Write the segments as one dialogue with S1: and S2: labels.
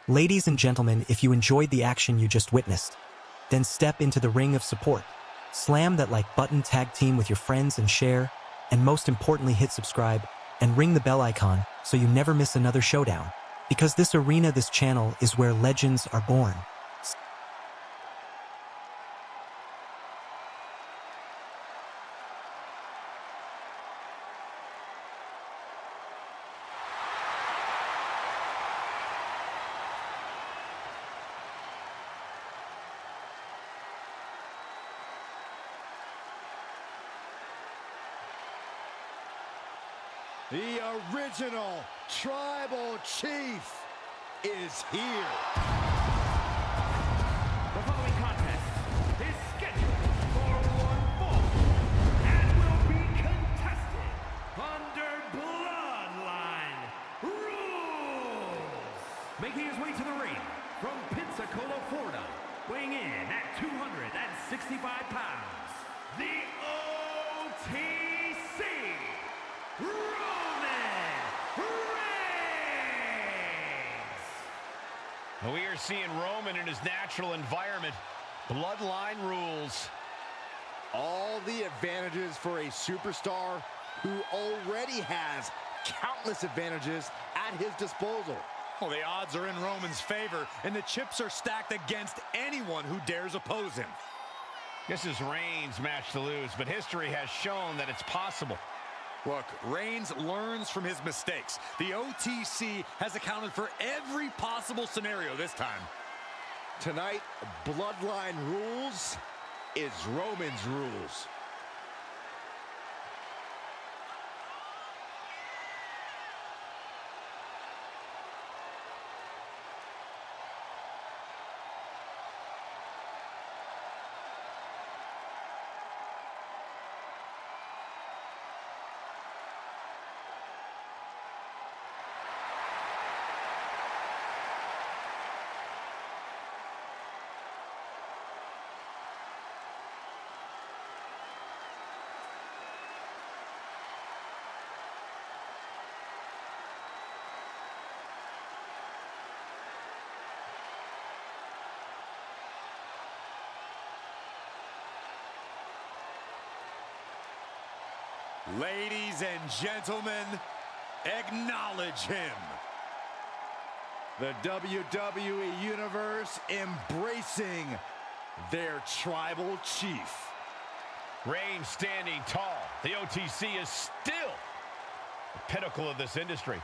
S1: Ladies and gentlemen, if you enjoyed the action you just witnessed, then step into the ring of support. Slam that like button, tag team with your friends and share, and most importantly hit subscribe and ring the bell icon so you never miss another showdown. Because this arena, this channel is where legends are born.
S2: The original Tribal Chief is here.
S3: The following contest is scheduled for one fall and will be contested under Bloodline rules. Making his way to the ring from Pensacola, Florida, weighing in at 265 pounds, the OTC
S4: We are seeing Roman in his natural environment. Bloodline rules.
S2: All the advantages for a superstar who already has countless advantages at his disposal.
S5: Well, the odds are in Roman's favor, and the chips are stacked against anyone who dares oppose him.
S4: This is Reigns' match to lose, but history has shown that it's possible.
S5: Look, Reigns learns from his mistakes. The OTC has accounted for every possible scenario this time.
S2: Tonight, Bloodline rules is Roman's rules.
S5: Ladies and gentlemen, acknowledge him.
S2: The WWE Universe embracing their Tribal Chief.
S4: Reigns standing tall. The OTC is still the pinnacle of this industry.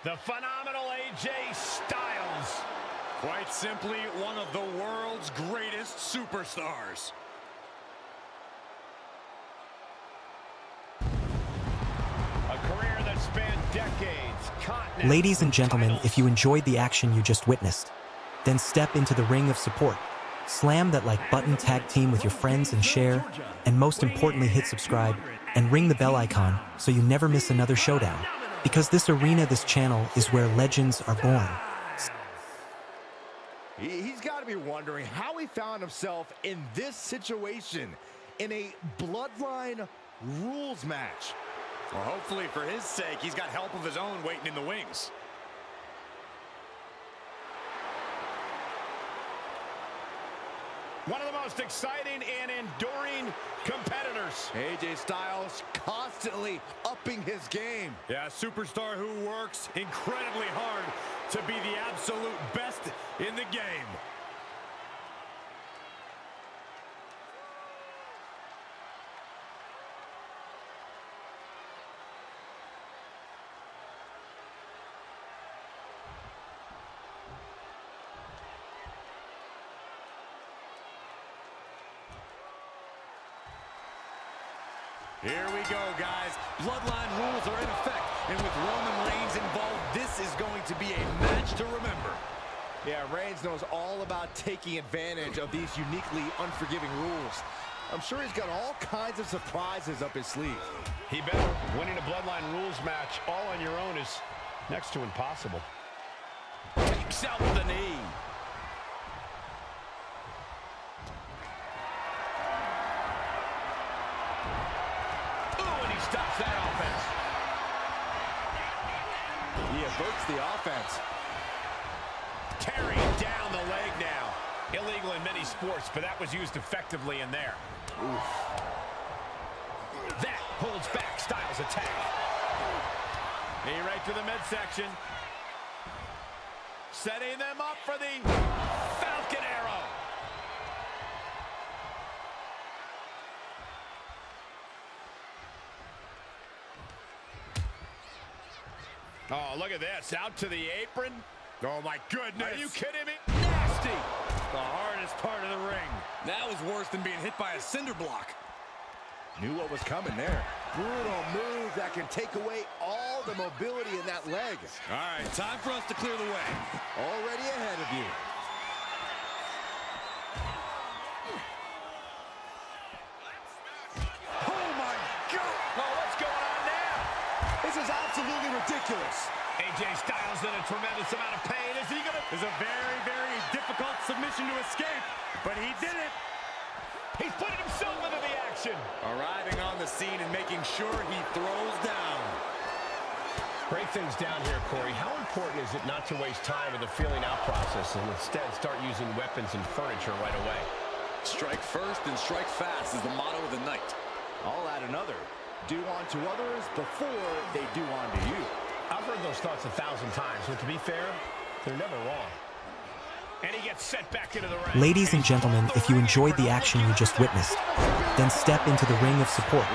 S4: The phenomenal AJ Styles.
S5: Quite simply, one of the world's greatest superstars.
S4: A career that spanned decades, continents.
S1: Ladies and gentlemen, if you enjoyed the action you just witnessed, then step into the ring of support. Slam that like button, tag team with your friends and share, and most importantly hit subscribe and ring the bell icon so you never miss another showdown. Because this arena, this channel is where legends are born.
S2: He's got to be wondering how he found himself in this situation in a Bloodline rules match.
S5: Well, hopefully for his sake, he's got help of his own waiting in the wings.
S4: One of the most exciting and enduring competitors.
S2: AJ Styles constantly upping his game.
S5: Yeah, a superstar who works incredibly hard to be the absolute best in the game. Here we go, guys. Bloodline rules are in effect, and with Roman Reigns involved, this is going to be a match to remember.
S2: Yeah, Reigns knows all about taking advantage of these uniquely unforgiving rules. I'm sure he's got all kinds of surprises up his sleeve.
S4: He better. Winning a Bloodline rules match all on your own is next to impossible.
S5: Takes out the knee.
S2: reverts the offense.
S4: Carrying down the leg now. Illegal in many sports, but that was used effectively in there.
S2: Oof.
S4: That holds back Styles' attack. Knee right to the midsection. Setting them up for the Falcon Arrow. Oh, look at this. Out to the apron. Oh, my goodness. Are you kidding me? Nasty.
S5: The hardest part of the ring. That was worse than being hit by a cinder block.
S2: Knew what was coming there. Brutal move that can take away all the mobility in that leg.
S5: All right, time for us to clear the way.
S2: Already ahead of you.
S5: Oh, my God.
S4: Oh, what's going on now?
S2: This is absolutely ridiculous.
S4: AJ Styles in a tremendous amount of pain. Is he going to...
S5: It's a very, very difficult submission to escape, but he did it.
S4: He's putting himself into the action.
S5: Arriving on the scene and making sure he throws down.
S4: Break things down here, Corey. How important is it not to waste time with the feeling out process and instead start using weapons and furniture right away?
S5: Strike first and strike fast is the motto of the night.
S2: I'll add another. Do unto others before they do unto you.
S4: I've heard those thoughts 1,000 times, but to be fair, they're never wrong. And he gets set back into the ring.
S1: Ladies and gentlemen, if you enjoyed the action you just witnessed, then step into the ring of support.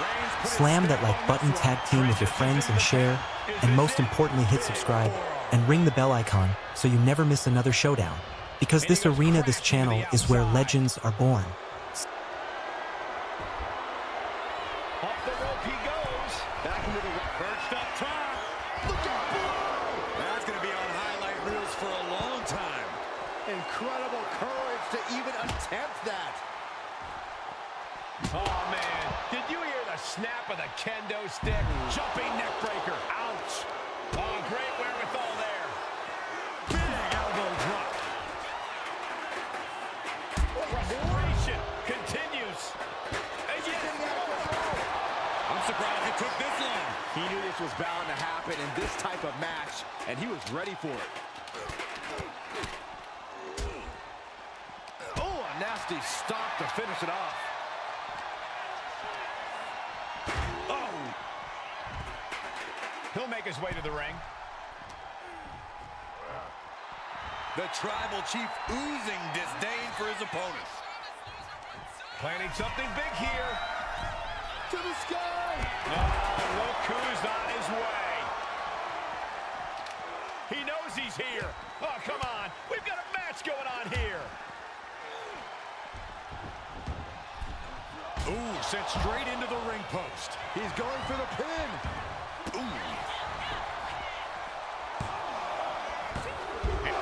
S1: Slam that like button, tag team with your friends and share, and most importantly hit subscribe and ring the bell icon so you never miss another showdown. Because this arena, this channel, is where legends are born.
S4: Off the rope he goes.
S2: Back into the
S5: Perched up top.
S2: Look at
S5: That's going to be on highlight reels for a long time.
S2: incredible courage to even attempt that.
S4: Oh, man. Did you hear the snap of the kendo stick? Jumping neck breaker. Ouch. Oh, great wherewithal there.
S5: Big elbow drop.
S4: Frustration continues. And yet,
S5: I'm surprised it took this long.
S2: He knew this was bound to happen in this type of match, and he was ready for it. Oh, a nasty stop to finish it off.
S4: oh. He'll make his way to the ring.
S5: The tribal chief oozing disdain for his opponent.
S4: Planning something big here.
S2: To the sky!
S4: Oh, look who's on his way. He knows he's here. Oh, come on. We've got a match going on here.
S5: Ooh, sent straight into the ring post.
S2: He's going for the pin.
S5: Ooh.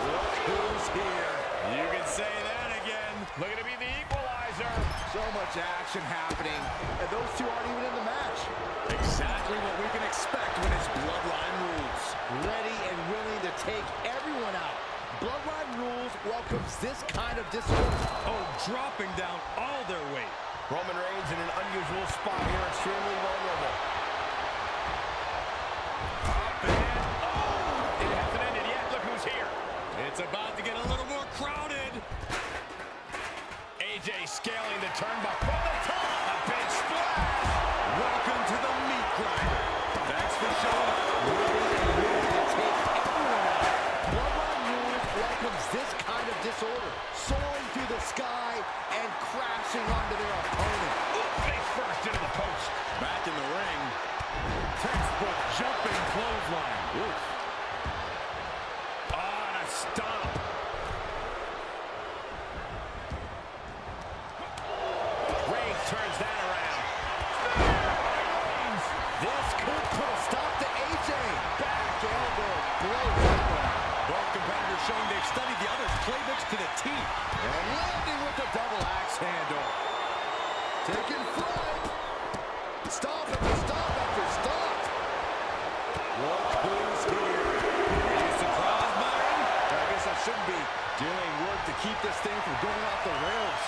S2: Look who's here.
S5: You can say that again.
S4: Looking to be the equalizer.
S2: So much action happening, and those two aren't even in the match.
S5: Exactly what we can expect when it's Bloodline rules.
S2: Ready and willing to take everyone out. Bloodline Rules welcomes this kind of disorder.
S5: Oh, dropping down all their weight.
S4: Roman Reigns in an unusual spot here, extremely vulnerable.
S5: Up and
S4: Oh, it hasn't ended yet. Look who's here.
S5: it's about to get a little more crowded.
S4: AJ scaling the turnbuckle from the top. A big splash.
S5: Welcome to the meat grinder. Thanks for showing up.
S2: Ready and willing to take everyone out. Bloodline Rules welcomes this kind of disorder. Soaring through the sky and crashing onto their opponent.
S4: Face first into the post.
S5: Back in the ring. Textbook jumping clothesline.
S2: Oof.
S4: On a stomp. Reigns turns that around.
S2: This could put a stop to AJ. Back elbow blows that one.
S5: Both competitors showing they've studied the other's playbooks to the teeth.
S2: And landing with the double axe handle. Taking flight. Stop after stop after stop. Look who's here.
S5: Are you surprised, Byron?
S2: I guess I shouldn't be doing work to keep this thing from going off the rails.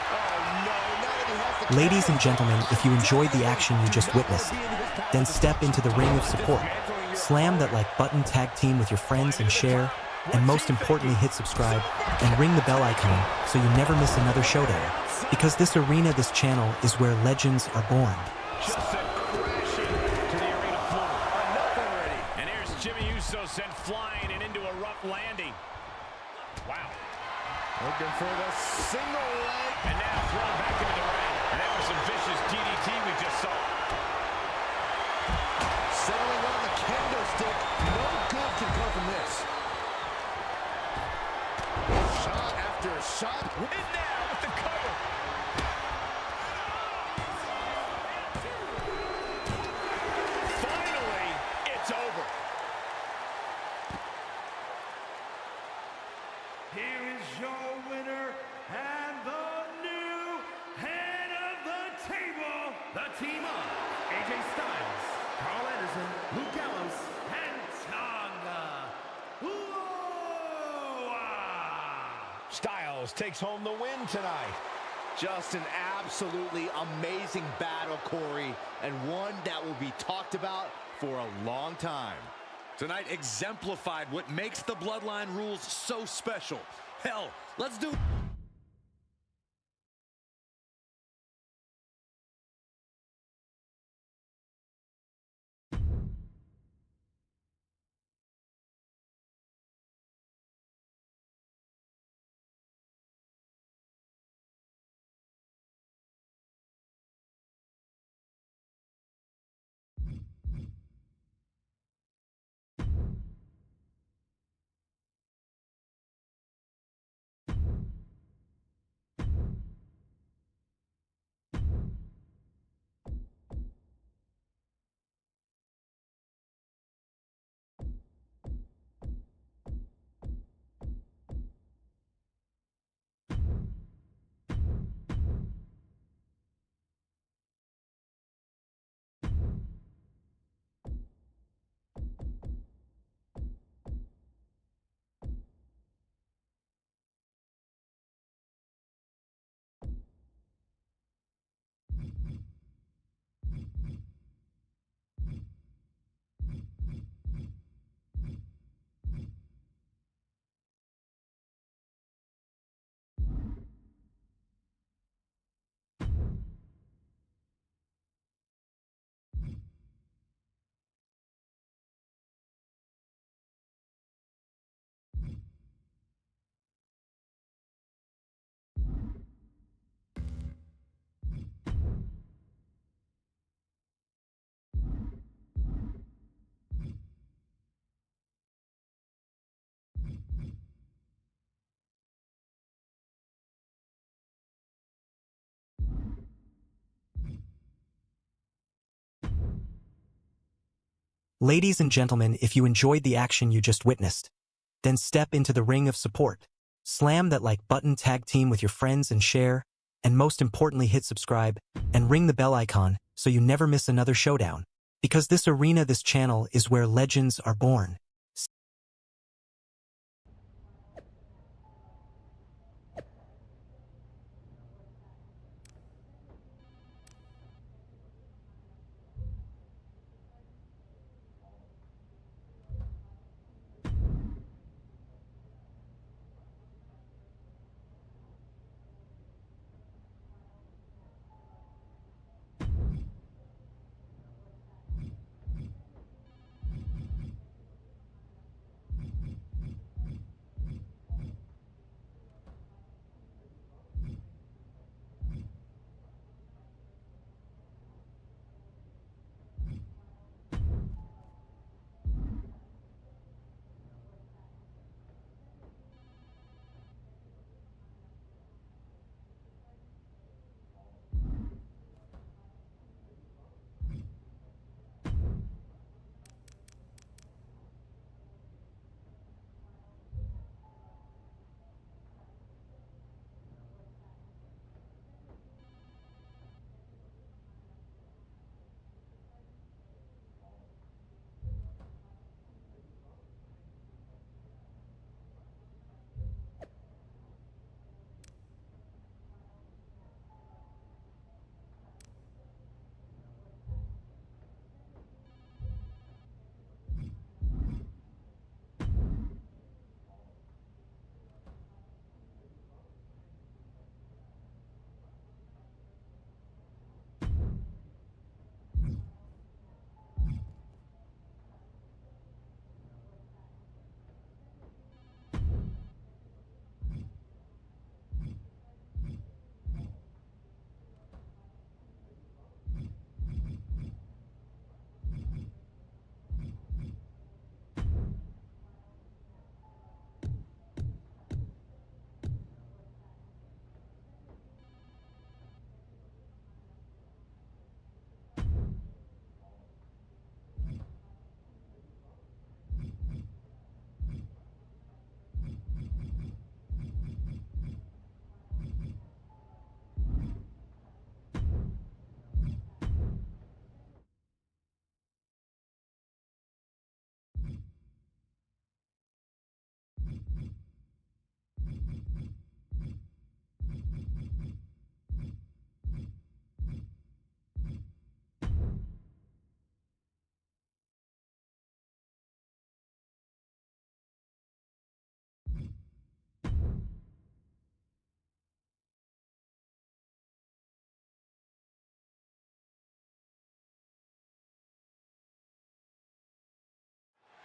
S2: Oh no, now that he has the
S1: Ladies and gentlemen, if you enjoyed the action you just witnessed, then step into the ring of support. Slam that like button, tag team with your friends and share, and most importantly hit subscribe and ring the bell icon so you never miss another showdown. Because this arena, this channel is where legends are born.
S4: Just sent crashing to the arena floor.
S2: Enough already.
S5: And here's Jimmy Uso sent flying and into a rough landing. Wow.
S2: Looking for the single leg.
S5: And now thrown back into the ring. And that was some vicious DDT we just saw.
S2: Settling on the kendo stick. No good can come from this. Shot after shot.
S5: And now with the cover. Finally, it's over.
S3: Here is your winner and the new head of the table, the team of AJ Styles, Carl Anderson, Luke Gallows, and Tonga Loa.
S4: Styles takes home the win tonight.
S2: Just an absolutely amazing battle, Corey, and one that will be talked about for a long time.
S5: Tonight exemplified what makes the Bloodline rules so special. Hell, let's do...
S1: Ladies and gentlemen, if you enjoyed the action you just witnessed, then step into the ring of support. Slam that like button, tag team with your friends and share, and most importantly hit subscribe and ring the bell icon so you never miss another showdown. Because this arena, this channel is where legends are born.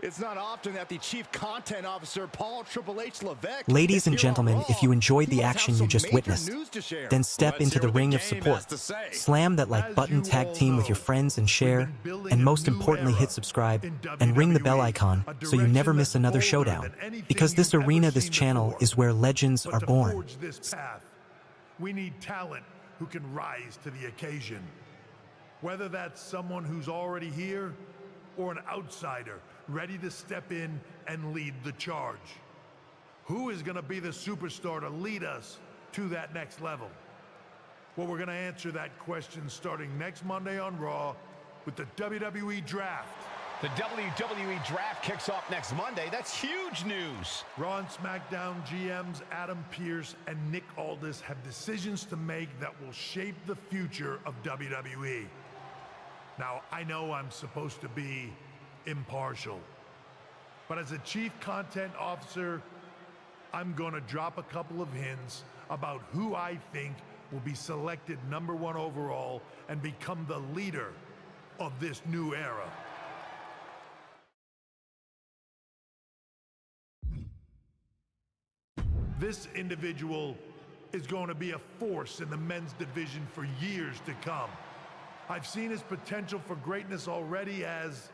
S2: It's not often that the Chief Content Officer, Paul Triple H Levesque,
S1: Ladies and
S2: is here on
S1: gentlemen,
S2: Raw.
S1: if you enjoyed
S2: He
S1: the
S2: must have
S1: action you
S2: some
S1: just
S2: major
S1: witnessed,
S2: news to share.
S1: then step
S5: Let's
S1: into
S5: hear
S1: the
S5: what the
S1: ring of
S5: game
S1: support.
S5: has to say.
S1: Slam that like
S3: As
S1: button,
S3: you
S1: tag
S3: all
S1: team with your
S3: know,
S1: friends and
S3: we've
S1: share,
S3: been building
S1: and
S3: a
S1: most
S3: new
S1: importantly
S3: era
S1: hit subscribe
S3: in
S1: and ring the bell
S3: WWE,
S1: icon
S3: a
S1: so you never
S3: direction
S1: miss
S3: that's
S1: another
S3: bolder
S1: showdown.
S3: than anything
S1: Because this
S3: you've ever
S1: arena, this
S3: seen
S1: channel
S3: before.
S1: is where legends
S3: But
S1: are
S3: to
S1: born.
S3: forge this path, we need talent who can rise to the occasion. Whether that's someone who's already here or an outsider ready to step in and lead the charge. Who is going to be the superstar to lead us to that next level? Well, we're going to answer that question starting next Monday on Raw with the WWE Draft.
S4: The WWE Draft kicks off next Monday. That's huge news.
S3: Raw and SmackDown GMs Adam Pearce and Nick Aldis have decisions to make that will shape the future of WWE. Now, I know I'm supposed to be impartial, but as a Chief Content Officer, I'm going to drop a couple of hints about who I think will be selected #1 overall and become the leader of this new era. This individual is going to be a force in the men's division for years to come. I've seen his potential for greatness already as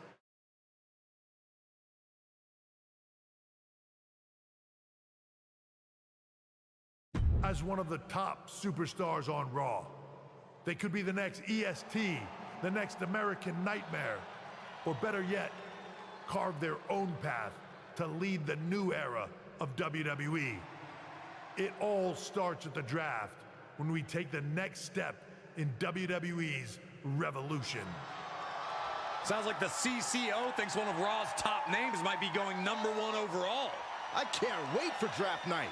S3: one of the top superstars on Raw. They could be the next EST, the next American Nightmare, or better yet, carve their own path to lead the new era of WWE. It all starts at the draft when we take the next step in WWE's revolution.
S5: Sounds like the CCO thinks one of Raw's top names might be going #1 overall.
S2: I can't wait for draft night.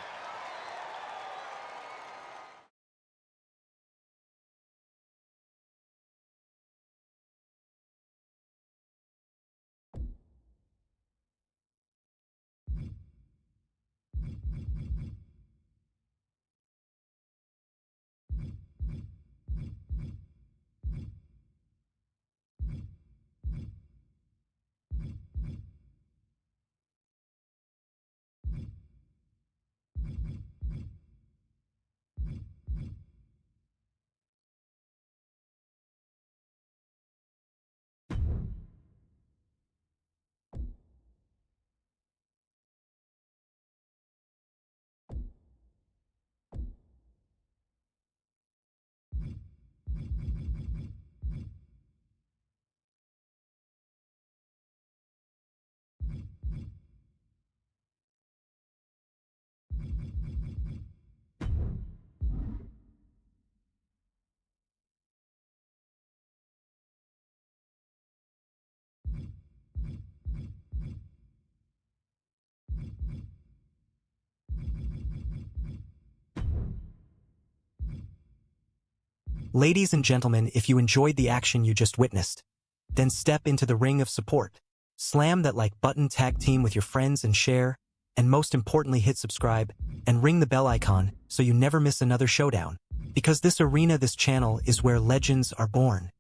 S1: Ladies and gentlemen, if you enjoyed the action you just witnessed, then step into the ring of support. Slam that like button, tag team with your friends and share, and most importantly hit subscribe and ring the bell icon so you never miss another showdown. Because this arena, this channel is where legends are born.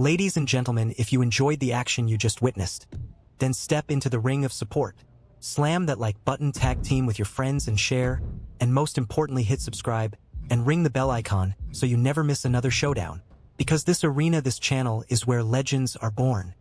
S1: Ladies and gentlemen, if you enjoyed the action you just witnessed, then step into the ring of support. Slam that like button, tag team with your friends and share, and most importantly hit subscribe and ring the bell icon so you never miss another showdown. Because this arena, this channel is where legends are born.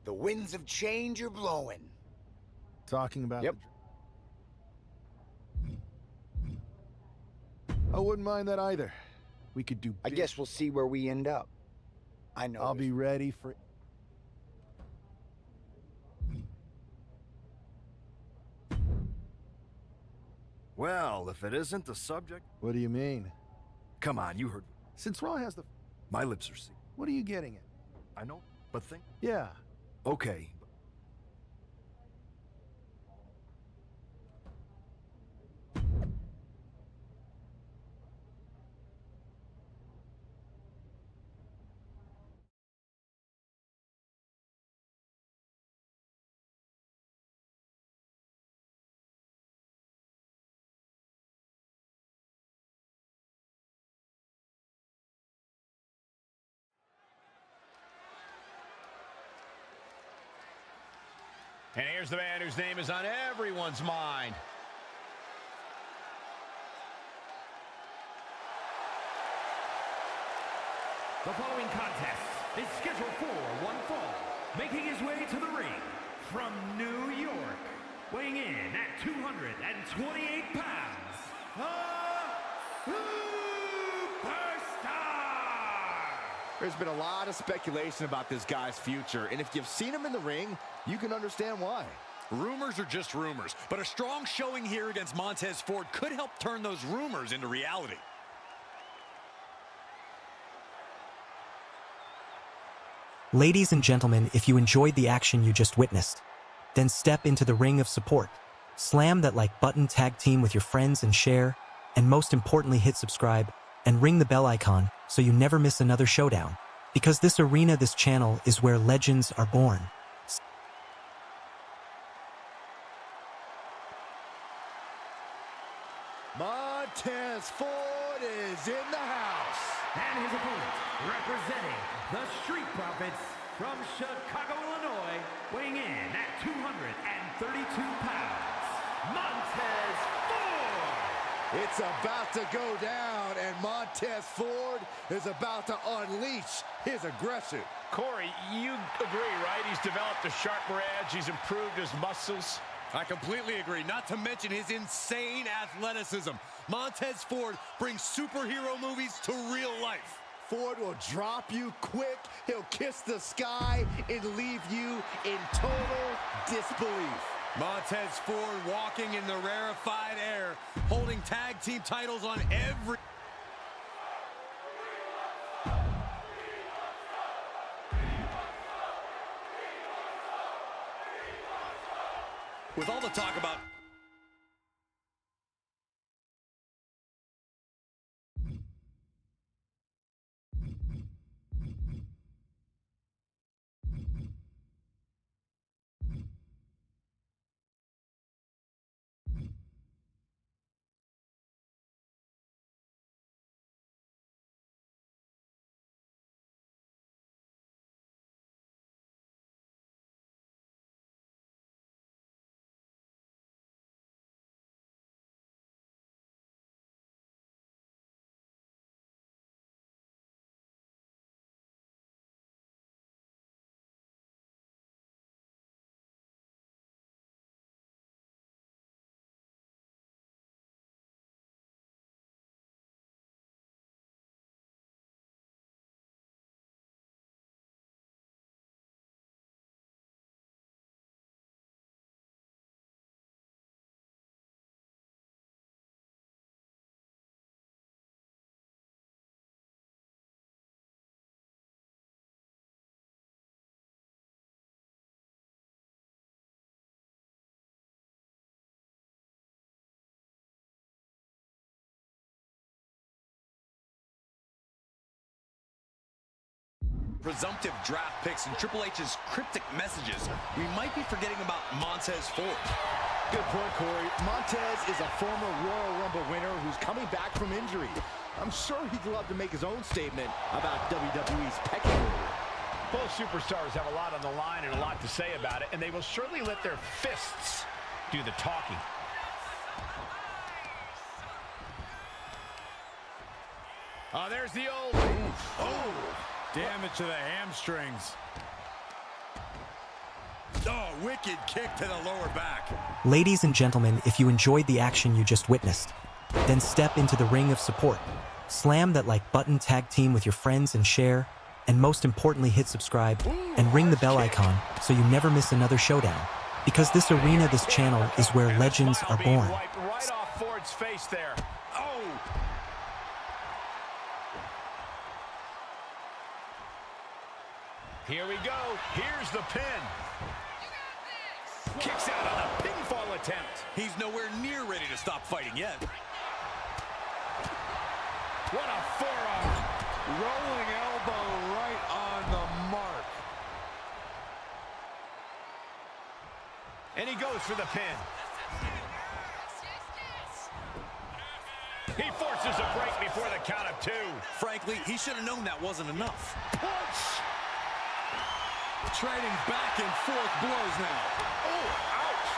S6: The winds of change are blowing.
S2: Talking about
S6: Yep.
S2: I wouldn't mind that either. We could do
S6: I guess we'll see where we end up. I know.
S2: I'll be ready for...
S7: Well, if it isn't the subject...
S2: What do you mean?
S7: Come on, you heard...
S2: Since Raw has the...
S7: My lips are sealed.
S2: What are you getting at?
S7: I know, but think...
S2: Yeah.
S7: Okay.
S4: And here's the man whose name is on everyone's mind.
S3: The following contest is scheduled for one fall. Making his way to the ring from New York, weighing in at 228 pounds, the Superstar!
S8: There's been a lot of speculation about this guy's future, and if you've seen him in the ring, you can understand why.
S5: Rumors are just rumors, but a strong showing here against Montez Ford could help turn those rumors into reality.
S1: Ladies and gentlemen, if you enjoyed the action you just witnessed, then step into the ring of support. Slam that like button, tag team with your friends and share, and most importantly hit subscribe and ring the bell icon so you never miss another showdown. Because this arena, this channel is where legends are born.
S8: Montez Ford is in the house.
S3: And his opponent, representing the Street Profits from Chicago, Illinois, weighing in at 232 pounds, Montez Ford!
S8: It's about to go down, and Montez Ford is about to unleash his aggression.
S4: Corey, you agree, right? He's developed a sharper edge. He's improved his muscles.
S5: I completely agree, not to mention his insane athleticism. Montez Ford brings superhero movies to real life.
S8: Ford will drop you quick. He'll kiss the sky and leave you in total disbelief.
S5: Montez Ford walking in the rarefied air, holding tag team titles on every... With all the talk about presumptive draft picks and Triple H's cryptic messages, we might be forgetting about Montez Ford.
S8: Good point, Corey. Montez is a former Royal Rumble winner who's coming back from injury. I'm sure he'd love to make his own statement about WWE's pecking order.
S4: Both superstars have a lot on the line and a lot to say about it, and they will surely let their fists do the talking.
S3: Oh, there's the old... Oh, damage to the hamstrings.
S5: Oh, wicked kick to the lower back.
S1: Ladies and gentlemen, if you enjoyed the action you just witnessed, then step into the ring of support. Slam that like button, tag team with your friends and share, and most importantly hit subscribe and ring the bell icon so you never miss another showdown. Because this arena, this channel, is where legends are born.
S4: Right off Ford's face there. Oh! Here we go. Here's the pin. Kicks out on a pinfall attempt.
S5: He's nowhere near ready to stop fighting yet.
S3: What a forearm. Rolling elbow right on the mark.
S4: And he goes for the pin. He forces a break before the count of 2.
S5: Frankly, he should have known that wasn't enough.
S3: Punch.
S2: Trading back and forth blows now.
S8: Oh, ouch!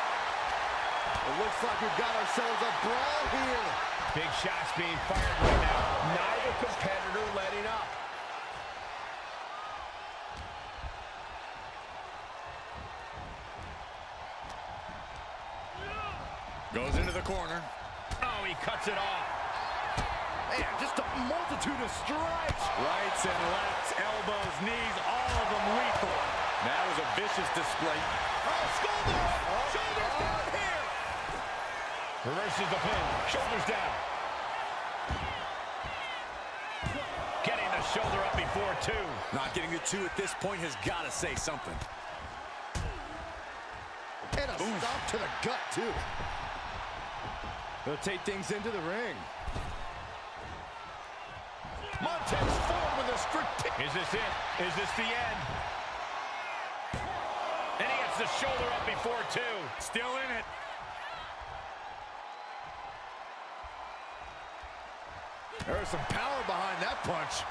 S8: It looks like we've got ourselves a brawl here.
S4: Big shots being fired right now. Neither competitor letting up.
S5: Goes into the corner.
S4: Oh, he cuts it off.
S8: Man, just a multitude of strikes.
S3: Rights and lefts, elbows, knees, all of them lethal. That was a vicious display.
S8: Oh, shoulders down here.
S4: Reverses the pin. Shoulders down. Getting the shoulder up before 2.
S5: Not getting the 2 at this point has got to say something.
S8: And a stomp to the gut, too. They'll take things into the ring.
S4: Montez Ford with a strict... Is this it? Is this the end? And he gets the shoulder up before 2.
S3: Still in it.
S8: There's some power behind that punch.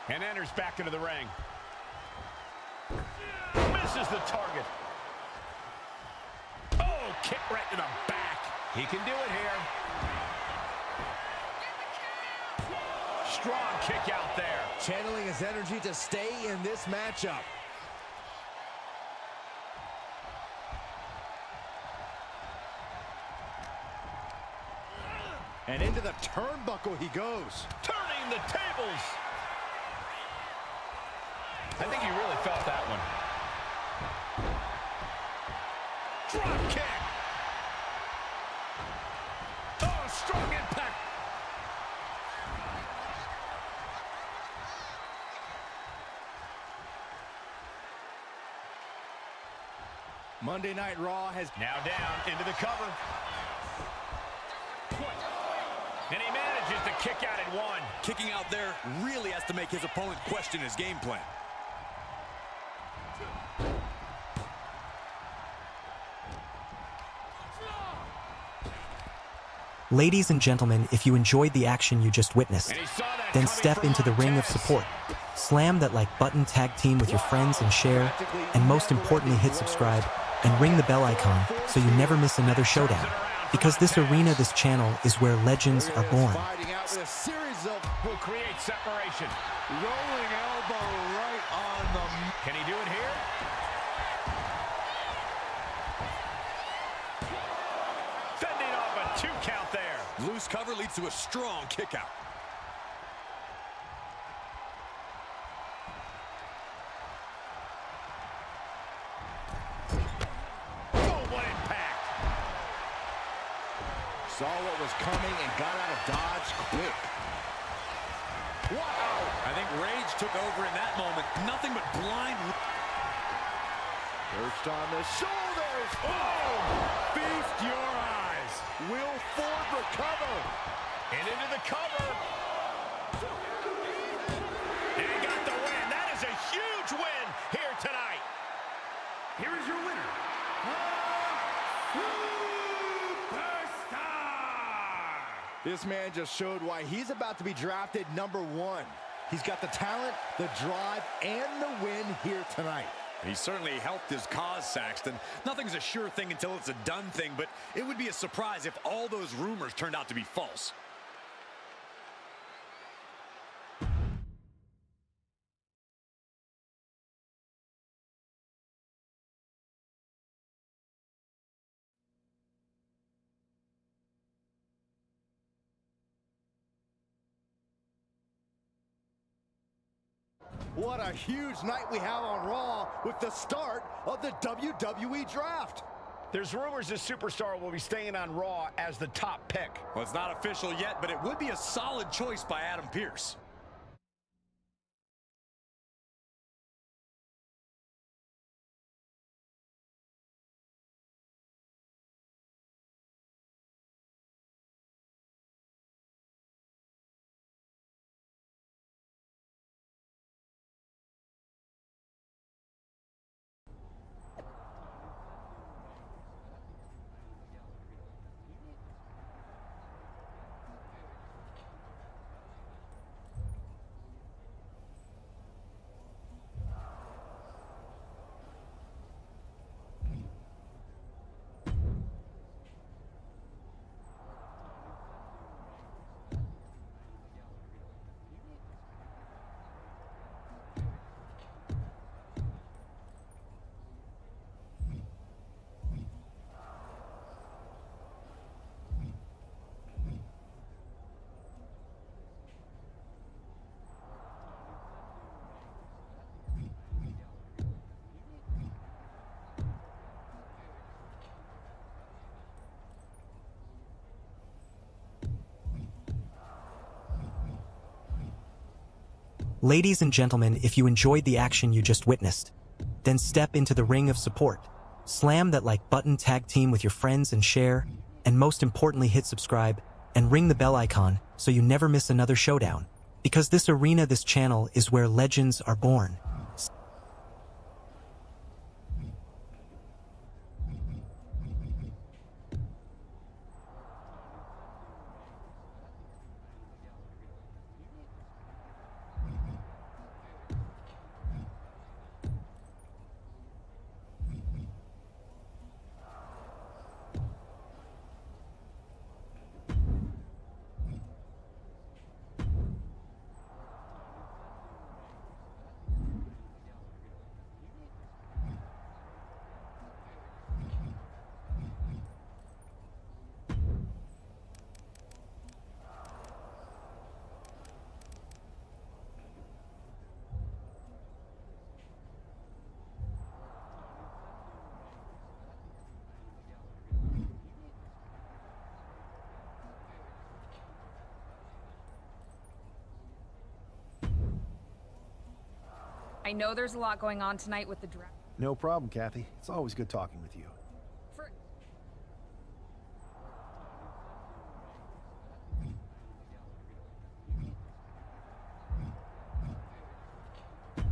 S4: And enters back into the ring. Misses the target. Oh, kick right to the back. He can do it here. Strong kick out there.
S8: Channeling his energy to stay in this matchup. And into the turnbuckle he goes.
S4: Turning the tables. I think he really felt that one. Drop kick. Oh, strong impact.
S8: Monday Night Raw has
S4: Now down into the cover. And he manages to kick out at 1.
S5: Kicking out there really has to make his opponent question his game plan.
S1: Ladies and gentlemen, if you enjoyed the action you just witnessed, then step into the ring of support. Slam that like button, tag team with your friends and share, and most importantly hit subscribe and ring the bell icon so you never miss another showdown. Because this arena, this channel, is where legends are born.
S8: fighting out with a series of
S4: Will create separation.
S3: Rolling elbow right on the...
S4: Can he do it here? Fending off a 2 count there.
S5: Loose cover leads to a strong kick out.
S4: Oh, what impact.
S8: saw what was coming and got out of dodge quick.
S5: Wow! I think rage took over in that moment. Nothing but blind...
S8: First on the shoulders.
S3: Oh! Feast your eyes.
S8: Will Ford recover?
S4: And into the cover.
S8: This man just showed why he's about to be drafted #1. He's got the talent, the drive, and the win here tonight.
S5: He certainly helped his cause, Saxton. Nothing's a sure thing until it's a done thing, but it would be a surprise if all those rumors turned out to be false.
S8: What a huge night we have on Raw with the start of the WWE Draft.
S4: There's rumors this superstar will be staying on Raw as the top pick.
S5: Well, it's not official yet, but it would be a solid choice by Adam Pearce.
S1: Ladies and gentlemen, if you enjoyed the action you just witnessed, then step into the ring of support. Slam that like button, tag team with your friends and share, and most importantly hit subscribe and ring the bell icon so you never miss another showdown. Because this arena, this channel, is where legends are born.
S9: I know there's a lot going on tonight with the draft.
S7: No problem, Kathy. It's always good talking with you.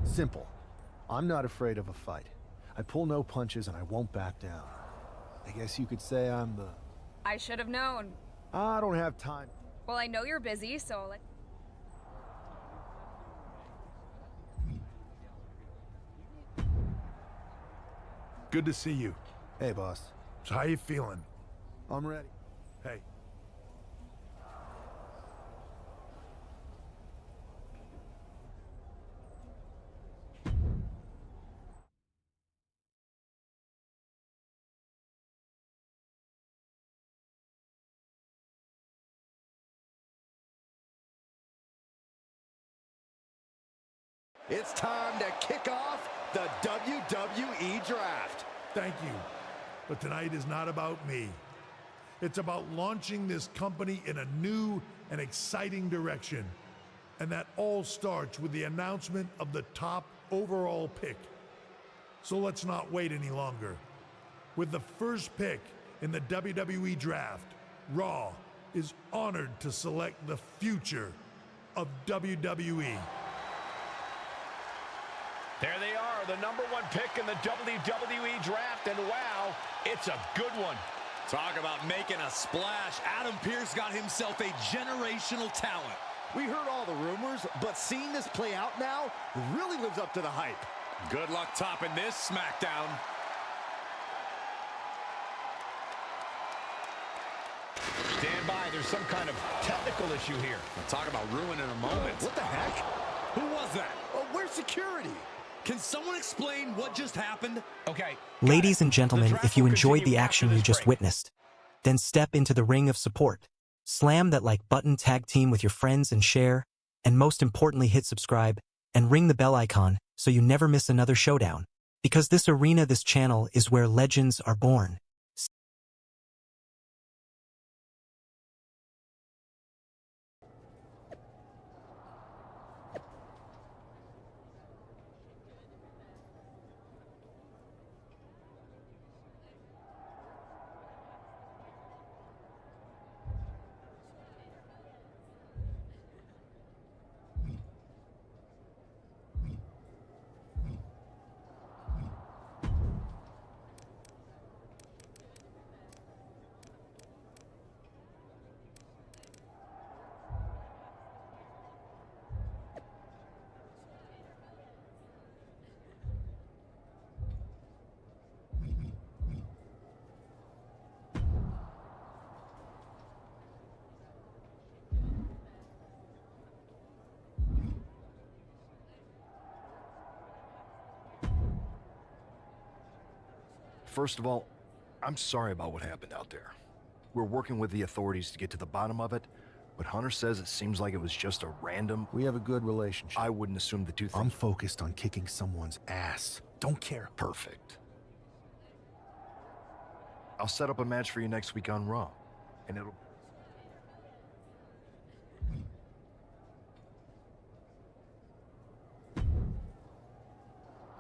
S7: Simple. I'm not afraid of a fight. I pull no punches and I won't back down. I guess you could say I'm the...
S9: I should have known.
S7: I don't have time.
S9: Well, I know you're busy, so let...
S10: Good to see you.
S7: Hey, boss.
S10: So how you feeling?
S7: I'm ready.
S10: Hey.
S8: It's time to kick off the WWE Draft.
S10: Thank you. But tonight is not about me. It's about launching this company in a new and exciting direction. And that all starts with the announcement of the top overall pick. So let's not wait any longer. With the first pick in the WWE Draft, Raw is honored to select the future of WWE.
S4: There they are, the #1 pick in the WWE Draft, and wow, it's a good one.
S5: Talk about making a splash. Adam Pearce got himself a generational talent.
S8: We heard all the rumors, but seeing this play out now really lives up to the hype.
S5: Good luck topping this SmackDown.
S4: Stand by, there's some kind of technical issue here.
S5: Talk about ruining a moment.
S8: What the heck?
S5: Who was that?
S8: Oh, where's security?
S5: Can someone explain what just happened?
S4: Okay.
S1: Ladies and gentlemen, if you enjoyed the action you just witnessed, then step into the ring of support. Slam that like button, tag team with your friends and share, and most importantly hit subscribe and ring the bell icon so you never miss another showdown. Because this arena, this channel is where legends are born.
S11: First of all, I'm sorry about what happened out there. We're working with the authorities to get to the bottom of it, but Hunter says it seems like it was just a random...
S7: We have a good relationship.
S11: I wouldn't assume the two things...
S7: I'm focused on kicking someone's ass. Don't care.
S11: Perfect. I'll set up a match for you next week on Raw, and it'll...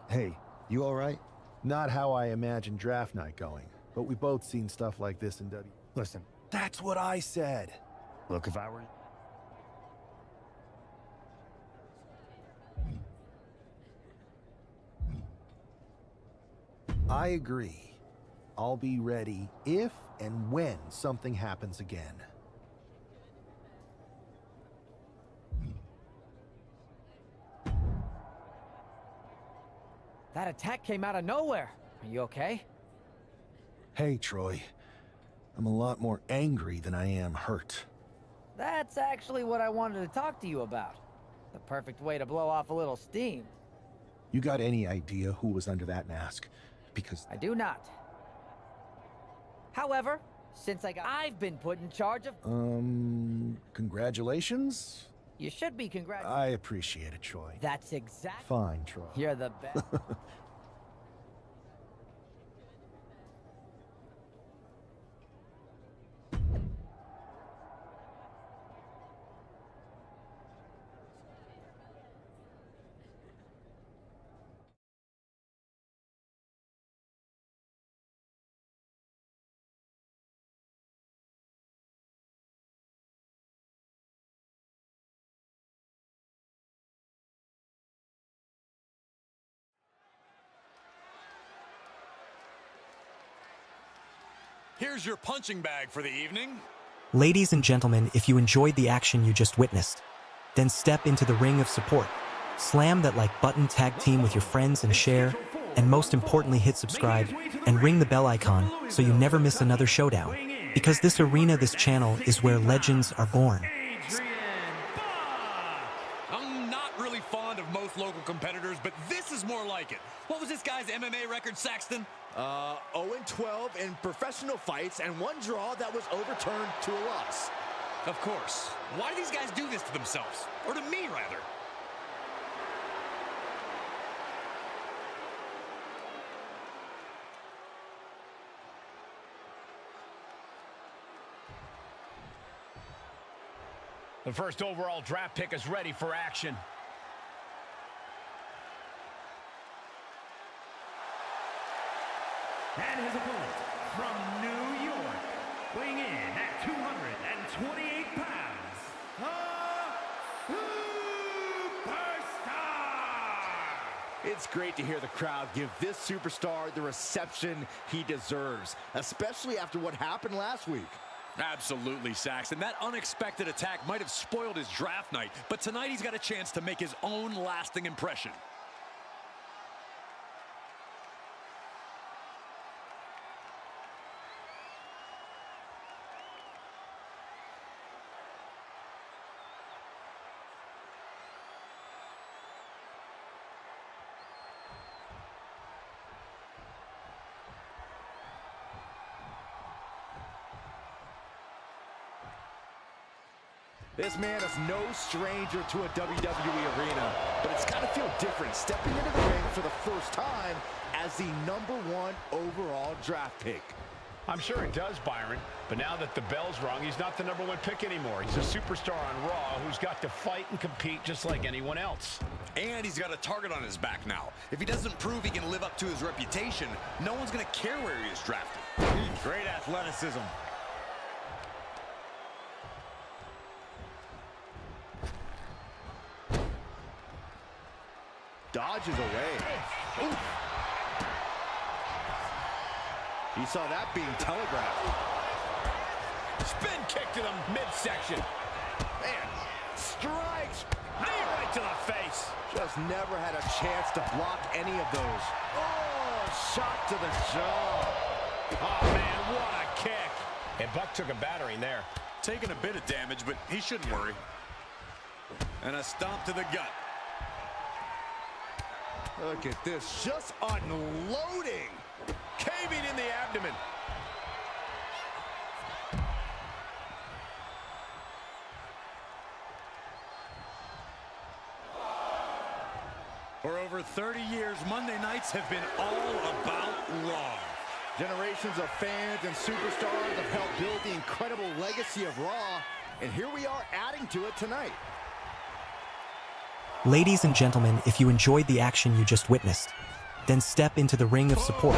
S7: Hey, you all right? Not how I imagined draft night going, but we both seen stuff like this in WWE.
S8: Listen,
S7: That's what I said.
S8: look, if I were...
S7: I agree. I'll be ready if and when something happens again.
S12: That attack came out of nowhere. Are you okay?
S7: Hey, Troy. I'm a lot more angry than I am hurt.
S12: That's actually what I wanted to talk to you about. The perfect way to blow off a little steam.
S7: You got any idea who was under that mask? Because
S12: I do not. However, since I've been put in charge of...
S7: congratulations?
S12: You should be congratulated.
S7: I appreciate it, Troy.
S12: That's exactly...
S7: Fine, Troy.
S12: You're the best.
S5: Here's your punching bag for the evening.
S1: Ladies and gentlemen, if you enjoyed the action you just witnessed, then step into the ring of support. Slam that like button, tag team with your friends and share, and most importantly hit subscribe and ring the bell icon so you never miss another showdown. Because this arena, this channel is where legends are born.
S5: I'm not really fond of most local competitors, but this is more like it. What was this guy's MMA record, Saxton?
S8: 0-12 in professional fights and one draw that was overturned to a loss.
S5: Of course. Why do these guys do this to themselves? Or to me, rather?
S4: The first overall draft pick is ready for action.
S3: And his opponent from New York, weighing in at 228 pounds, the Superstar!
S8: It's great to hear the crowd give this superstar the reception he deserves, especially after what happened last week.
S5: Absolutely, Saxton. That unexpected attack might have spoiled his draft night, but tonight he's got a chance to make his own lasting impression.
S8: This man is no stranger to a WWE arena, but it's got to feel different stepping into the ring for the first time as the #1 overall draft pick.
S4: I'm sure it does, Byron, but now that the bell's rung, he's not the #1 pick anymore. He's a superstar on Raw who's got to fight and compete just like anyone else.
S5: And he's got a target on his back now. If he doesn't prove he can live up to his reputation, no one's going to care where he is drafted.
S2: Great athleticism.
S8: Dodges away. Oof. He saw that being telegraphed.
S4: Spin kick to the midsection.
S8: Man, strikes.
S4: Knee right to the face.
S8: Just never had a chance to block any of those. Oh, shot to the jaw.
S4: Oh, man, what a kick. And Buck took a battering there.
S5: Taking a bit of damage, but he shouldn't worry. And a stomp to the gut.
S8: Look at this, just unloading.
S4: Caving in the abdomen.
S5: For over 30 years, Monday nights have been all about Raw.
S8: Generations of fans and superstars have helped build the incredible legacy of Raw, and here we are adding to it tonight.
S1: Ladies and gentlemen, if you enjoyed the action you just witnessed, then step into the ring of support.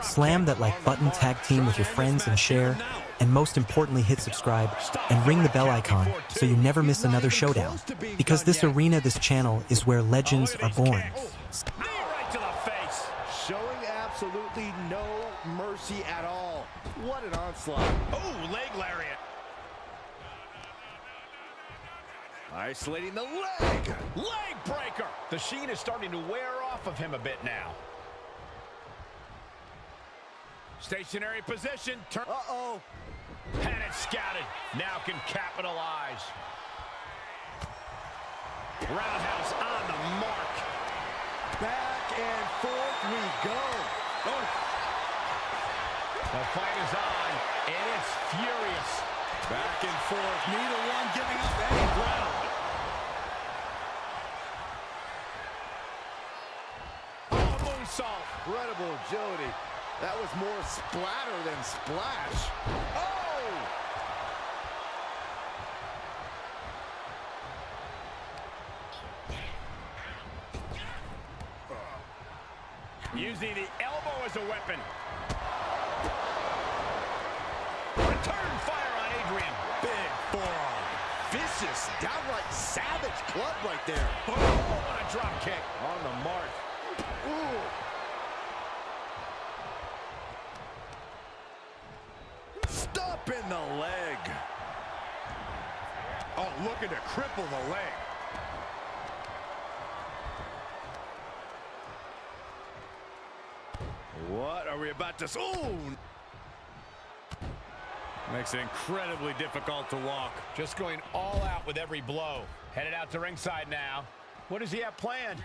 S1: Slam that like button, tag team with your friends and share, and most importantly hit subscribe and ring the bell icon so you never miss another showdown. Because this arena, this channel, is where legends are born.
S4: Right to the face.
S8: Showing absolutely no mercy at all. What an onslaught.
S4: Oh, leg lariat.
S8: Isolating the leg.
S4: Leg breaker. The sheen is starting to wear off of him a bit now. Stationary position.
S8: Uh-oh.
S4: Had it scouted. Now can capitalize. Roundhouse on the mark.
S8: Back and forth we go.
S4: Oh. The fight is on, and it's furious.
S5: Back and forth, neither one giving up any ground.
S4: Oh, moonsault.
S8: Incredible agility. That was more splatter than splash. Oh!
S4: Using the elbow as a weapon. Return fire on Adrian.
S8: Big forearm. Vicious, downright savage club right there.
S4: Oh, what a drop kick.
S8: On the mark. Ooh. Stop in the leg.
S2: Oh, looking to cripple the leg.
S8: What are we about to... Ooh!
S5: Makes it incredibly difficult to walk.
S4: Just going all out with every blow. Headed out to ringside now. What does he have planned?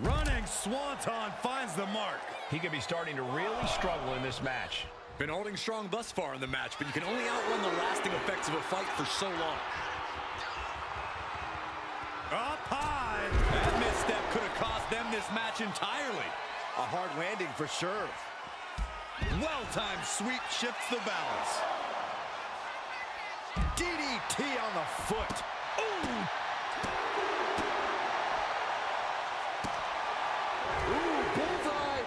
S5: Running Swanton finds the mark.
S4: He could be starting to really struggle in this match.
S5: Been holding strong thus far in the match, but you can only outrun the lasting effects of a fight for so long. Up high. That misstep could have cost them this match entirely.
S8: A hard landing for sure.
S5: Well-timed sweep shifts the balance.
S8: DDT on the foot. Ooh! Ooh, bullseye!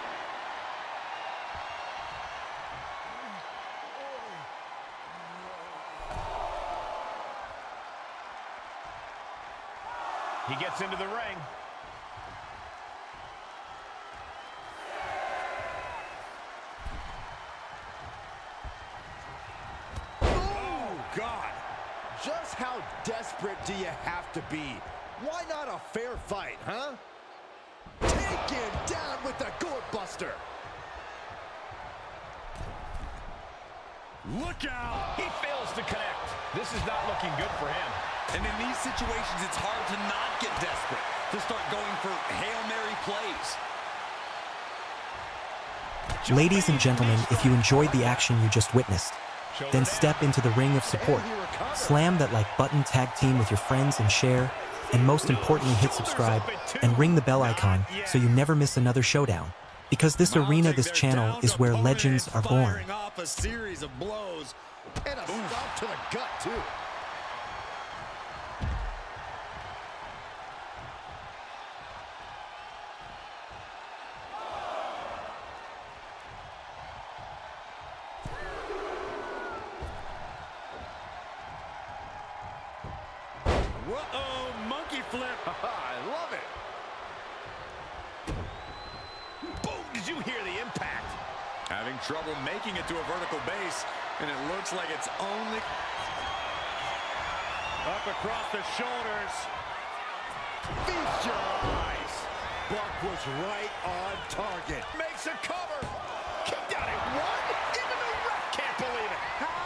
S4: He gets into the ring.
S8: Just how desperate do you have to be? Why not a fair fight, huh? Taken down with the gourd buster.
S5: Look out!
S4: He fails to connect. This is not looking good for him.
S5: And in these situations, it's hard to not get desperate, to start going for Hail Mary plays.
S1: Ladies and gentlemen, if you enjoyed the action you just witnessed, then step into the ring of support. Slam that like button, tag team with your friends and share, and most importantly hit subscribe and ring the bell icon so you never miss another showdown. Because this arena, this channel, is where legends are born.
S2: Firing off a series of blows.
S8: And a stop to the gut, too.
S5: Whoa, monkey flip.
S8: I love it.
S4: Boom! Did you hear the impact?
S5: Having trouble making it to a vertical base, and it looks like it's only...
S3: Up across the shoulders.
S8: Feast your eyes. Buck was right on target.
S4: Makes a cover. Kicked out at one. Even the ref can't believe it.
S3: How?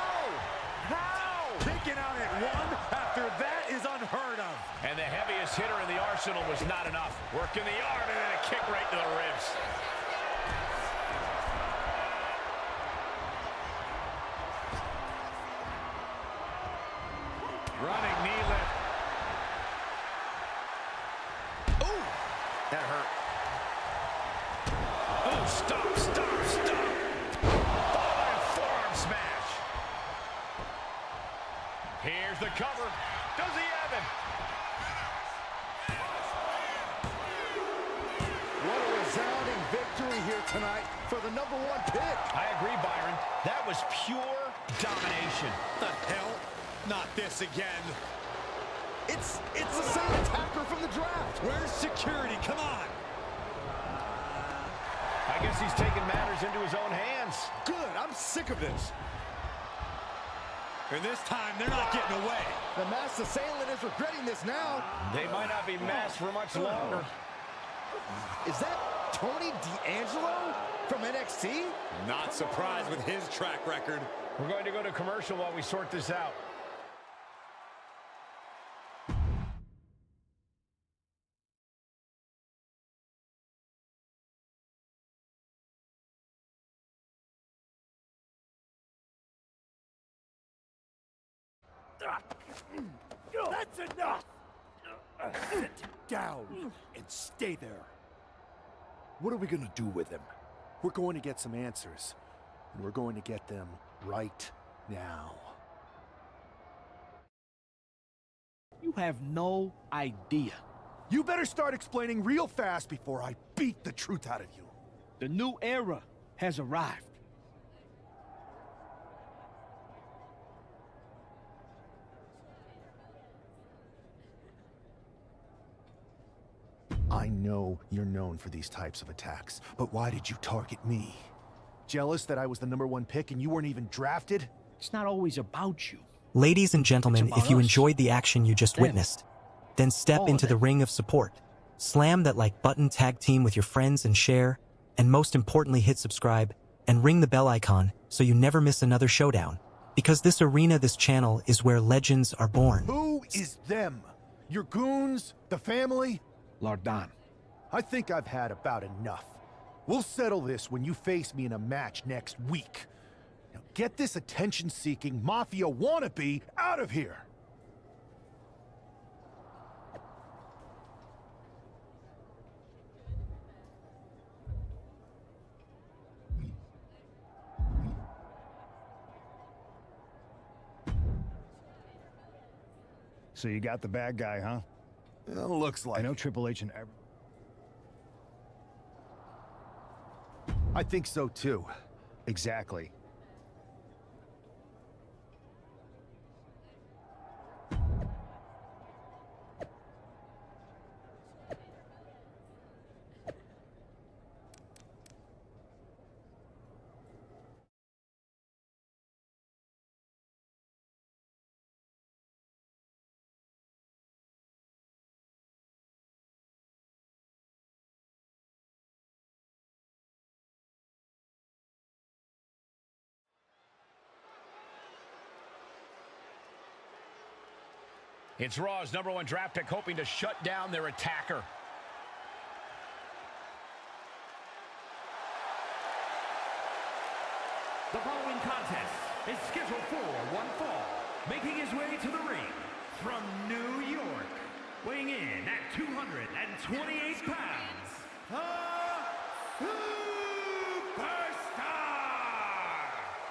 S3: Taken out at one after that is unheard of.
S4: And the heaviest hitter in the arsenal was not enough. Working the arm and then a kick right to the ribs.
S3: Running knee lift.
S4: Ooh, that hurt. Oh, stop. Oh, and forearm smash. Here's the cover. Does he have him?
S8: What a resounding victory here tonight for the #1 pick.
S4: I agree, Byron. That was pure domination.
S5: The hell? Not this again.
S8: It's the same attacker from the draft.
S5: Where's security? Come on.
S4: I guess he's taking matters into his own hands.
S8: Good, I'm sick of this.
S5: And this time, they're not getting away.
S8: The masked assailant is regretting this now.
S4: They might not be masked for much longer.
S8: Is that Tony D'Angelo from NXT?
S5: Not surprised with his track record.
S4: We're going to go to commercial while we sort this out.
S3: That's enough. Sit down and stay there.
S7: What are we gonna do with him? We're going to get some answers, and we're going to get them right now.
S13: You have no idea.
S7: You better start explaining real fast before I beat the truth out of you.
S13: The new era has arrived.
S7: I know you're known for these types of attacks, but why did you target me? Jealous that I was the #1 pick and you weren't even drafted?
S13: It's not always about you.
S1: Ladies and gentlemen, if you enjoyed the action you just witnessed, then step into the ring of support. Slam that like button, tag team with your friends and share, and most importantly hit subscribe and ring the bell icon so you never miss another showdown. Because this arena, this channel, is where legends are born.
S7: Who is them? Your goons? The family?
S13: Lardan.
S7: I think I've had about enough. We'll settle this when you face me in a match next week. Now get this attention-seeking mafia wannabe out of here!
S14: So you got the bad guy, huh?
S7: Looks like
S14: I know Triple H and every...
S7: I think so too.
S14: Exactly.
S4: It's Raw's #1 draft pick hoping to shut down their attacker.
S3: The following contest is scheduled for one fall. Making his way to the ring from New York, weighing in at 228 pounds, the Superstar!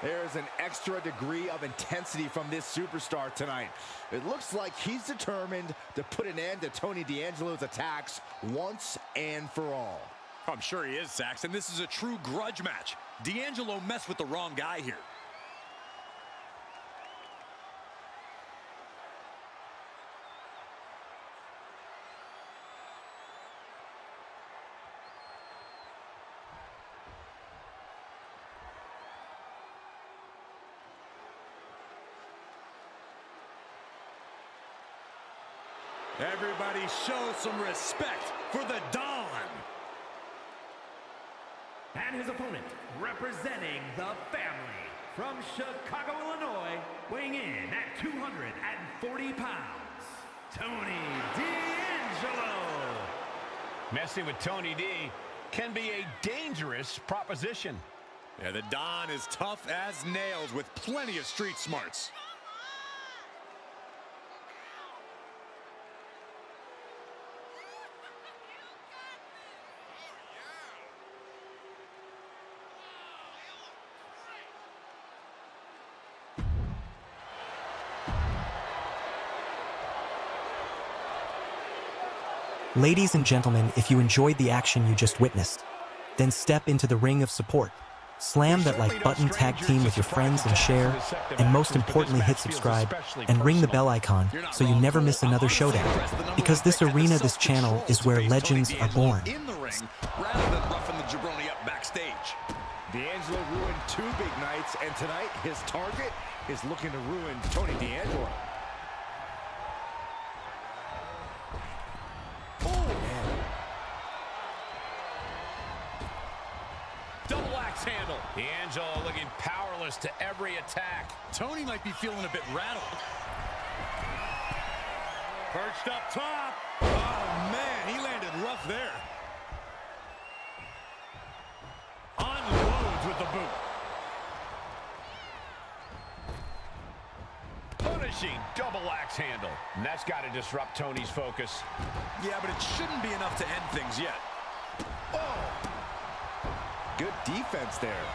S8: There's an extra degree of intensity from this superstar tonight. It looks like he's determined to put an end to Tony D'Angelo's attacks once and for all.
S5: I'm sure he is, Saxon. This is a true grudge match. D'Angelo messed with the wrong guy here. Everybody show some respect for the Don.
S3: And his opponent, representing the family, from Chicago, Illinois, weighing in at 240 pounds, Tony D'Angelo.
S4: Messing with Tony D can be a dangerous proposition.
S5: Yeah, the Don is tough as nails with plenty of street smarts.
S1: Ladies and gentlemen, if you enjoyed the action you just witnessed, then step into the ring of support. Slam that like button, tag team with your friends and share, and most importantly hit subscribe and ring the bell icon so you never miss another showdown. Because this arena, this channel, is where legends are born.
S5: In the ring, rather than roughing the jabroni up backstage.
S8: D'Angelo ruined 2 big nights, and tonight his target is looking to ruin Tony D'Angelo.
S4: Double axe handle. D'Angelo looking powerless to every attack.
S5: Tony might be feeling a bit rattled.
S3: Perched up top.
S5: Oh, man, he landed rough there.
S3: Unloads with the boot.
S4: Punishing double axe handle. And that's got to disrupt Tony's focus.
S5: Yeah, but it shouldn't be enough to end things yet.
S8: Oh! Good defense there.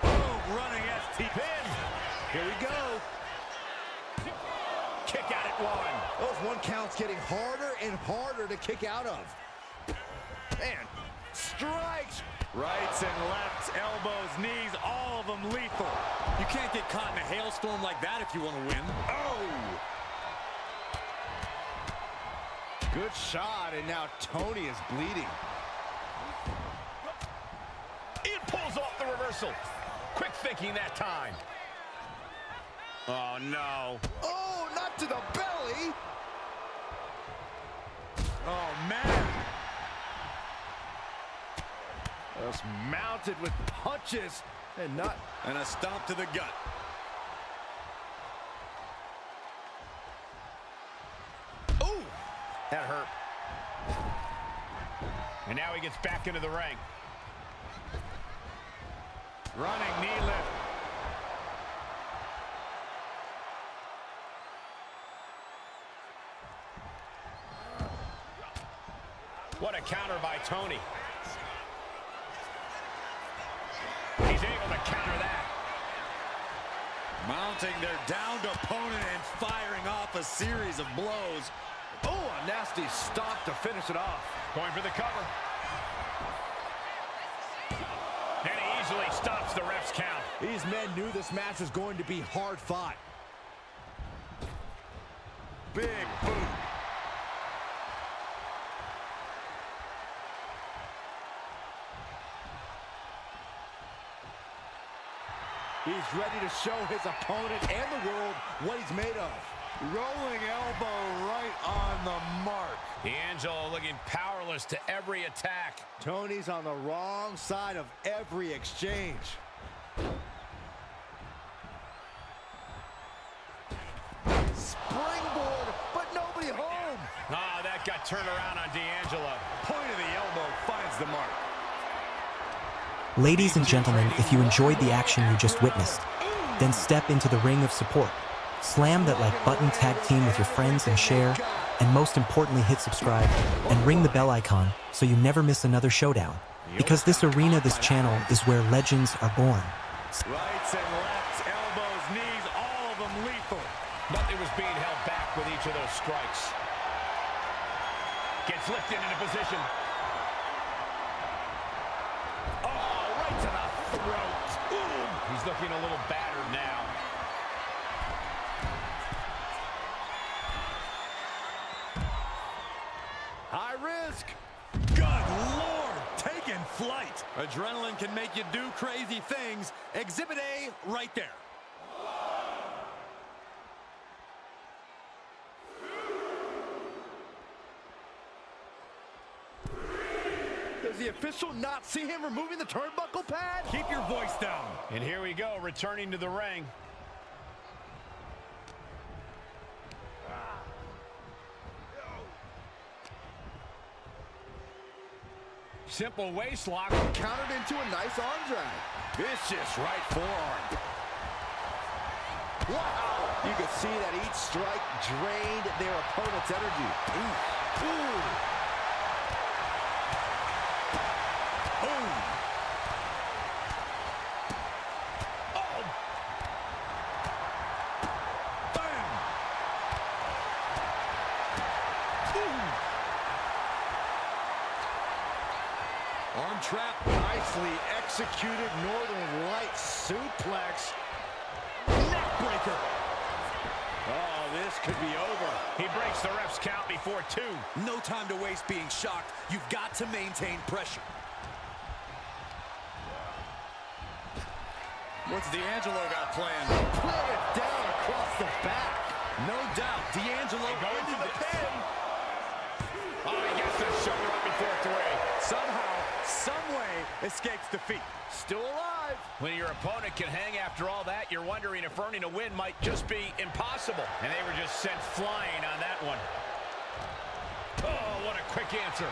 S3: Boom, running ST pin.
S8: Here we go.
S4: Kick out at 1.
S8: Those 1 counts getting harder and harder to kick out of. Man, strikes.
S3: Rights and lefts, elbows, knees, all of them lethal.
S5: You can't get caught in a hailstorm like that if you want to win.
S8: Oh! Good shot, and now Tony is bleeding.
S4: It pulls off the reversal. Quick thinking that time.
S5: Oh, no.
S8: Oh, not to the belly.
S3: Oh, man. Just mounted with punches and not.
S5: And a stomp to the gut.
S4: Ooh, that hurt. And now he gets back into the ring.
S3: Running knee lift.
S4: What a counter by Tony. He's able to counter that.
S5: Mounting their downed opponent and firing off a series of blows.
S8: Oh, a nasty stop to finish it off.
S4: Going for the cover. And he easily stops the ref's count.
S8: These men knew this match was going to be hard fought.
S3: Big boot.
S8: He's ready to show his opponent and the world what he's made of.
S3: Rolling elbow right on the mark.
S4: D'Angelo looking powerless to every attack.
S8: Tony's on the wrong side of every exchange. Springboard
S5: turnaround on D'Angelo. Point of the elbow finds the mark.
S1: Ladies and gentlemen, if you enjoyed the action you just witnessed, then step into the ring of support. Slam that like button, tag team with your friends and share, and most importantly hit subscribe and ring the bell icon so you never miss another showdown. Because this arena, this channel, is where legends are born.
S5: Rights and lefts, elbows, knees, all of them lethal. Nothing was being held back with each of those strikes. Gets lifted into position. Oh, right to the throat. Ooh. He's looking a little battered now.
S2: High risk.
S5: Good Lord, taking flight. Adrenaline can make you do crazy things. Exhibit A right there.
S8: Does the official not see him removing the turnbuckle pad?
S5: Keep your voice down. And here we go, returning to the ring. Simple waist lock.
S8: Countered into a nice arm drag.
S5: Vicious right forearm.
S8: Wow! You can see that each strike drained their opponent's energy. Ooh. Ooh.
S5: Boom. Oh. Bam. Boom.
S2: Arm trap, nicely executed Northern Light suplex.
S5: Neckbreaker. Oh, this could be over. He breaks the ref's count before 2.
S2: No time to waste being shocked. You've got to maintain pressure. What's D'Angelo got planned?
S8: Put it down across the back.
S2: No doubt, D'Angelo into the pin.
S5: Oh, he gets the shoulder up before 3.
S2: Somehow, someway, escapes defeat.
S8: Still alive.
S5: When your opponent can hang after all that, you're wondering if earning a win might just be impossible. And they were just sent flying on that one. Oh, what a quick answer.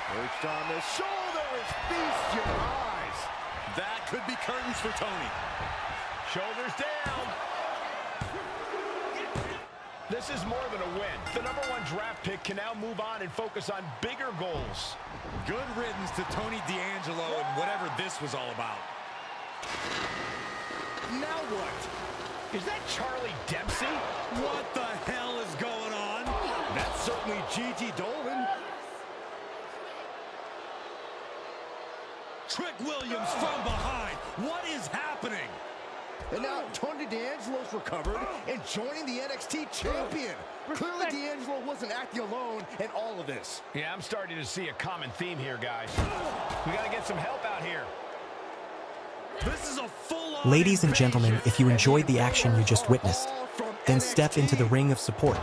S8: Perched on the shoulders. Feast your eyes.
S2: That could be curtains for Tony.
S5: Shoulders down. This is more than a win. The #1 draft pick can now move on and focus on bigger goals.
S2: Good riddance to Tony D'Angelo and whatever this was all about.
S8: Now what?
S5: Is that Charlie Dempsey?
S2: What the hell is going on?
S8: That's certainly Gigi Dolan.
S2: Trick Williams from behind. What is happening?
S8: And now Tony D'Angelo's recovered and joining the NXT champion. Clearly D'Angelo wasn't acting alone in all of this.
S5: Yeah, I'm starting to see a common theme here, guys. We got to get some help out here.
S2: This is a full-on
S1: Ladies and gentlemen, if you enjoyed the action you just witnessed, then step into the ring of support.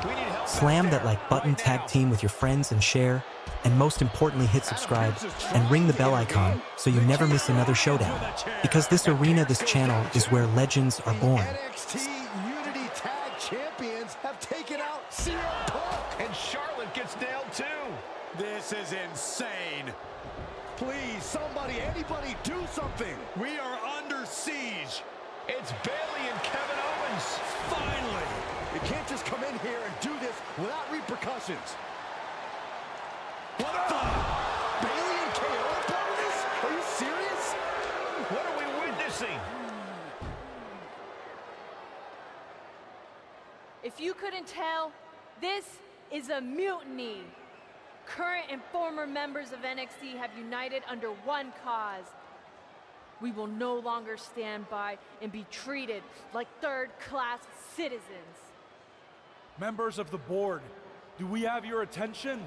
S1: Slam that like button, tag team with your friends and share, and most importantly hit subscribe and ring the bell icon so you never miss another showdown. Because this arena, this channel, is where legends are born.
S8: NXT Unity Tag Champions have taken out CM Punk.
S5: And Charlotte gets nailed too.
S2: This is insane.
S8: Please, somebody, anybody, do something.
S2: We are under siege.
S5: It's Bayley and Kevin Owens.
S2: Finally.
S8: You can't just come in here and do this without repercussions.
S2: What the?
S8: Bayley and KO are part of this? Are you serious?
S5: What are we witnessing?
S15: If you couldn't tell, this is a mutiny. Current and former members of NXT have united under one cause. We will no longer stand by and be treated like third-class citizens.
S16: Members of the board, do we have your attention?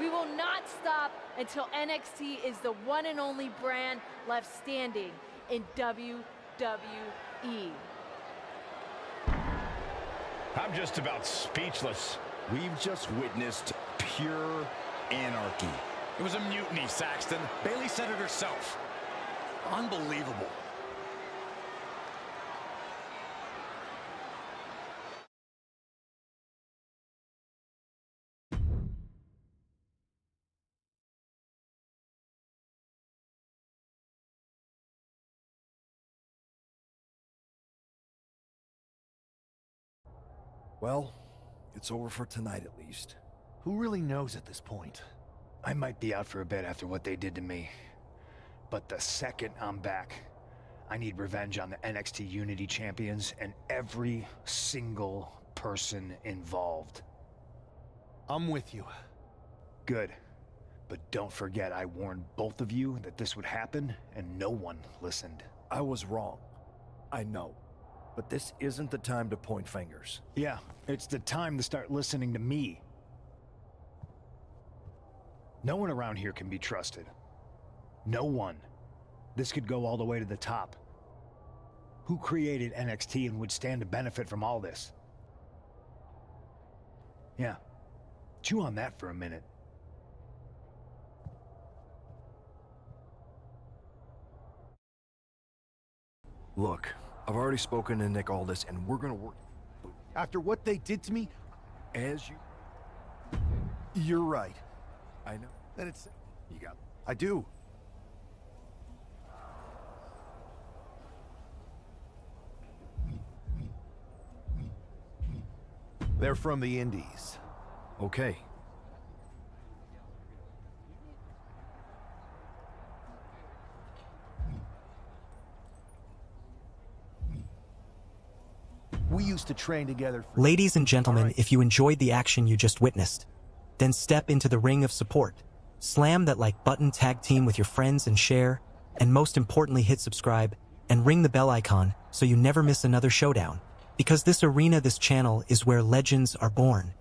S15: We will not stop until NXT is the one and only brand left standing in WWE.
S5: I'm just about speechless.
S8: We've just witnessed pure anarchy.
S2: It was a mutiny, Saxton. Bayley said it herself. Unbelievable.
S11: Well, it's over for tonight at least.
S7: Who really knows at this point?
S14: I might be out for a bit after what they did to me. But the second I'm back, I need revenge on the NXT Unity Champions and every single person involved.
S7: I'm with you.
S14: Good. But don't forget I warned both of you that this would happen, and no one listened.
S11: I was wrong. I know. But this isn't the time to point fingers.
S14: Yeah, it's the time to start listening to me. No one around here can be trusted. No one. This could go all the way to the top. Who created NXT and would stand to benefit from all this? Yeah. Chew on that for a minute.
S11: Look, I've already spoken to Nick Aldis, and we're gonna work...
S7: After what they did to me,
S11: As you...
S7: you're right.
S11: I know.
S7: Then it's...
S11: You got...
S7: I do. They're from the Indies.
S11: Okay.
S7: We used to train together for...
S1: Ladies and gentlemen, if you enjoyed the action you just witnessed, then step into the ring of support. Slam that like button, tag team with your friends and share, and most importantly hit subscribe and ring the bell icon so you never miss another showdown. Because this arena, this channel, is where legends are born.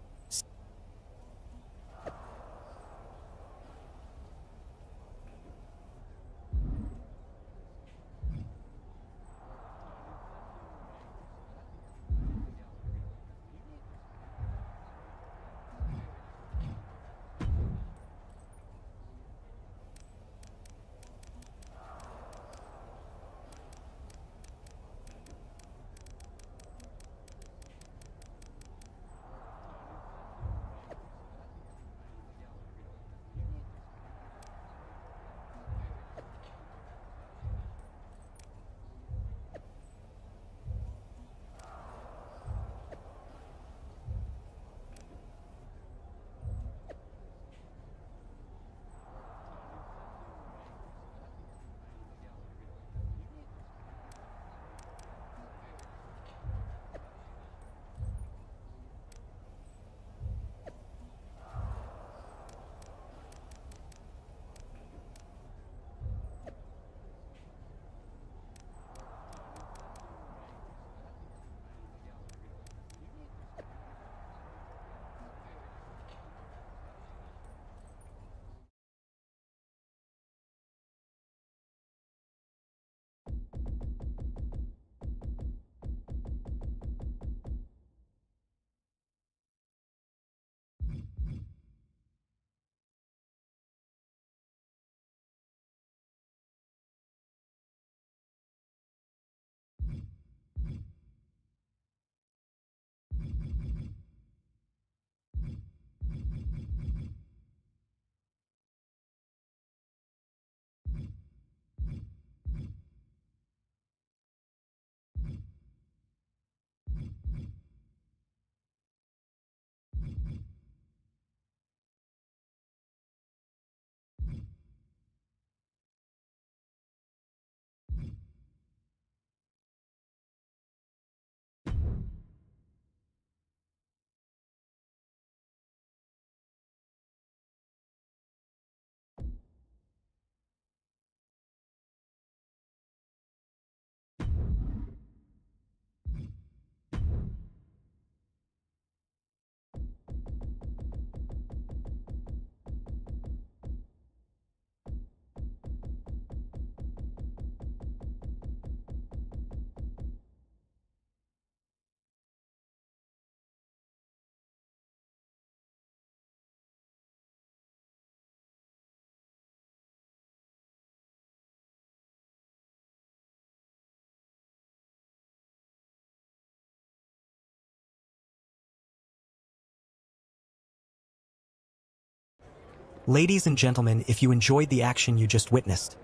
S1: Ladies and gentlemen, if you enjoyed the action you just witnessed,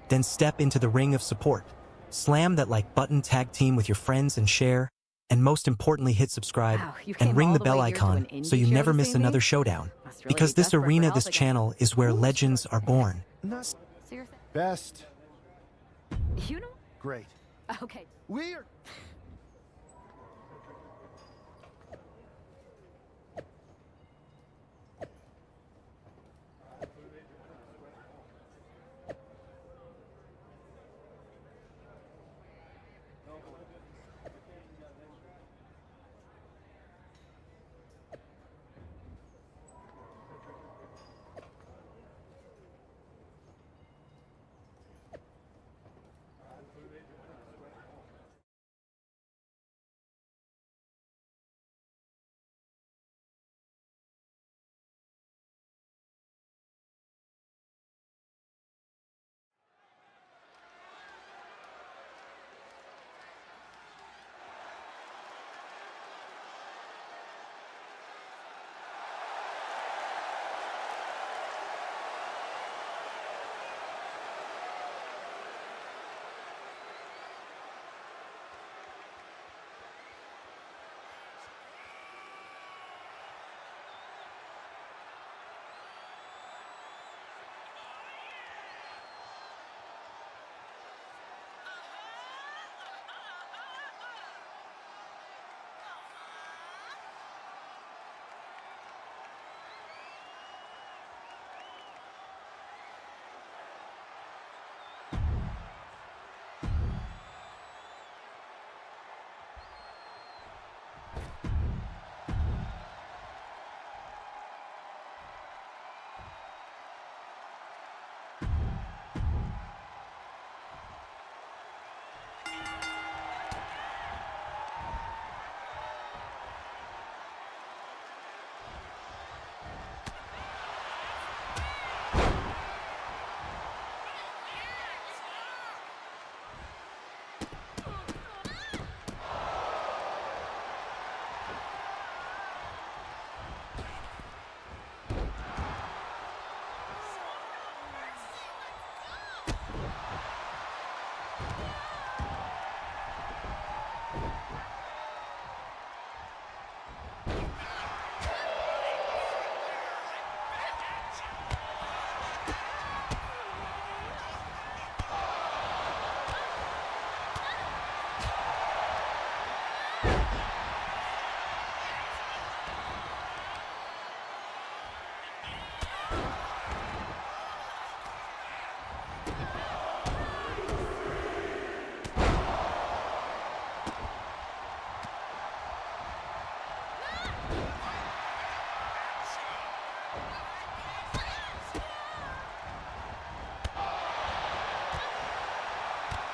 S1: then step into the ring of support. Slam that like button, tag team with your friends and share, and most importantly hit subscribe
S17: Wow, you
S1: and
S17: came
S1: ring
S17: all
S1: the
S17: the
S1: bell
S17: way here to
S1: icon
S17: an indie
S1: so you
S17: show
S1: never
S17: to
S1: miss
S17: see me?
S1: another showdown.
S17: Must really
S1: Because
S17: be
S1: this
S17: desperate for
S1: arena,
S17: help
S1: this
S17: again.
S1: channel is where legends are born.
S15: So you're
S7: Best.
S15: you know?
S7: Great.
S15: Okay.
S7: We are...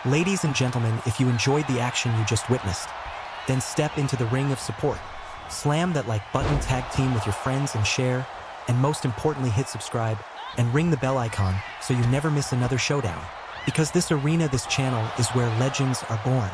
S1: Ladies and gentlemen, if you enjoyed the action you just witnessed, then step into the ring of support. Slam that like button, tag team with your friends and share, and most importantly hit subscribe and ring the bell icon so you never miss another showdown. Because this arena, this channel is where legends are born.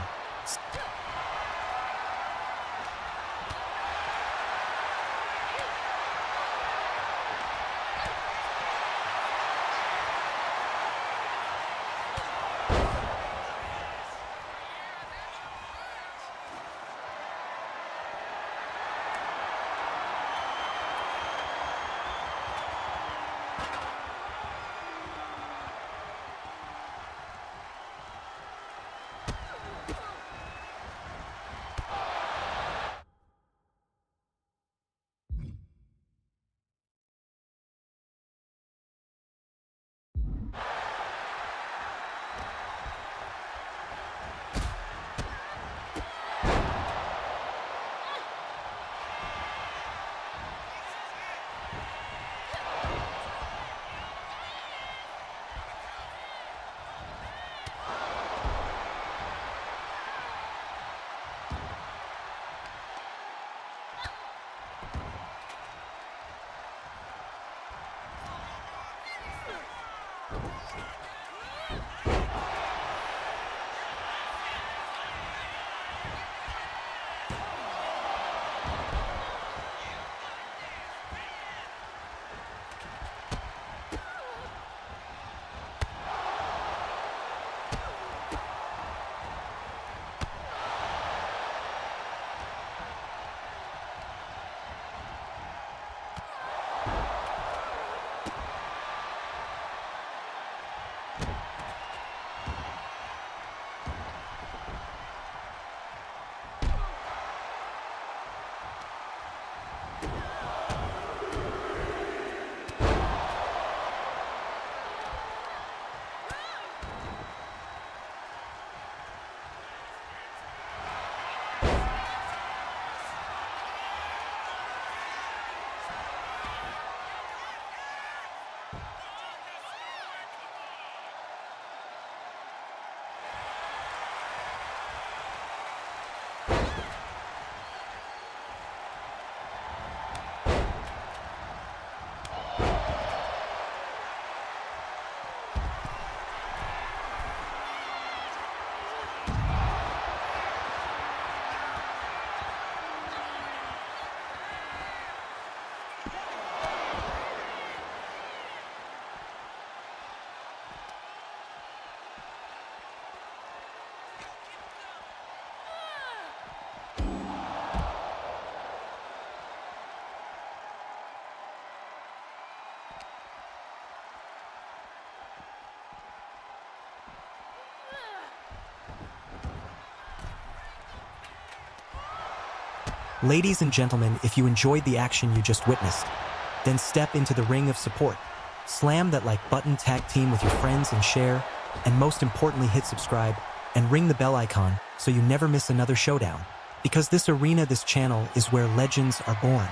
S1: Ladies and gentlemen, if you enjoyed the action you just witnessed, then step into the ring of support. Slam that like button, tag team with your friends and share, and most importantly hit subscribe and ring the bell icon so you never miss another showdown. Because this arena, this channel, is where legends are born.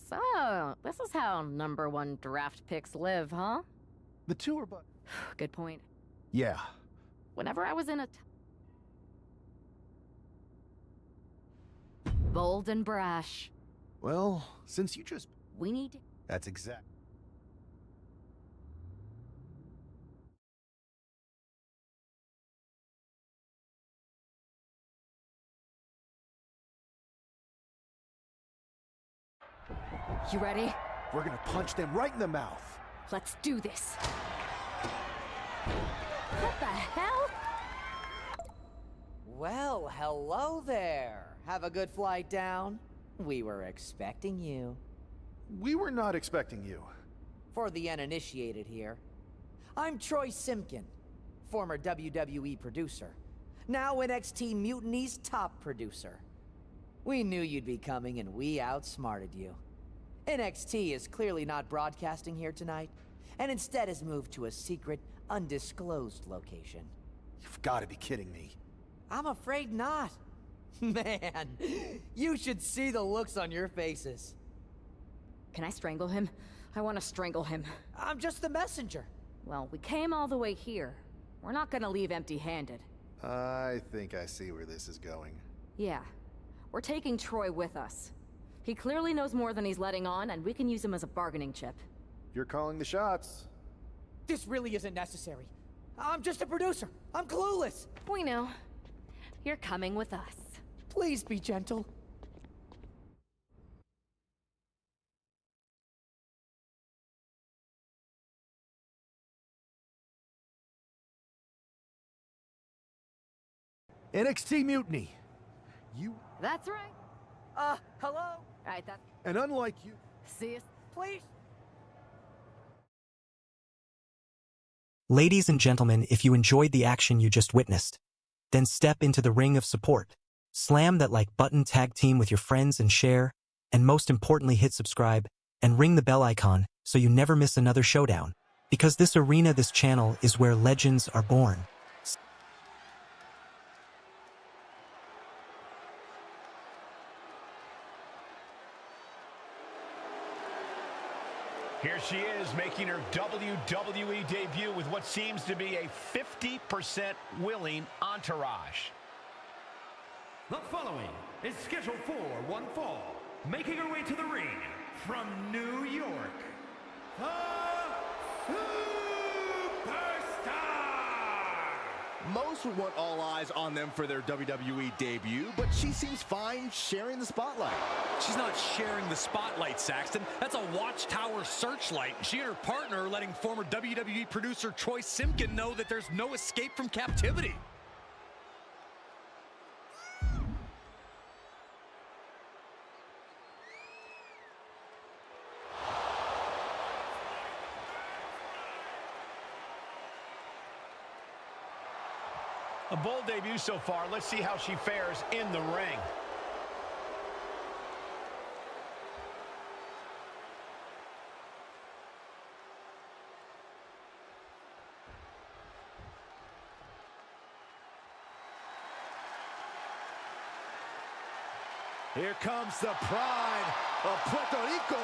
S17: So, this is how #1 draft picks live, huh?
S7: The two are but...
S17: Good point.
S7: Yeah.
S17: Whenever I was in a... bold and brash.
S7: Well, since you just...
S17: We need to...
S7: That's exact.
S17: You ready?
S7: We're gonna punch them right in the mouth.
S17: Let's do this. What the hell?
S12: Well, hello there. Have a good flight down. We were expecting you.
S7: We were not expecting you.
S12: For the uninitiated here, I'm Troy Simkin, former WWE producer, now NXT Mutiny's top producer. We knew you'd be coming and we outsmarted you. NXT is clearly not broadcasting here tonight, and instead has moved to a secret, undisclosed location.
S7: You've got to be kidding me.
S12: I'm afraid not. Man, you should see the looks on your faces.
S17: Can I strangle him? I want to strangle him.
S12: I'm just the messenger.
S17: Well, we came all the way here. We're not gonna leave empty-handed.
S7: I think I see where this is going.
S17: Yeah. We're taking Troy with us. He clearly knows more than he's letting on, and we can use him as a bargaining chip.
S7: You're calling the shots.
S12: This really isn't necessary. I'm just a producer. I'm clueless.
S17: We know. You're coming with us.
S12: Please be gentle. NXT Mutiny. You...
S17: That's right.
S12: Hello?
S17: Alright, that's...
S7: And unlike you...
S17: See us.
S12: Please.
S1: Ladies and gentlemen, if you enjoyed the action you just witnessed, then step into the ring of support. Slam that like button, tag team with your friends and share, and most importantly hit subscribe and ring the bell icon so you never miss another showdown. Because this arena, this channel, is where legends are born.
S4: Here she is, making her WWE debut with what seems to be a 50% willing entourage.
S3: The following is scheduled for one fall, making her way to the ring from New York, the Superstar!
S8: Most would want all eyes on them for their WWE debut, but she seems fine sharing the spotlight.
S5: She's not sharing the spotlight, Saxton. That's a watchtower searchlight. She and her partner are letting former WWE producer Troy Simkin know that there's no escape from captivity.
S4: A bold debut so far. Let's see how she fares in the ring.
S8: Here comes the pride of Puerto Rico.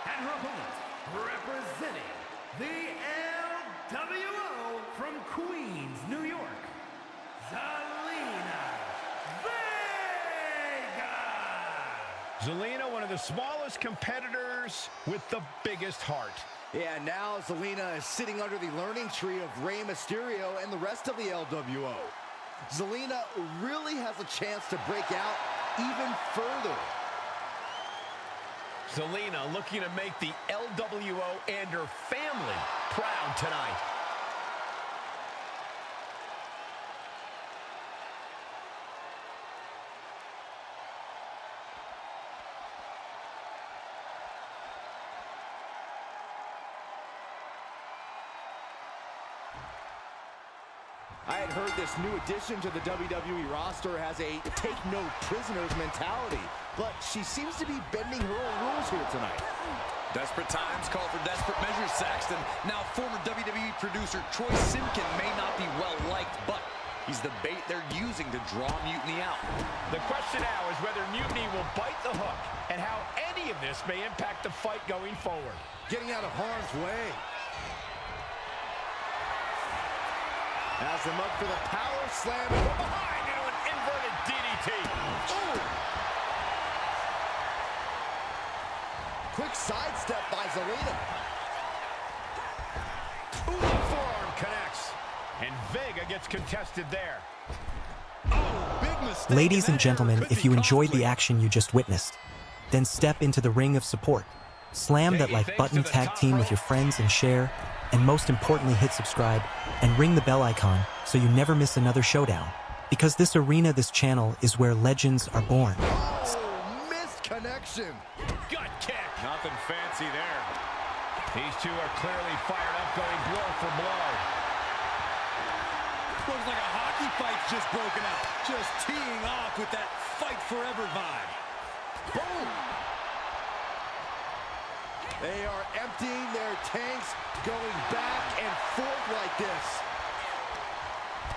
S3: And her opponent, representing the LWO from Queens, New York, Zelina Vega.
S4: Zelina, one of the smallest competitors with the biggest heart.
S8: Yeah, now Zelina is sitting under the learning tree of Rey Mysterio and the rest of the LWO. Zelina really has a chance to break out even further.
S4: Zelina looking to make the LWO and her family proud tonight.
S8: I had heard this new addition to the WWE roster has a take-no-prisoners mentality, but she seems to be bending her own rules here tonight.
S5: Desperate times call for desperate measures, Saxton. Now, former WWE producer Troy Simkin may not be well-liked, but he's the bait they're using to draw Mutiny out.
S4: The question now is whether Mutiny will bite the hook and how any of this may impact the fight going forward.
S8: Getting out of harm's way. Has him up for the power slam from behind into an inverted DDT. Ooh. Quick sidestep by Zelina.
S4: Ooh, the forearm connects. And Vega gets contested there. Oh, big mistake.
S1: Ladies and gentlemen, if you enjoyed the action you just witnessed, then step into the ring of support. Slam that like button, tag team with your friends and share, and most importantly hit subscribe and ring the bell icon so you never miss another showdown. Because this arena, this channel, is where legends are born.
S8: Oh, missed connection.
S4: Gut kick. Nothing fancy there. These two are clearly fired up, going blow for blow.
S5: Looks like a hockey fight's just broken out. Just teeing off with that fight forever vibe.
S8: Boom. They are emptying their tanks, going back and forth like this.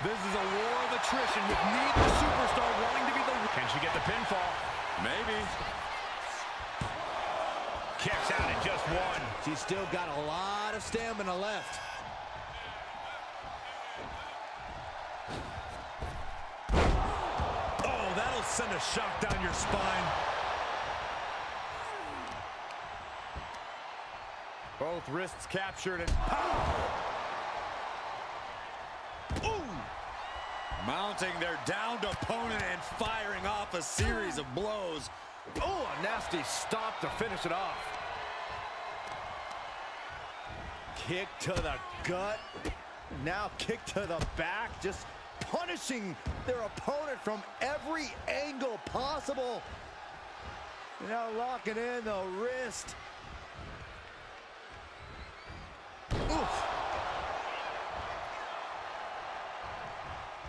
S5: This is a war of attrition with neither superstar wanting to be the...
S4: Can she get the pinfall?
S5: Maybe.
S4: Kicks out at just one.
S8: She's still got a lot of stamina left.
S5: Oh, that'll send a shock down your spine.
S8: Both wrists captured and
S5: Ooh! Mounting their downed opponent and firing off a series of blows.
S8: oh, a nasty stop to finish it off. Kick to the gut. Now kick to the back, just punishing their opponent from every angle possible. Now locking in the wrist. Oof.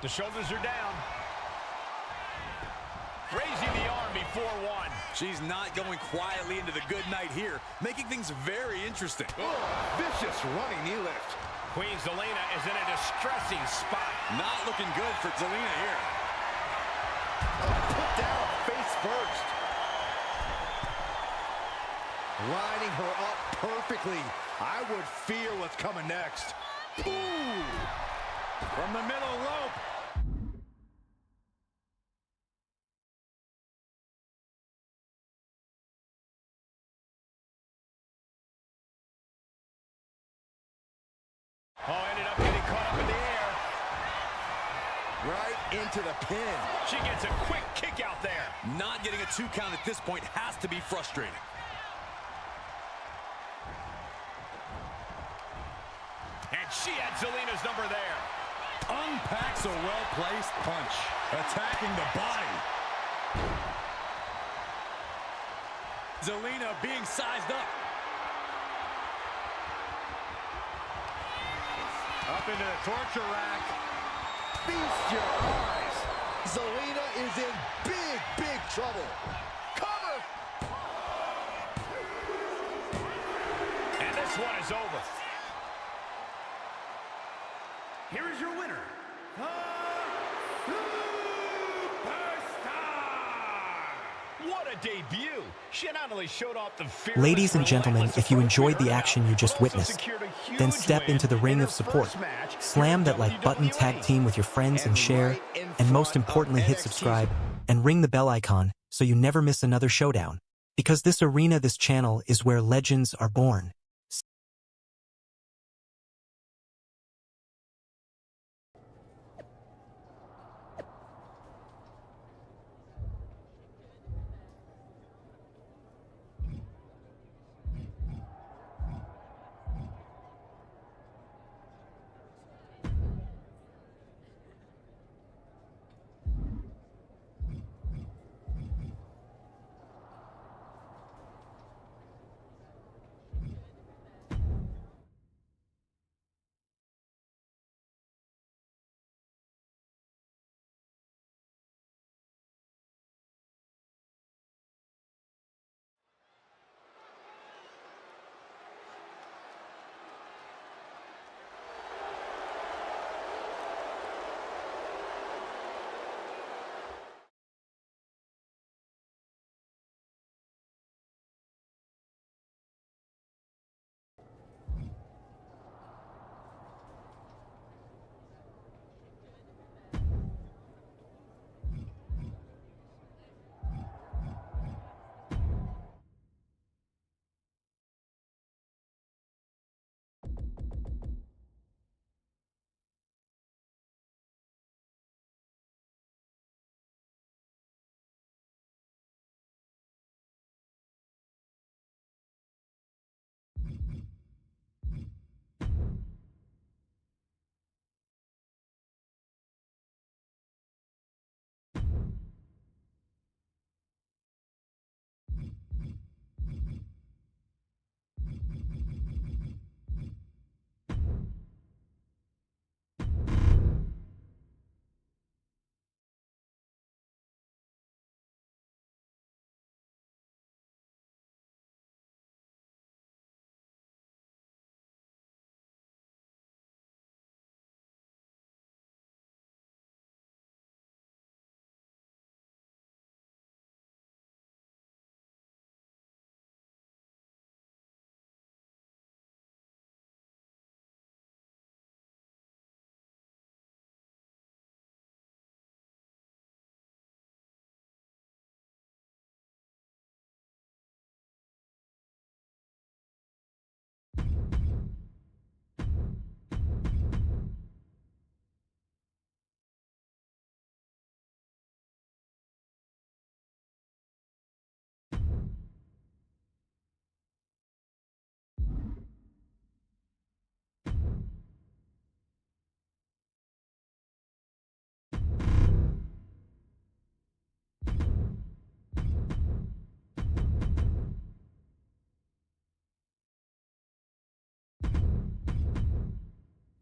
S4: The shoulders are down. Raising the arm before one.
S5: She's not going quietly into the good night here, making things very interesting.
S8: Oh, vicious running knee lift.
S4: Queen Zelina is in a distressing spot.
S5: Not looking good for Zelina here.
S8: Put down face first. Lining her up perfectly. I would fear what's coming next.
S4: Ooh! From the middle rope. Oh, ended up getting caught up in the air.
S8: Right into the pin.
S4: She gets a quick kick out there.
S5: Not getting a 2 count at this point has to be frustrating.
S4: And she had Zelina's number there.
S5: Unpacks a well-placed punch. Attacking the body. Zelina being sized up.
S4: Up into the torture rack.
S8: Feast your eyes. Zelina is in big, big trouble. Cover.
S4: And this one is over.
S3: Here is your winner, the Superstar,
S4: What a debut! She not only showed off the
S1: Ladies and gentlemen,
S4: relentless
S1: if you
S4: approach we
S1: enjoyed the
S4: heard
S1: action
S4: about,
S1: you
S4: but
S1: just
S4: also
S1: witnessed,
S4: secured a huge
S1: then step
S4: win
S1: into the ring
S4: in
S1: of
S4: her
S1: support.
S4: first match here
S1: Slam
S4: at
S1: that like button,
S4: WWE.
S1: tag team with your friends and share,
S6: right in
S1: and most
S6: front of
S1: importantly hit
S6: NXT's
S1: subscribe and ring the bell icon so you never miss another showdown. Because this arena, this channel, is where legends are born.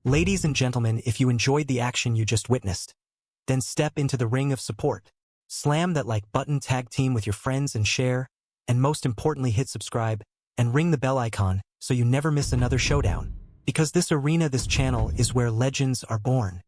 S1: Ladies and gentlemen, if you enjoyed the action you just witnessed, then step into the ring of support. Slam that like button, tag team with your friends and share, and most importantly hit subscribe and ring the bell icon so you never miss another showdown. Because this arena, this channel, is where legends are born.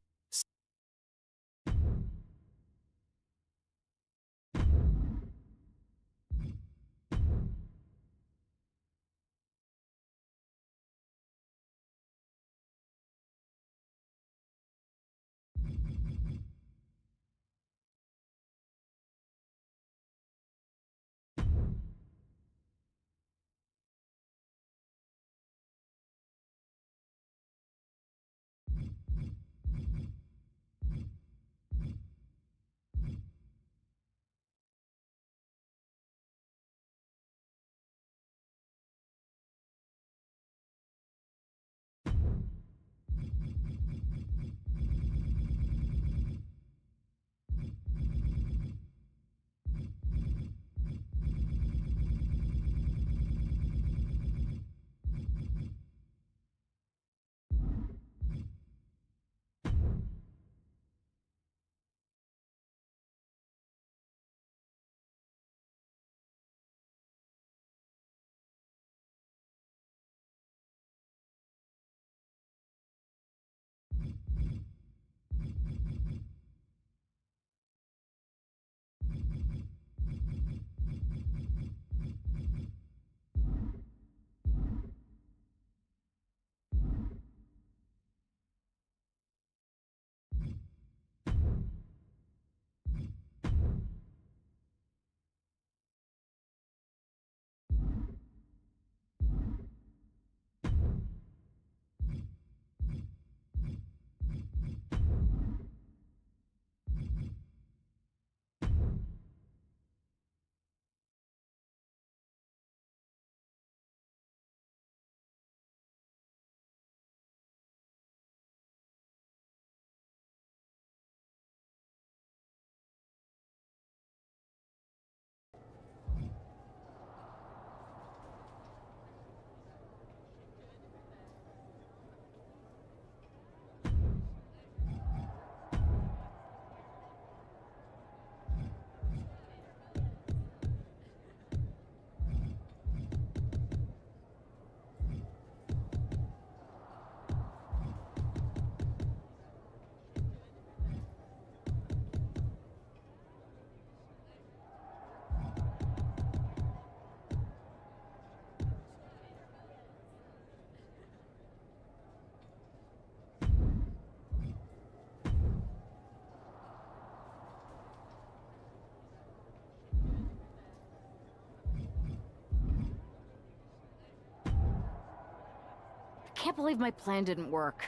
S17: can't believe my plan didn't work.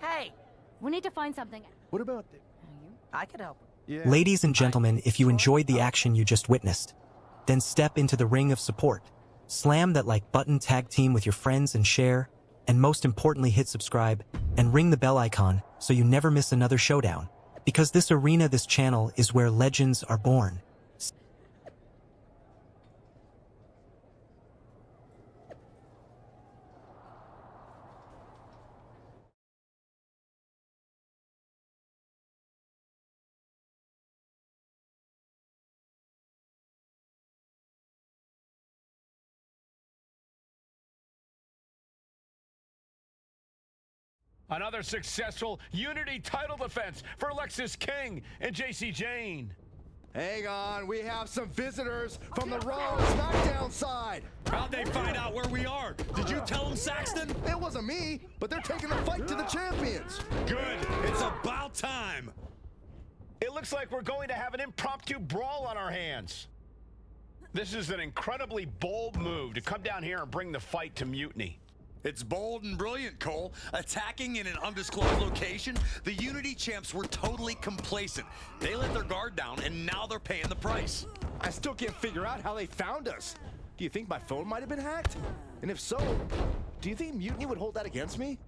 S12: Hey,
S17: We need to find something.
S7: What about the...
S12: I could help.
S1: Ladies and gentlemen, if you enjoyed the action you just witnessed, then step into the ring of support. Slam that like button, tag team with your friends and share, and most importantly hit subscribe and ring the bell icon so you never miss another showdown. Because this arena, this channel is where legends are born.
S4: Another successful Unity title defense for Lexis King and JC Jane.
S8: Hang on, we have some visitors from the Raw SmackDown side.
S5: How'd they find out where we are? Did you tell them, Saxton?
S8: It wasn't me, but they're taking the fight to the champions.
S5: Good. It's about time.
S4: It looks like we're going to have an impromptu brawl on our hands. This is an incredibly bold move to come down here and bring the fight to Mutiny.
S5: It's bold and brilliant, Cole. Attacking in an undisclosed location, the Unity champs were totally complacent. They let their guard down, and now they're paying the price.
S8: I still can't figure out how they found us. Do you think my phone might have been hacked? And if so, do you think Mutiny would hold that against me?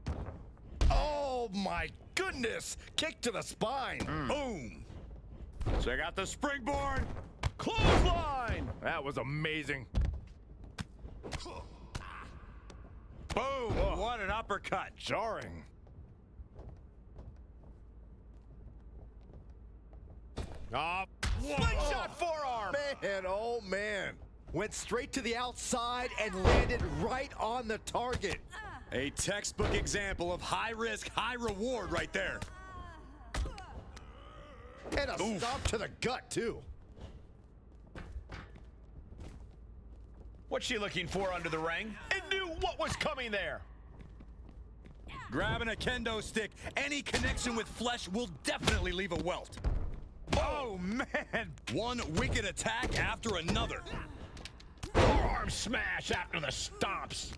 S8: Oh my goodness! Kick to the spine. Boom.
S4: Check out the springboard.
S8: Clothesline! That was amazing.
S5: Boom! What an uppercut.
S8: Jarring.
S4: Slingshot forearm.
S8: Man, oh man. Went straight to the outside and landed right on the target.
S5: A textbook example of high risk, high reward right there.
S8: And a stomp to the gut, too.
S4: What's she looking for under the ring? And knew what was coming there.
S5: Grabbing a kendo stick, any connection with flesh will definitely leave a welt. Oh, man. One wicked attack after another.
S4: Forearm smash after the stomps.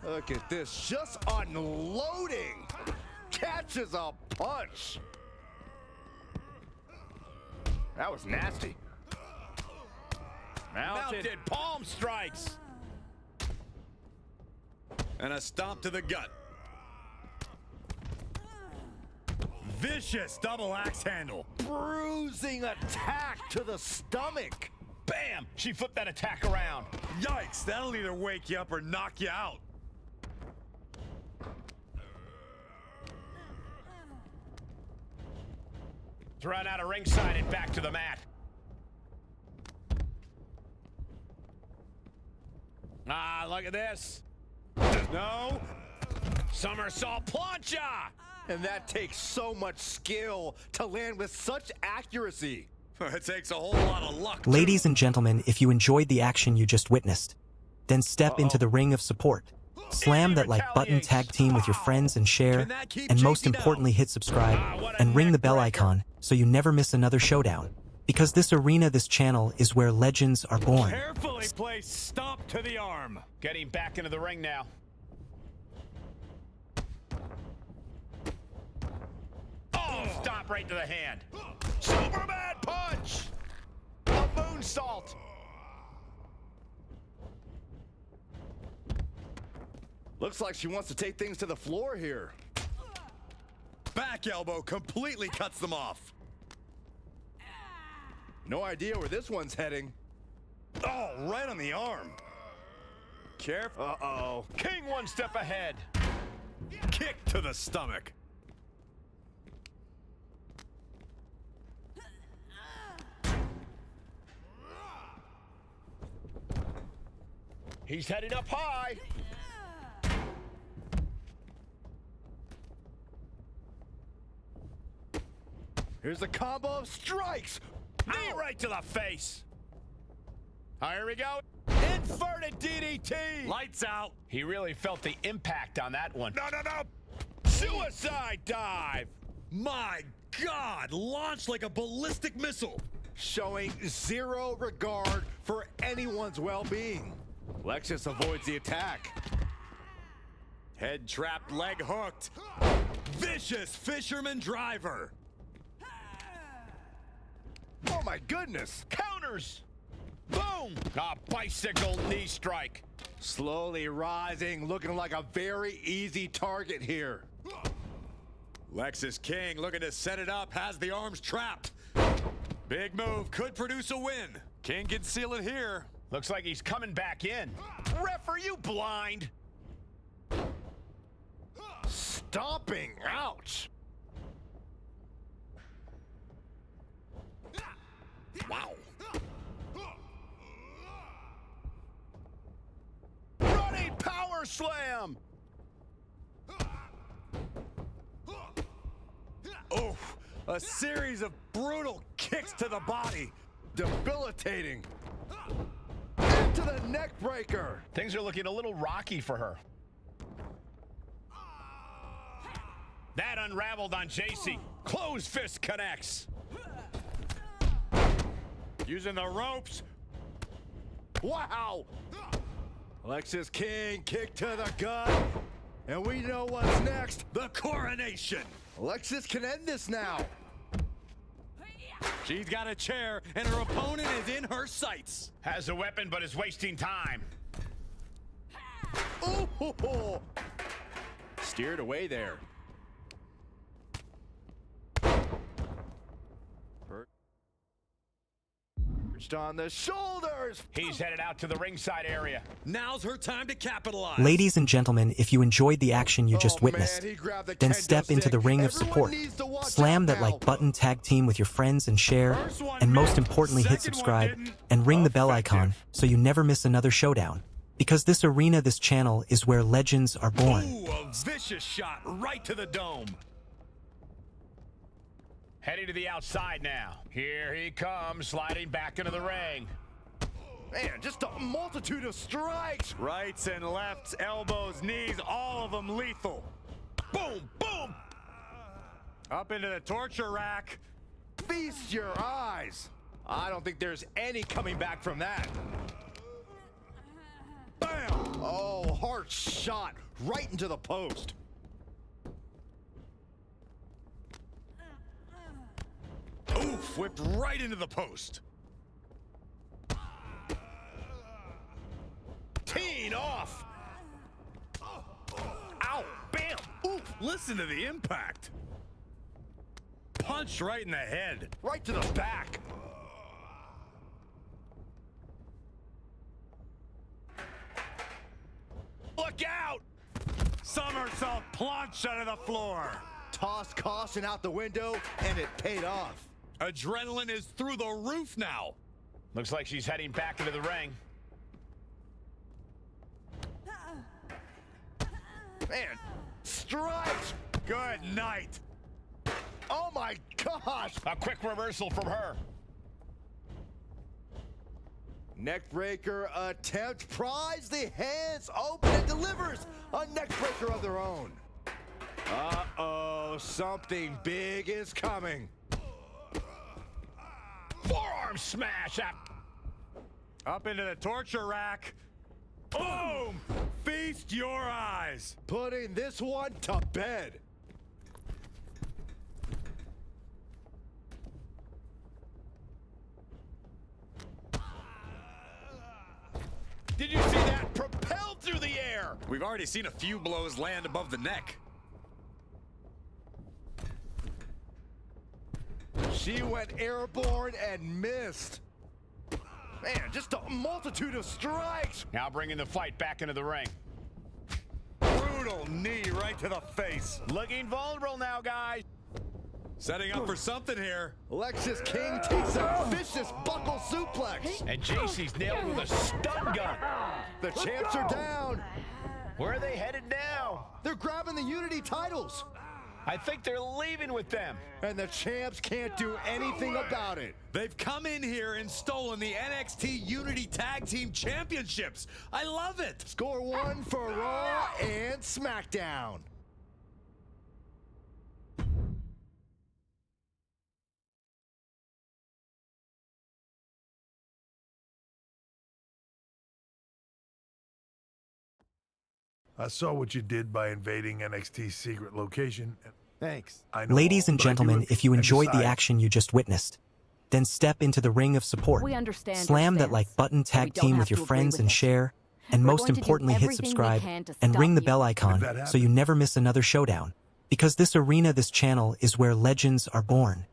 S8: Look at this, just unloading. Catches a punch. That was nasty.
S4: Mounted palm strikes.
S5: And a stomp to the gut. Vicious double axe handle.
S8: Bruising attack to the stomach.
S4: Bam! She flipped that attack around.
S5: Yikes, that'll either wake you up or knock you out.
S4: Thrown out of ringside and back to the mat. Ah, look at this. No. Somersault plancha.
S8: And that takes so much skill to land with such accuracy.
S5: It takes a whole lot of luck.
S1: Ladies and gentlemen, if you enjoyed the action you just witnessed, then step into the ring of support. Slam that like button, tag team with your friends and share, and most importantly hit subscribe and ring the bell icon so you never miss another showdown. Because this arena, this channel is where legends are born.
S4: Carefully placed stomp to the arm. Getting back into the ring now. Oh, stomp right to the hand. Superman punch. A moonsault.
S8: Looks like she wants to take things to the floor here.
S5: Back elbow completely cuts them off.
S8: No idea where this one's heading.
S5: Oh, right on the arm. Careful.
S8: Uh-oh.
S4: King one step ahead.
S5: Kick to the stomach.
S4: He's heading up high.
S8: Here's a combo of strikes.
S4: Knee right to the face. Here we go. Inverted DDT.
S5: Lights out.
S4: He really felt the impact on that one.
S5: No.
S4: Suicide dive.
S5: My God, launched like a ballistic missile.
S8: Showing zero regard for anyone's well-being.
S5: Lexus avoids the attack. Head trapped, leg hooked. Vicious fisherman driver.
S2: Oh my goodness!
S4: Counters! Boom! A bicycle knee strike.
S8: Slowly rising, looking like a very easy target here.
S5: Lexus King looking to set it up, has the arms trapped. Big move, could produce a win. King can seal it here.
S4: Looks like he's coming back in. Ref, are you blind?
S8: Stomping, ouch.
S4: Wow. Running power slam.
S5: Oh, a series of brutal kicks to the body.
S8: Debilitating. Into the neck breaker.
S4: Things are looking a little rocky for her. That unraveled on JC. Closed fist connects.
S5: Using the ropes.
S8: Wow. Lexus King, kick to the gut. And we know what's next.
S5: The coronation.
S8: Lexus can end this now.
S5: She's got a chair, and her opponent is in her sights.
S4: Has a weapon, but is wasting time.
S8: Ooh. Steered away there. Perched on the shoulders.
S4: He's headed out to the ringside area.
S5: Now's her time to capitalize.
S1: Ladies and gentlemen, if you enjoyed the action you just witnessed, then step into the ring of support. Slam that like button, tag team with your friends and share, and most importantly hit subscribe and ring the bell icon so you never miss another showdown. Because this arena, this channel, is where legends are born.
S5: Ooh, a vicious shot right to the dome.
S4: Heading to the outside now. Here he comes, sliding back into the ring.
S8: Man, just a multitude of strikes.
S5: Rights and lefts, elbows, knees, all of them lethal.
S4: Boom, boom.
S5: Up into the torture rack.
S8: Feast your eyes. I don't think there's any coming back from that. Bam! Oh, hard shot right into the post.
S5: Oof, whipped right into the post.
S4: Teeing off.
S5: Ow, bam, oof, listen to the impact. Punched right in the head.
S8: Right to the back.
S4: Look out!
S5: Somersault plunge under the floor.
S8: Tossed caution out the window, and it paid off.
S5: Adrenaline is through the roof now.
S4: Looks like she's heading back into the ring.
S8: Man, strikes.
S5: Good night.
S8: Oh my gosh.
S4: A quick reversal from her.
S8: Neckbreaker attempt. Pries the hands open and delivers a neckbreaker of their own. Uh-oh, something big is coming.
S4: Forearm smash
S5: up into the torture rack. Boom! Feast your eyes.
S8: Putting this one to bed.
S4: Did you see that? Propelled through the air.
S5: We've already seen a few blows land above the neck.
S8: She went airborne and missed. Man, just a multitude of strikes.
S4: Now bringing the fight back into the ring.
S5: Brutal knee right to the face.
S4: Looking vulnerable now, guys.
S5: Setting up for something here.
S8: Lexus King takes a vicious buckle suplex.
S4: And JC's nailed with a stun gun.
S8: The champs are down.
S4: Where are they headed now?
S8: They're grabbing the Unity titles.
S4: I think they're leaving with them.
S8: And the champs can't do anything about it.
S5: They've come in here and stolen the NXT Unity Tag Team Championships. I love it.
S8: Score one for Raw and SmackDown.
S10: I saw what you did by invading NXT's secret location.
S7: Thanks.
S10: I know
S1: Ladies
S10: all,
S1: and
S10: but I do
S1: gentlemen,
S10: it-
S1: if you
S10: and
S1: enjoyed the
S10: besides,
S1: action you just witnessed, then step into the ring of support.
S17: We understand
S1: Slam
S17: your
S1: that like
S17: stance,
S1: button,
S17: but we
S1: tag
S17: don't
S1: team
S17: have
S1: with your
S17: to agree
S1: friends
S17: with
S1: and
S17: it.
S1: share, and
S17: We're
S1: most
S17: going to do
S1: importantly hit
S17: everything we
S1: subscribe
S17: can to
S1: and
S17: stop
S1: ring the
S17: you.
S1: bell
S10: Did
S1: icon
S10: that
S1: so you never miss another showdown. Because this arena, this channel, is where legends are born.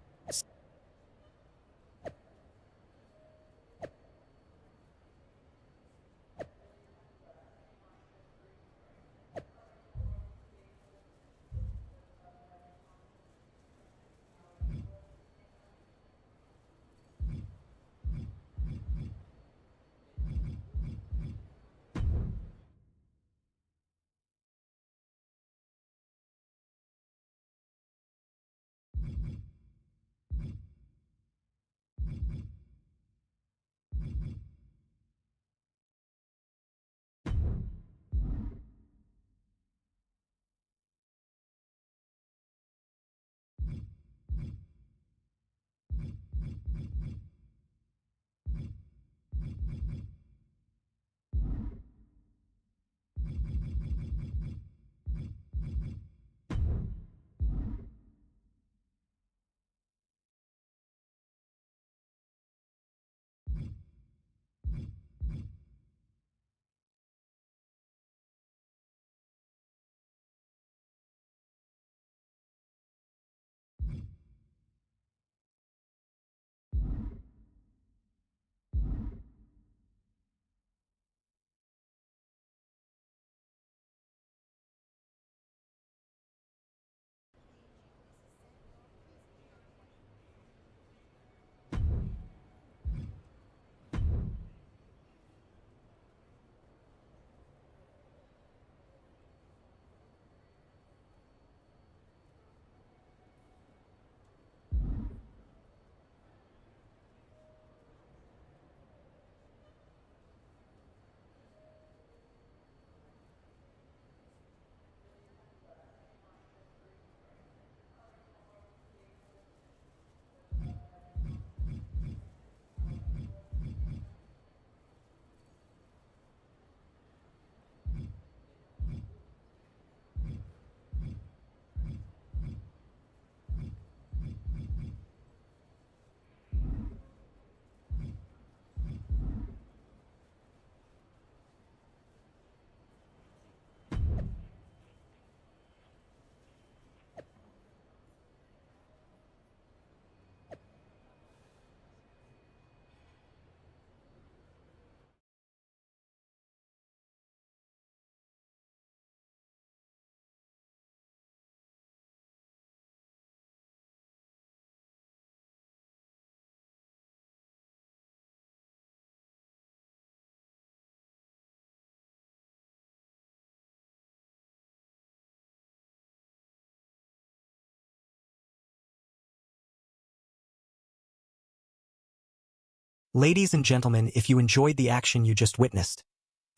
S1: Ladies and gentlemen, if you enjoyed the action you just witnessed,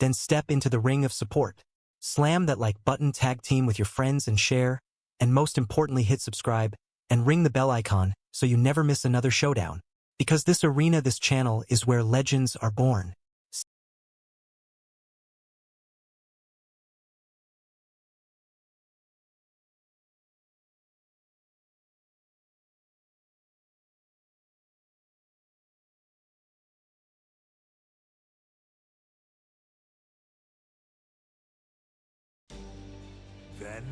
S1: then step into the ring of support. Slam that like button, tag team with your friends and share, and most importantly hit subscribe and ring the bell icon so you never miss another showdown. Because this arena, this channel, is where legends are born.
S10: Then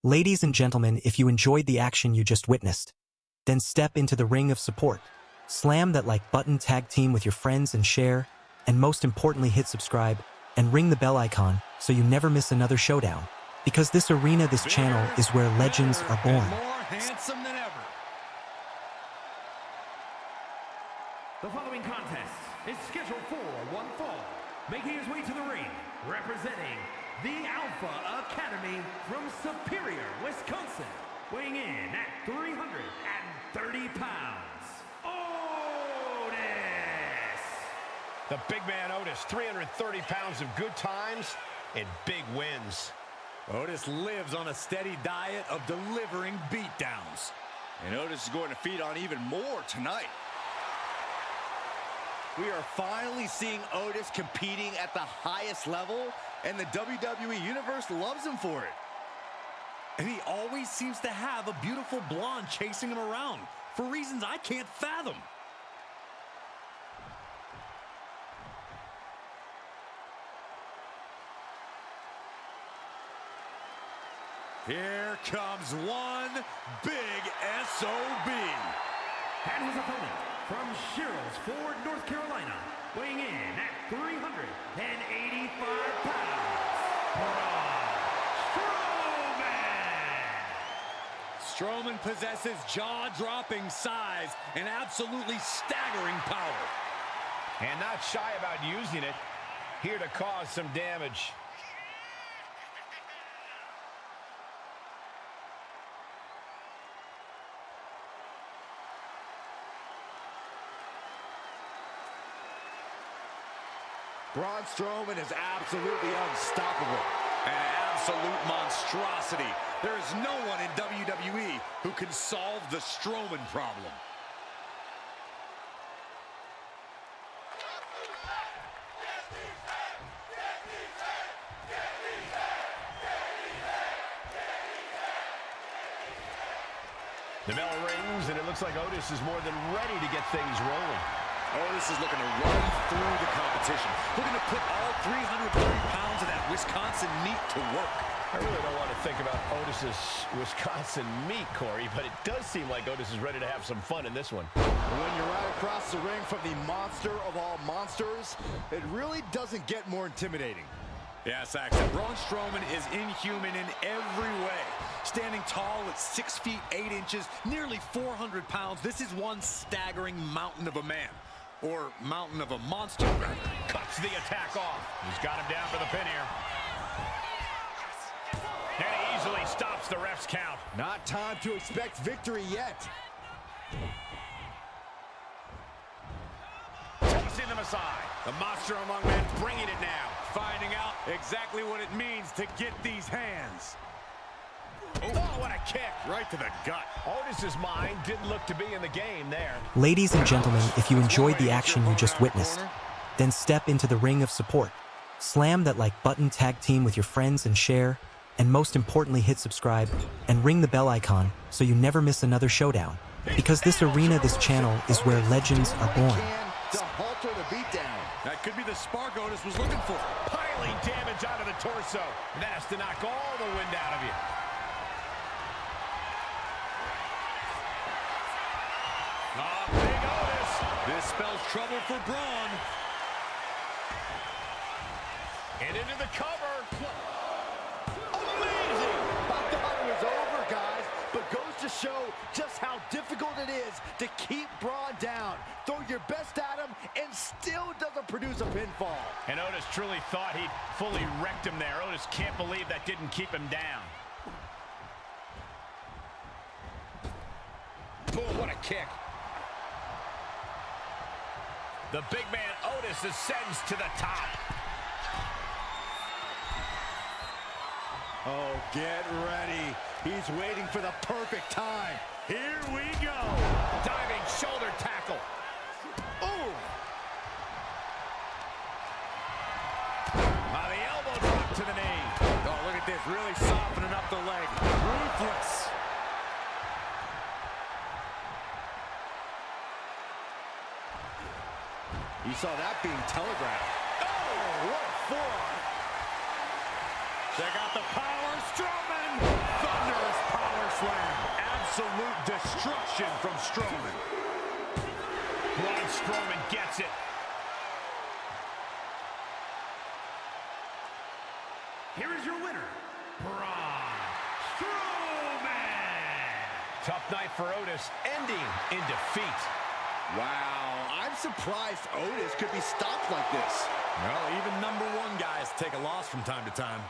S1: Ladies and gentlemen, if you enjoyed the action you just witnessed, then step into the ring of support. Slam that like button, tag team with your friends and share, and most importantly hit subscribe and ring the bell icon so you never miss another showdown. Because this arena, this channel, is where legends are born.
S5: More handsome than ever.
S3: The following contest is scheduled for one fall. Making his way to the ring, representing the Alpha Academy from Superior, Wisconsin. Weighing in at 330 pounds, Otis!
S4: The big man Otis, 330 pounds of good times and big wins.
S5: Otis lives on a steady diet of delivering beatdowns. And Otis is going to feed on even more tonight.
S8: We are finally seeing Otis competing at the highest level, and the WWE Universe loves him for it.
S5: And he always seems to have a beautiful blonde chasing him around for reasons I can't fathom. Here comes one big SOB.
S3: And his opponent from Sherrills Ford, North Carolina, weighing in at 385 pounds, Braun
S5: Strowman possesses jaw-dropping size and absolutely staggering power.
S4: And not shy about using it, here to cause some damage.
S8: Braun Strowman is absolutely unstoppable.
S5: An absolute monstrosity. There is no one in WWE who can solve the Strowman problem.
S4: The bell rings, and it looks like Otis is more than ready to get things rolling.
S5: Otis is looking to run through the competition, looking to put all 330 pounds of that Wisconsin meat to work.
S4: I really don't want to think about Otis's Wisconsin meat, Corey, but it does seem like Otis is ready to have some fun in this one.
S8: When you're right across the ring from the monster of all monsters, it really doesn't get more intimidating.
S5: Yeah, Saxon, Braun Strowman is inhuman in every way. Standing tall at 6 feet 8 inches, nearly 400 pounds, this is one staggering mountain of a man. Or mountain of a monster, rather.
S4: Cuts the attack off. He's got him down for the pin here. And he easily stops the ref's count.
S8: Not time to expect victory yet.
S4: Tossing them aside.
S5: The monster among men bringing it now. Finding out exactly what it means to get these hands.
S4: Oh, what a kick.
S5: Right to the gut.
S4: Otis's mind didn't look to be in the game there.
S1: Ladies and gentlemen, if you enjoyed the action you just witnessed, then step into the ring of support. Slam that like button, tag team with your friends and share, and most importantly hit subscribe and ring the bell icon so you never miss another showdown. Because this arena, this channel, is where legends are born.
S8: To halter the beatdown.
S5: That could be the spark Otis was looking for.
S4: Piling damage onto the torso. That has to knock all the wind out of you.
S5: Big Otis. This spells trouble for Braun.
S4: And into the cover.
S8: Amazing! I thought it was over, guys, but goes to show just how difficult it is to keep Braun down. Throw your best at him and still doesn't produce a pinfall.
S4: And Otis truly thought he'd fully wrecked him there. Otis can't believe that didn't keep him down. Boom, what a kick. The big man Otis ascends to the top.
S8: Oh, get ready. He's waiting for the perfect time.
S4: Here we go. Diving shoulder tackle. Ooh. The elbow drop to the knee.
S5: Oh, look at this. Really softening up the leg. Ruthless.
S8: You saw that being telegraphed.
S4: Oh, what a forearm.
S5: Check out the power. Strowman. Thunder Absolute destruction from Strowman.
S4: Braun Strowman gets it.
S3: Here is your winner, Braun Strowman.
S4: Tough night for Otis, ending in defeat.
S8: Wow, I'm surprised Otis could be stopped like this.
S5: Well, even #1 guys take a loss from time to time.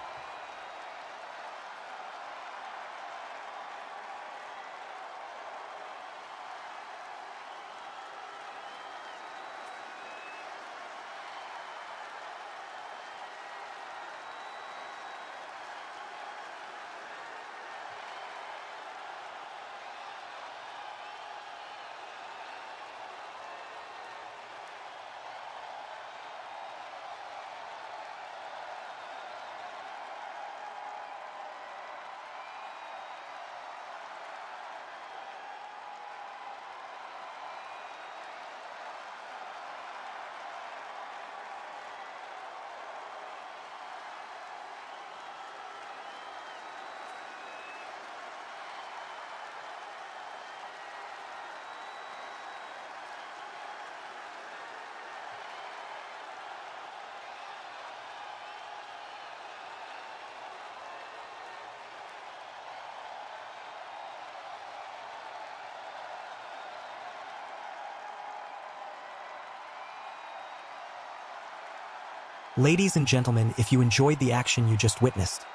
S1: Ladies and gentlemen, if you enjoyed the action you just witnessed,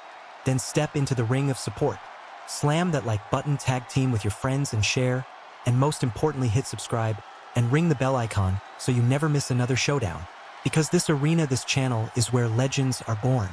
S1: then step into the ring of support. Slam that like button, tag team with your friends and share, and most importantly hit subscribe and ring the bell icon so you never miss another showdown. Because this arena, this channel, is where legends are born.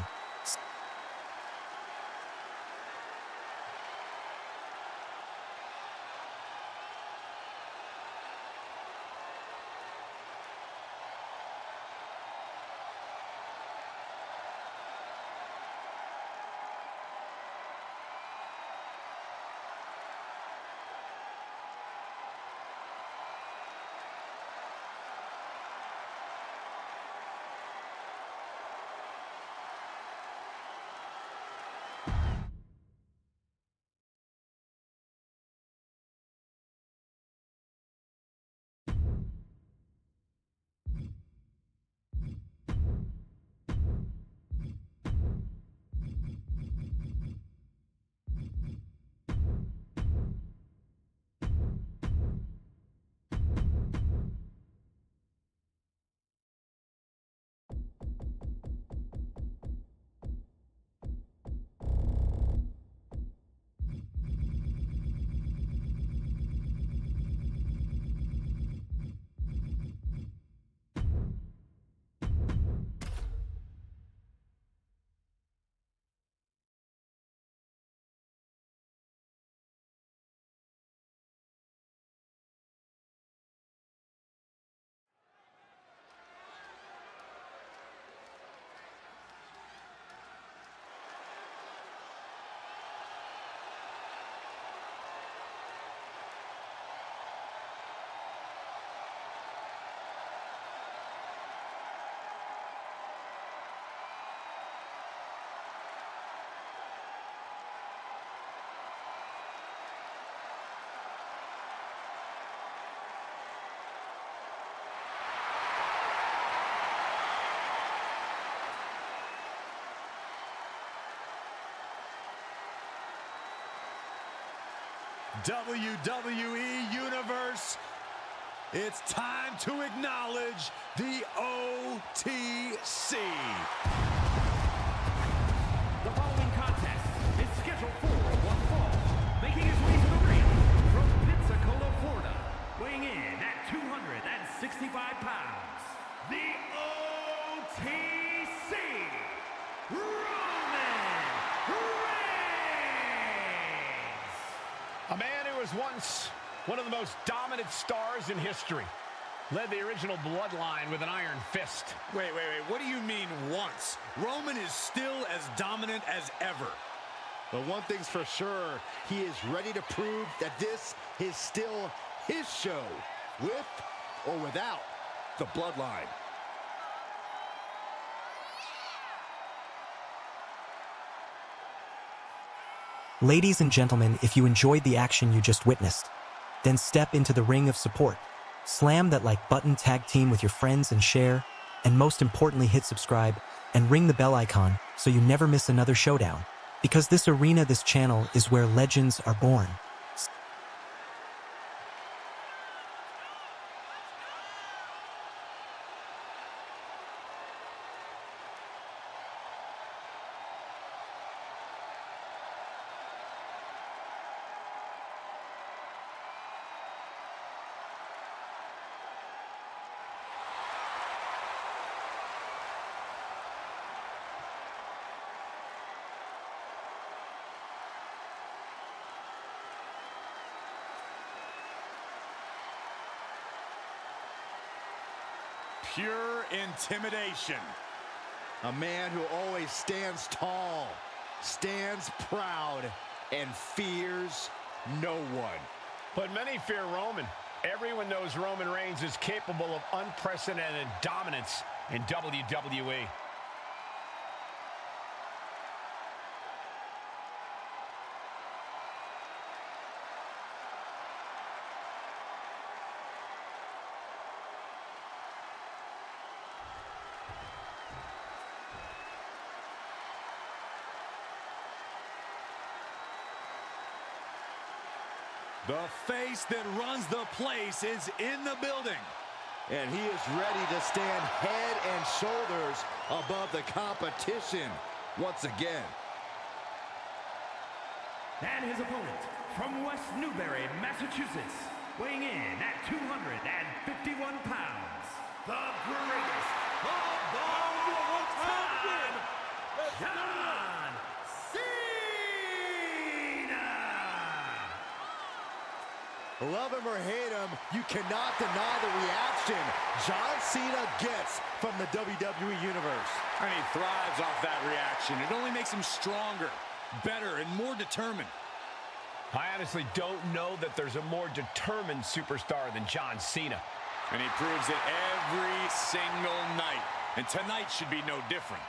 S5: WWE Universe, it's time to acknowledge the OTC.
S3: The following contest is scheduled for one fall, making his way to the ring from Pensacola, Florida, weighing in at 265 pounds, the OTC, Roman Reigns!
S4: A man who was once one of the most dominant stars in history. Led the original bloodline with an iron fist.
S5: Wait. What do you mean once? Roman is still as dominant as ever.
S8: But one thing's for sure, he is ready to prove that this is still his show, with or without the bloodline.
S1: Ladies and gentlemen, if you enjoyed the action you just witnessed, then step into the ring of support. Slam that like button, tag team with your friends and share, and most importantly hit subscribe and ring the bell icon so you never miss another showdown. Because this arena, this channel, is where legends are born.
S5: Pure intimidation.
S8: A man who always stands tall, stands proud, and fears no one.
S4: But many fear Roman. Everyone knows Roman Reigns is capable of unprecedented dominance in WWE.
S5: The face that runs the place is in the building.
S8: And he is ready to stand head and shoulders above the competition once again.
S3: And his opponent from West Newbury, Massachusetts, weighing in at 251 pounds, the greatest of all time, John Cena!
S8: Love him or hate him, you cannot deny the reaction John Cena gets from the WWE Universe.
S5: And he thrives off that reaction. It only makes him stronger, better, and more determined.
S4: I honestly don't know that there's a more determined superstar than John Cena.
S5: And he proves it every single night. And tonight should be no different.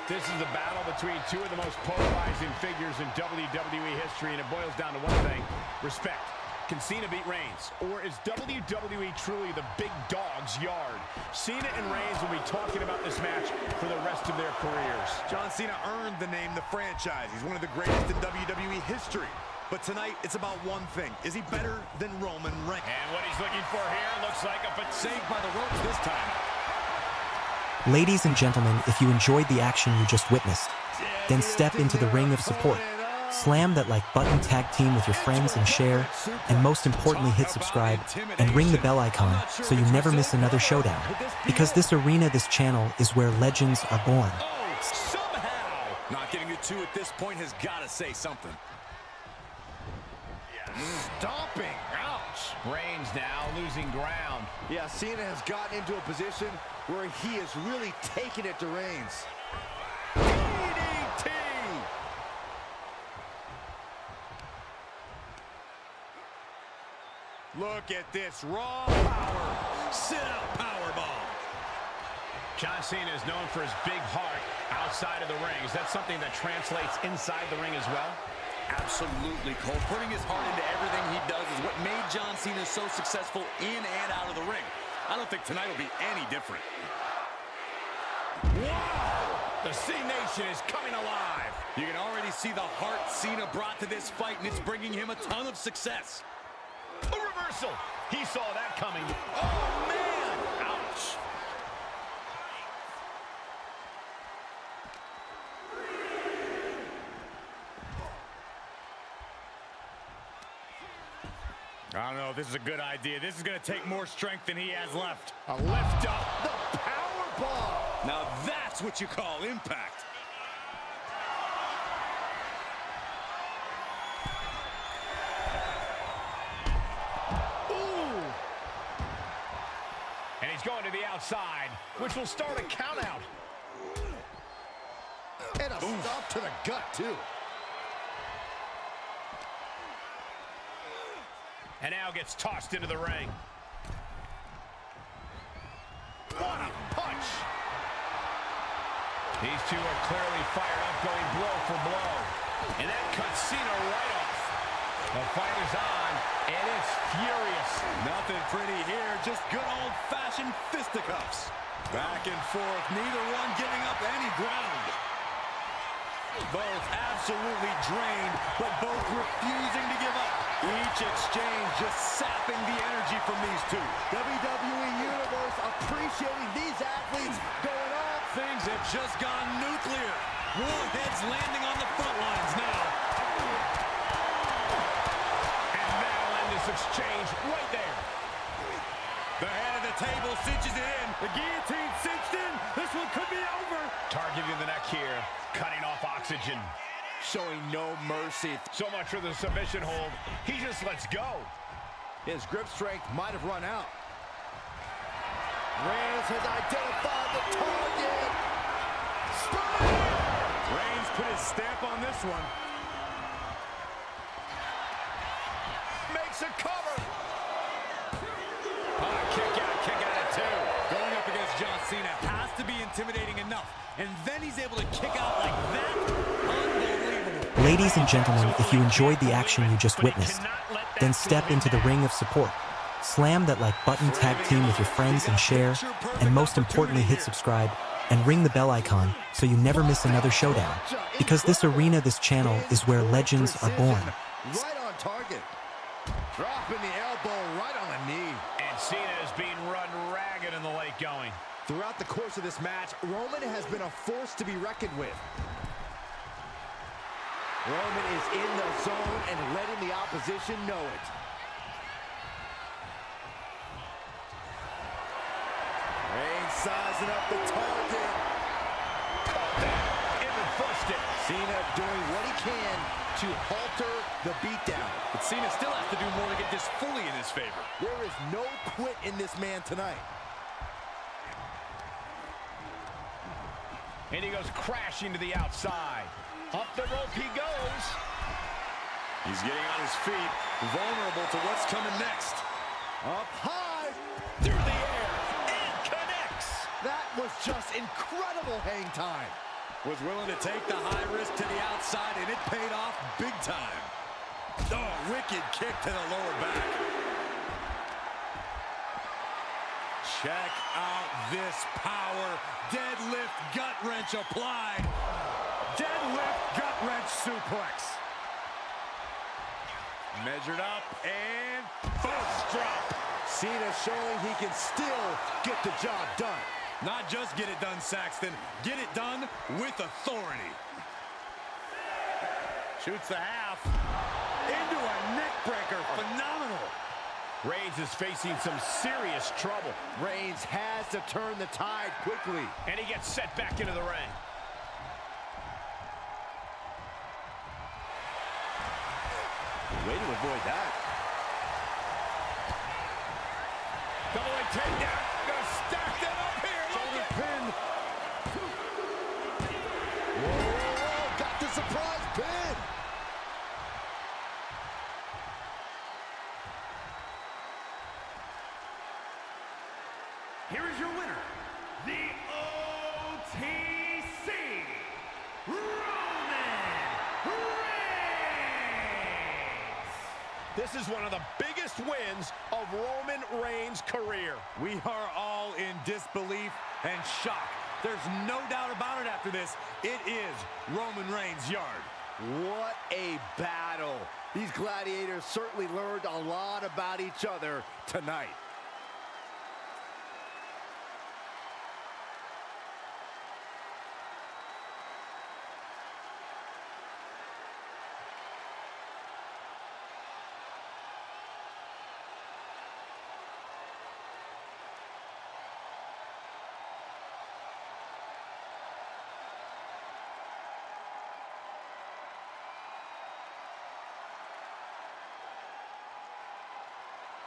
S4: This is a battle between two of the most polarizing figures in WWE history, and it boils down to one thing: respect. Can Cena beat Reigns? Or is WWE truly the big dog's yard? Cena and Reigns will be talking about this match for the rest of their careers.
S5: John Cena earned the name the franchise. He's one of the greatest in WWE history. But tonight, it's about one thing. Is he better than Roman Reigns?
S4: And what he's looking for here looks like a
S5: saved by the ropes this time.
S1: Ladies and gentlemen, if you enjoyed the action you just witnessed, then step into the ring of support. Slam that like button, tag team with your friends and share, and most importantly hit subscribe and ring the bell icon so you never miss another showdown. Because this arena, this channel, is where legends are born.
S5: Somehow! Not getting to two at this point has got to say something.
S8: Stomping, ouch.
S4: Reigns now losing ground.
S8: Yeah, Cena has gotten into a position where he is really taking it to Reigns.
S5: DDT! Look at this raw power. Sit-out powerbomb.
S4: John Cena is known for his big heart outside of the ring. Is that something that translates inside the ring as well?
S5: Absolutely, Cole. Putting his heart into everything he does is what made John Cena so successful in and out of the ring. I don't think tonight will be any different.
S4: Wow! The C-Nation is coming alive.
S5: You can already see the heart Cena brought to this fight, and it's bringing him a ton of success.
S4: A reversal. He saw that coming. Oh, man! Ouch!
S5: I don't know if this is a good idea. This is going to take more strength than he has left.
S4: A lift up.
S8: The powerbomb.
S5: Now that's what you call impact.
S8: Ooh.
S4: he's going to the outside, which will start a count out.
S2: And a stop to the gut, too.
S4: And now gets tossed into the ring. What a punch! These two are clearly fired up, going blow for blow. And that cuts Cena right off. The fight is on, and it's furious.
S5: Nothing pretty here, just good old-fashioned fisticuffs. Back and forth, neither one giving up any ground. Both absolutely drained, but both refusing to give up. Each exchange just sapping the energy from these two.
S8: WWE Universe appreciating these athletes going on.
S5: Things have just gone nuclear. Warheads landing on the front lines now.
S4: And that'll end this exchange right there.
S5: The head of the table cinches it in. The guillotine cinched in. This one could be over.
S4: Targeting the neck here, cutting off oxygen.
S8: Showing no mercy.
S4: So much for the submission hold. He just lets go.
S8: His grip strength might have run out. Reigns has identified the target.
S5: Reigns put his stamp on this one.
S4: Makes a cover. Kick out at two.
S5: Going up against John Cena has to be intimidating enough. And then he's able to kick out like that. Unbelievable.
S1: Ladies and gentlemen, if you enjoyed the action you just witnessed, then step into the ring of support. Slam that like button, tag team with your friends and share, and most importantly hit subscribe and ring the bell icon so you never miss another showdown. Because this arena, this channel, is where legends are born.
S2: Right on target. Dropping the elbow right on the knee.
S4: And Cena is being run ragged in the late going.
S8: Throughout the course of this match, Roman has been a force to be reckoned with. Roman is in the zone and letting the opposition know it. Reigns sizing up the target.
S4: Even first it.
S8: Cena doing what he can to halter the beatdown.
S5: But Cena still has to do more to get this fully in his favor.
S8: There is no quit in this man tonight.
S4: And he goes crashing to the outside. Up the rope he goes.
S5: He's getting on his feet, vulnerable to what's coming next.
S8: Up high.
S5: Through the air. And connects.
S8: That was just incredible hang time.
S5: Was willing to take the high risk to the outside, and it paid off big time. Oh, wicked kick to the lower back. Check out this power. Deadlift gut wrench applied. Deadlift gut wrench suplex. Measured up and first drop.
S8: Cena showing he can still get the job done.
S5: Not just get it done, Saxton. Get it done with authority. Shoots the half. Into a neck breaker. Phenomenal.
S4: Reigns is facing some serious trouble.
S8: Reigns has to turn the tide quickly.
S4: And he gets set back into the ring.
S8: Way to avoid that.
S4: Double leg takedown. Gonna stack that up here.
S8: Shoulder pin. Whoa, got the surprise pin.
S3: Here is your winner, the OTC, Roman Reigns.
S4: This is one of the biggest wins of Roman Reigns' career.
S5: We are all in disbelief and shock. There's no doubt about it after this. It is Roman Reigns' yard.
S8: What a battle. These gladiators certainly learned a lot about each other tonight.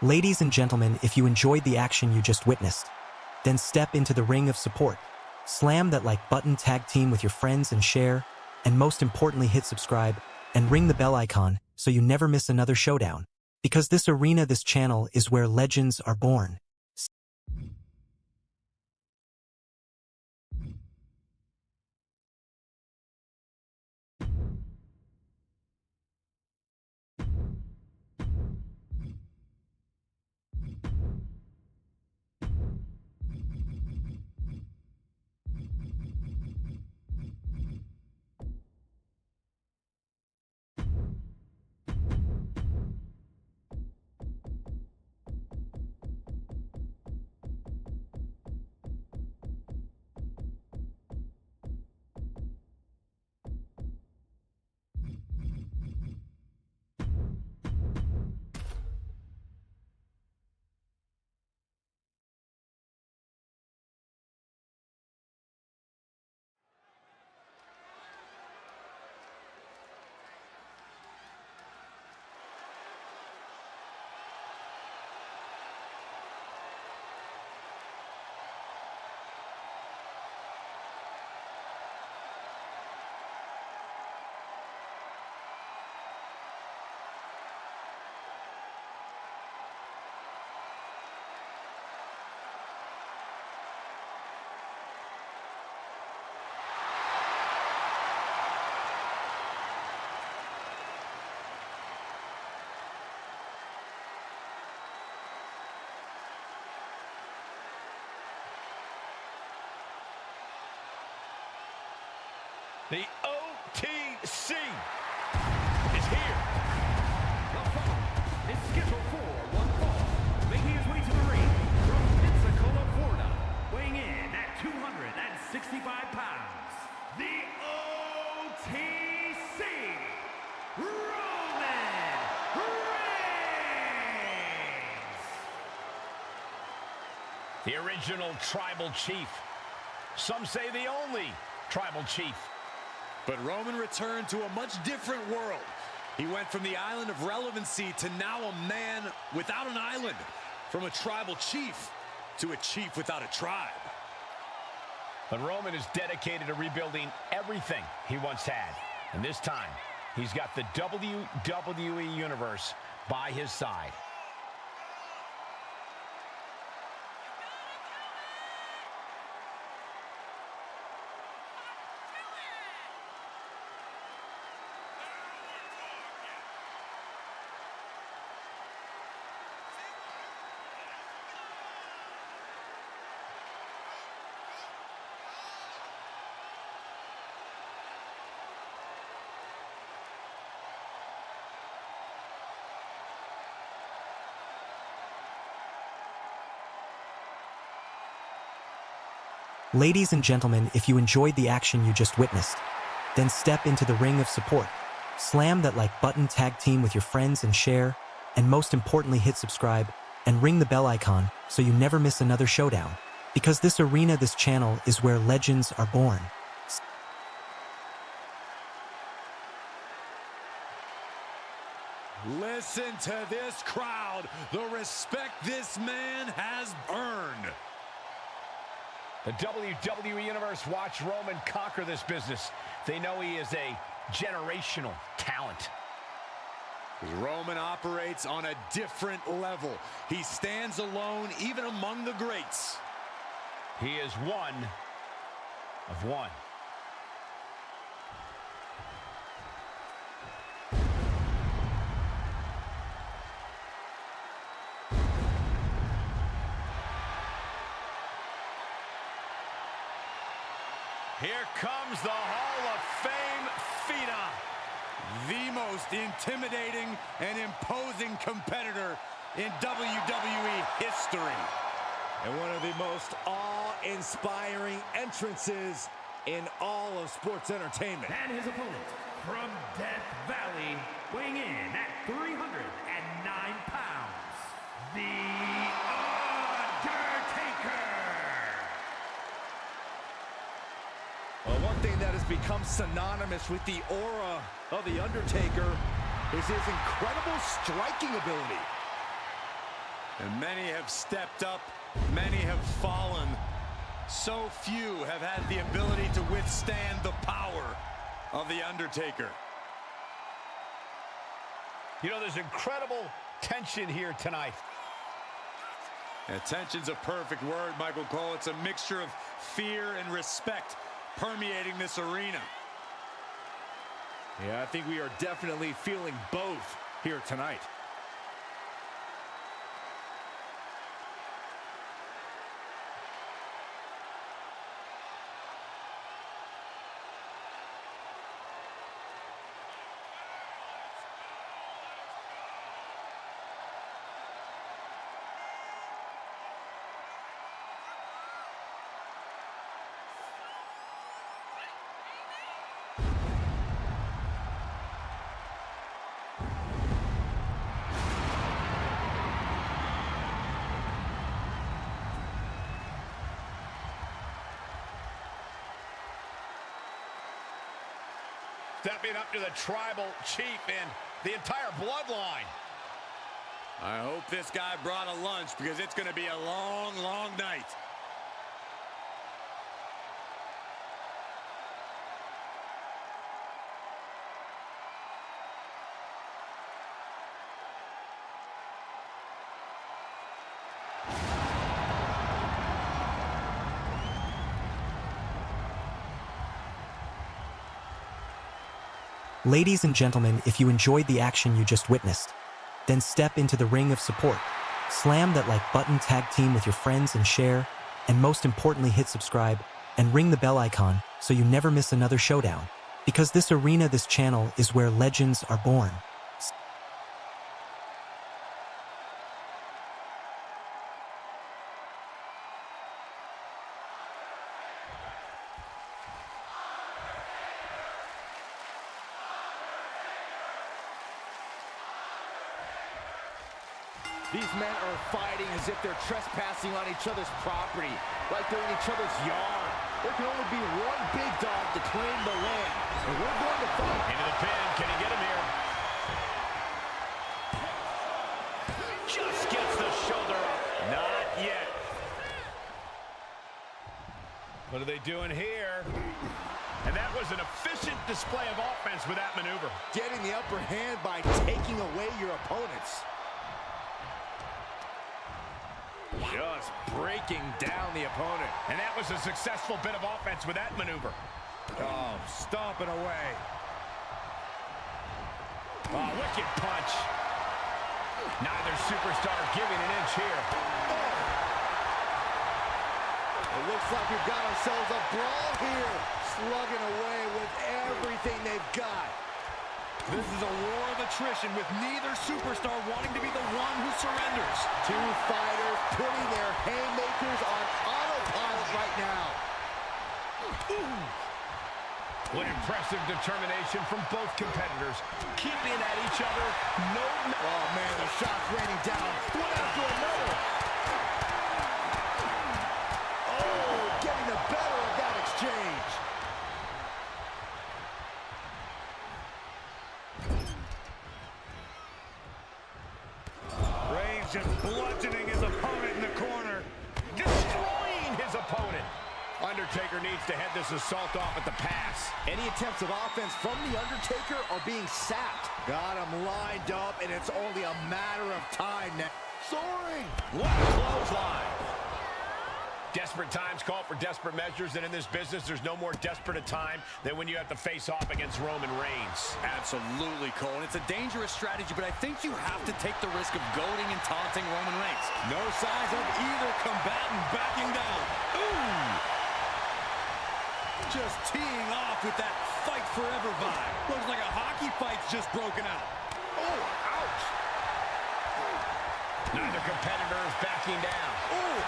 S1: Ladies and gentlemen, if you enjoyed the action you just witnessed, Then step into the ring of support. Slam that like button, tag team with your friends and share, and most importantly hit subscribe and ring the bell icon so you never miss another showdown. Because this arena, this channel, is where legends are born.
S4: The OTC is here.
S3: The following is scheduled for one fall, making his way to the ring from Pensacola, Florida, weighing in at 265 pounds, the OTC, Roman Reigns!
S4: The original tribal chief. Some say the only tribal chief.
S5: But Roman returned to a much different world. He went from the island of relevancy to now a man without an island. From a tribal chief to a chief without a tribe.
S4: But Roman is dedicated to rebuilding everything he once had. And this time, he's got the WWE Universe by his side.
S1: Ladies and gentlemen, if you enjoyed the action you just witnessed, then step into the ring of support. Slam that like button, tag team with your friends and share, and most importantly hit subscribe and ring the bell icon so you never miss another showdown. Because this arena, this channel, is where legends are born.
S5: Listen to this crowd, the respect this man has earned.
S4: The WWE Universe watched Roman conquer this business. They know he is a generational talent.
S5: Roman operates on a different level. He stands alone even among the greats.
S4: He is one of one.
S5: Here comes the Hall of Fame Phenom, the most intimidating and imposing competitor in WWE history.
S8: And one of the most awe-inspiring entrances in all of sports entertainment.
S3: And his opponent from Death Valley, weighing in at 309 pounds, The Undertaker!
S8: Well, one thing that has become synonymous with the aura of The Undertaker is his incredible striking ability.
S5: And many have stepped up Many have fallen. So few have had the ability to withstand the power of The Undertaker.
S4: You know, there's incredible tension here tonight.
S5: Yeah, tension's a perfect word, Michael Cole. It's a mixture of fear and respect permeating this arena.
S8: Yeah, I think we are definitely feeling both here tonight.
S4: Stepping up to the tribal chief and the entire bloodline.
S5: I hope this guy brought a lunch because it's going to be a long, long night.
S1: Ladies and gentlemen, if you enjoyed the action you just witnessed, then step into the ring of support. Slam that like button, tag team with your friends and share, and most importantly hit subscribe and ring the bell icon so you never miss another showdown. Because this arena, this channel, is where legends are born.
S8: These men are fighting as if they're trespassing on each other's property, like they're in each other's yard. There can only be one big dog to claim the land, and we're going to fight.
S4: Into the pin. Can he get him here? Just gets the shoulder up. Not yet. What are they doing here? And that was an efficient display of offense with that maneuver.
S8: Getting the upper hand by taking away your opponents. Just breaking down the opponent.
S4: And that was a successful bit of offense with that maneuver.
S8: Oh, stomping away.
S4: Oh, wicked punch. Neither superstar giving an inch here.
S8: It looks like we've got ourselves a brawl here. Slugging away with everything they've got.
S5: This is a war of attrition with neither superstar wanting to be the one who surrenders.
S8: Two fighters putting their haymakers on autopilot right now.
S4: Ooh. What impressive determination from both competitors. Keeping at each other. No.
S8: Oh, man, the shots raining down. One after another. Oh, getting the better of that exchange.
S4: Just bludgeoning his opponent in the corner. Destroying his opponent. Undertaker needs to head this assault off at the pass.
S8: Any attempts of offense from The Undertaker are being sapped. Got him lined up, and it's only a matter of time now. Soaring!
S4: What a clothesline. Desperate times call for desperate measures, and in this business, there's no more desperate a time than when you have to face off against Roman Reigns.
S5: Absolutely, Cole. And it's a dangerous strategy, but I think you have to take the risk of goading and taunting Roman Reigns. No signs of either combatant backing down. Ooh! Just teeing off with that fight forever vibe. Looks like a hockey fight's just broken out.
S8: Oh, ouch!
S4: Neither competitor is backing down.
S8: Ooh!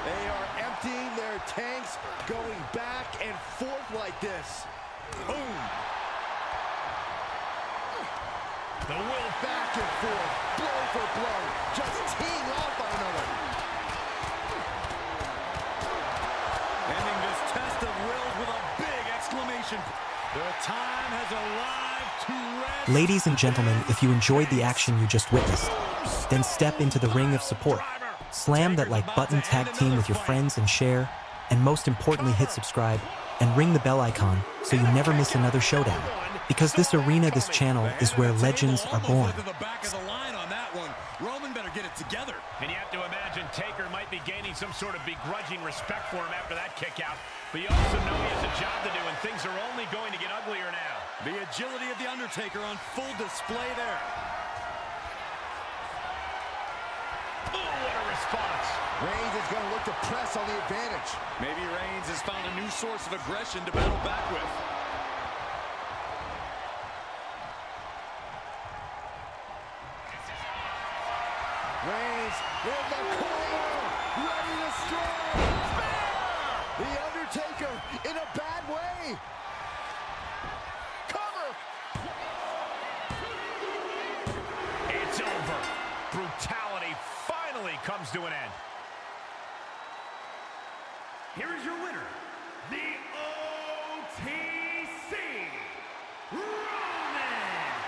S8: They are emptying their tanks, going back and forth like this. Boom!
S4: The will
S8: back and forth, blow for blow, just teeing off on another.
S5: Ending this test of wills with a big exclamation. The time has arrived
S1: Ladies and gentlemen, if you enjoyed the action you just witnessed, then step into the ring of support. Slam that like button, tag team with your friends and share, and most importantly hit subscribe and ring the bell icon so you never miss another showdown. Because this arena, this channel, is where legends are born.
S5: Roman better get it together.
S4: And you have to imagine Taker might be gaining some sort of begrudging respect for him after that kick out. But you also know he has a job to do, and things are only going to get uglier now.
S5: The agility of The Undertaker on full display there.
S4: Oh, what a response.
S2: Reigns is going to look to press on the advantage.
S5: Maybe Reigns has found a new source of aggression to battle back with.
S2: Reigns in the corner, ready to strike. The Undertaker in a bad way. Cover.
S4: It's over. Brutality finally comes to an end.
S3: Here is your winner, the OTC, Roman Reigns.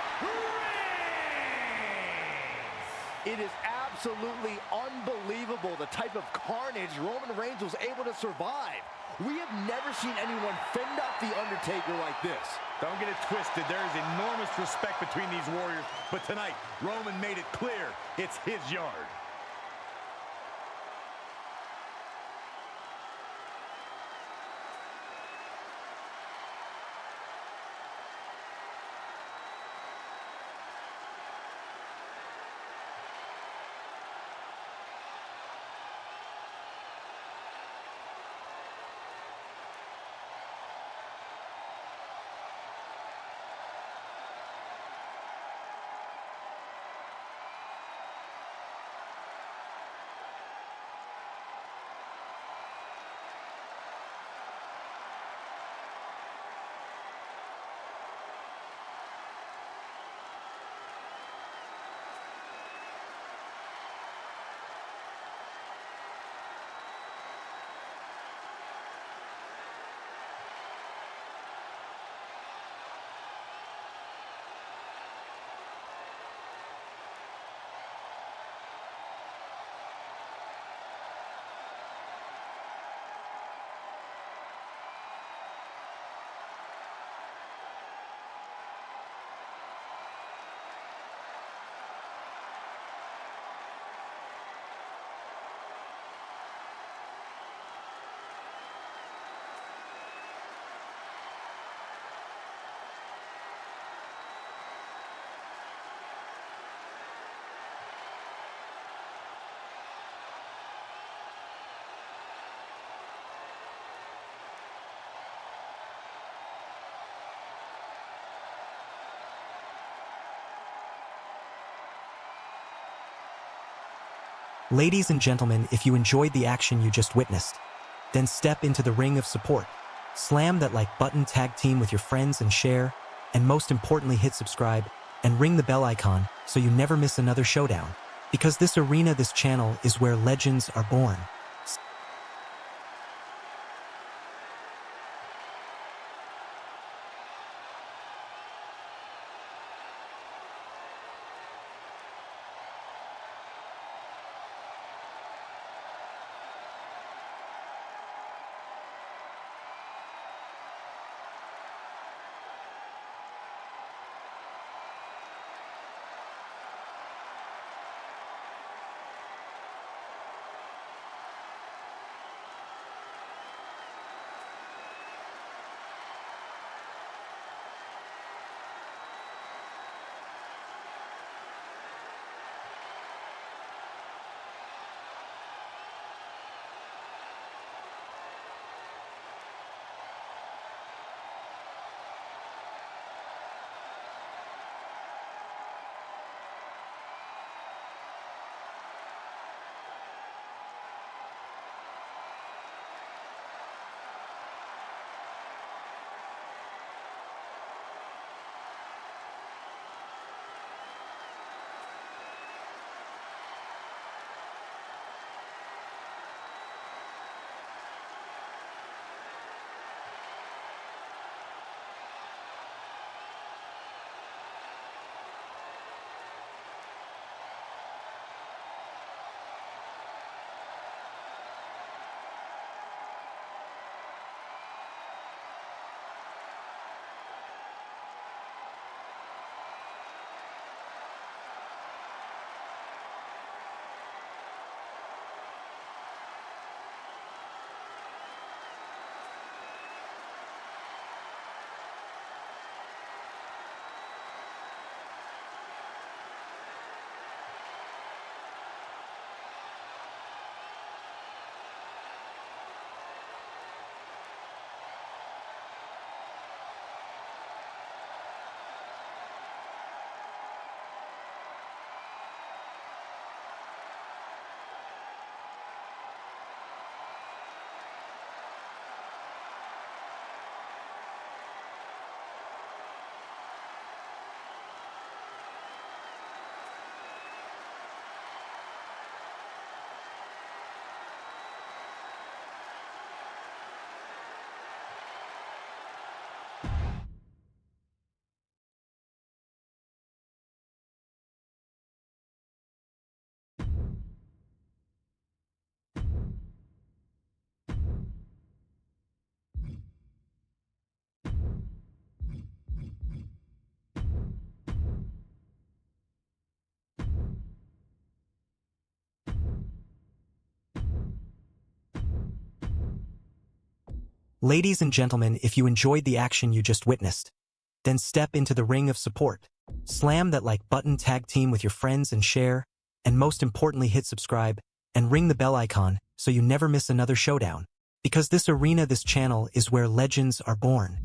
S8: It is absolutely unbelievable the type of carnage Roman Reigns was able to survive. We have never seen anyone fend off The Undertaker like this.
S5: Don't get it twisted. There is enormous respect between these warriors. But tonight, Roman made it clear it's his yard.
S1: Ladies and gentlemen, if you enjoyed the action you just witnessed, then step into the ring of support. Slam that like button, tag team with your friends and share, and most importantly hit subscribe and ring the bell icon so you never miss another showdown. Because this arena, this channel, is where legends are born. Ladies and gentlemen, if you enjoyed the action you just witnessed, then step into the ring of support. Slam that like button, tag team with your friends and share, and most importantly hit subscribe and ring the bell icon so you never miss another showdown. Because this arena, this channel is where legends are born.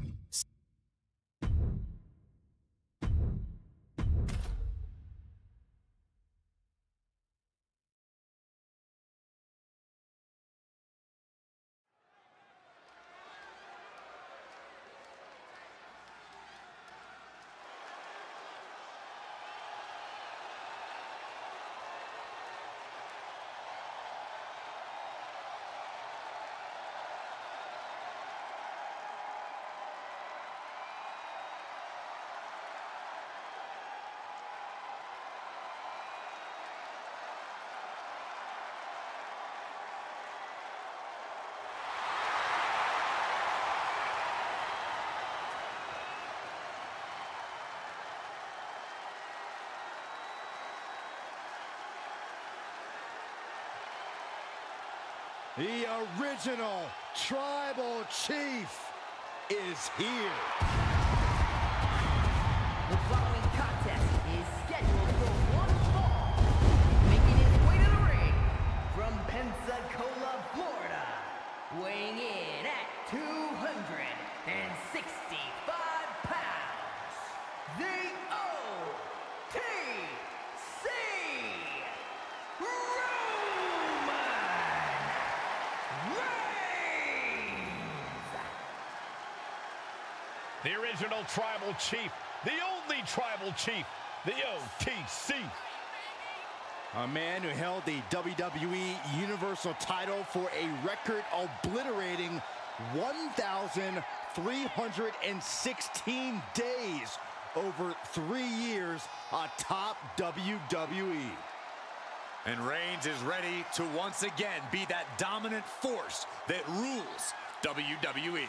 S8: The original Tribal Chief is here.
S18: The following contest is scheduled for one fall. Making his way to the ring from Pensacola, Florida, weighing in at 265 pounds, the OTC
S4: The original Tribal Chief, the only Tribal Chief, the OTC.
S8: A man who held the WWE Universal title for a record obliterating 1,316 days over 3 years atop WWE.
S5: And Reigns is ready to once again be that dominant force that rules WWE.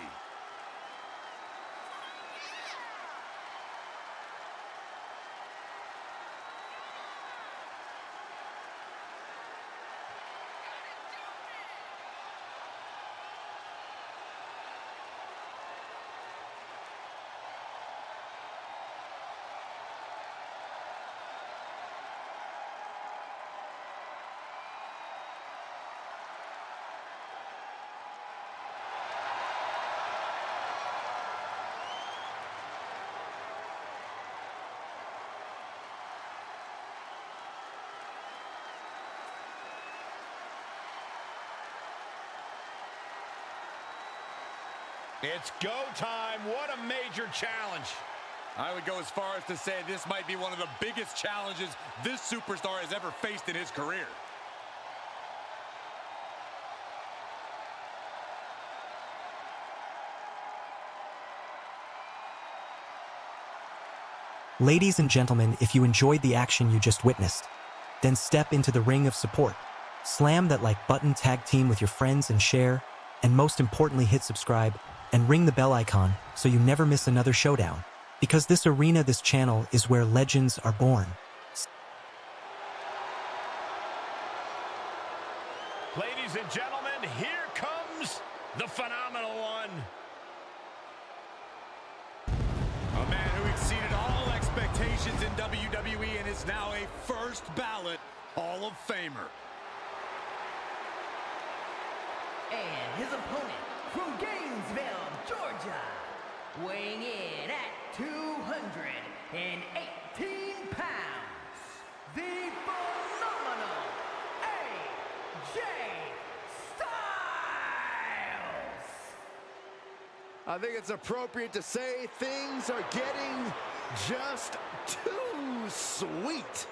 S4: It's go time. What a major challenge.
S5: I would go as far as to say this might be one of the biggest challenges this superstar has ever faced in his career.
S1: Ladies and gentlemen, if you enjoyed the action you just witnessed, then step into the ring of support. Slam that like button, tag team with your friends and share, and most importantly hit subscribe and ring the bell icon so you never miss another showdown. Because this arena, this channel is where legends are born.
S4: Ladies and gentlemen, here comes the phenomenal one.
S5: A man who exceeded all expectations in WWE and is now a first ballot Hall of Famer.
S18: And his opponent from Gainesville, Georgia, weighing in at 218 pounds, the phenomenal AJ Styles.
S8: I think it's appropriate to say things are getting just too sweet.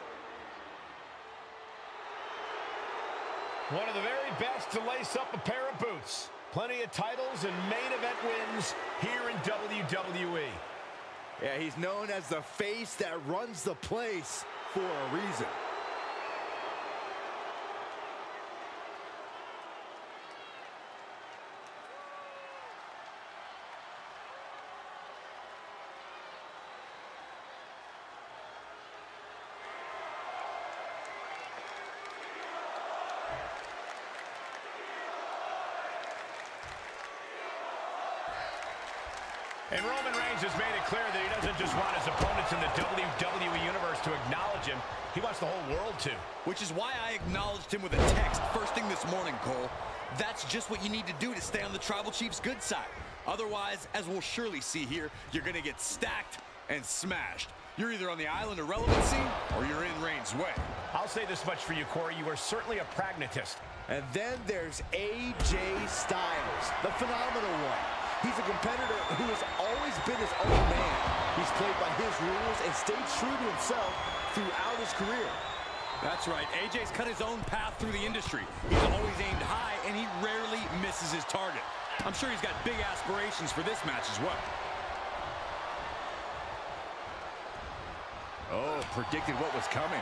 S4: One of the very best to lace up a pair of boots. Plenty of titles and main event wins here in WWE.
S8: Yeah, he's known as the face that runs the place for a reason.
S4: And Roman Reigns has made it clear that he doesn't just want his opponents in the WWE Universe to acknowledge him. He wants the whole world to.
S5: Which is why I acknowledged him with a text first thing this morning, Cole. That's just what you need to do to stay on the Tribal Chief's good side. Otherwise, as we'll surely see here, you're going to get stacked and smashed. You're either on the island of relevancy or you're in Reigns' way.
S4: I'll say this much for you, Corey. You are certainly a pragmatist.
S8: And then there's AJ Styles, the phenomenal one. He's a competitor who has always been his own man. He's played by his rules and stayed true to himself throughout his career.
S5: That's right. AJ's cut his own path through the industry. He's always aimed high, and he rarely misses his target. I'm sure he's got big aspirations for this match as well.
S8: Oh, predicted what was coming.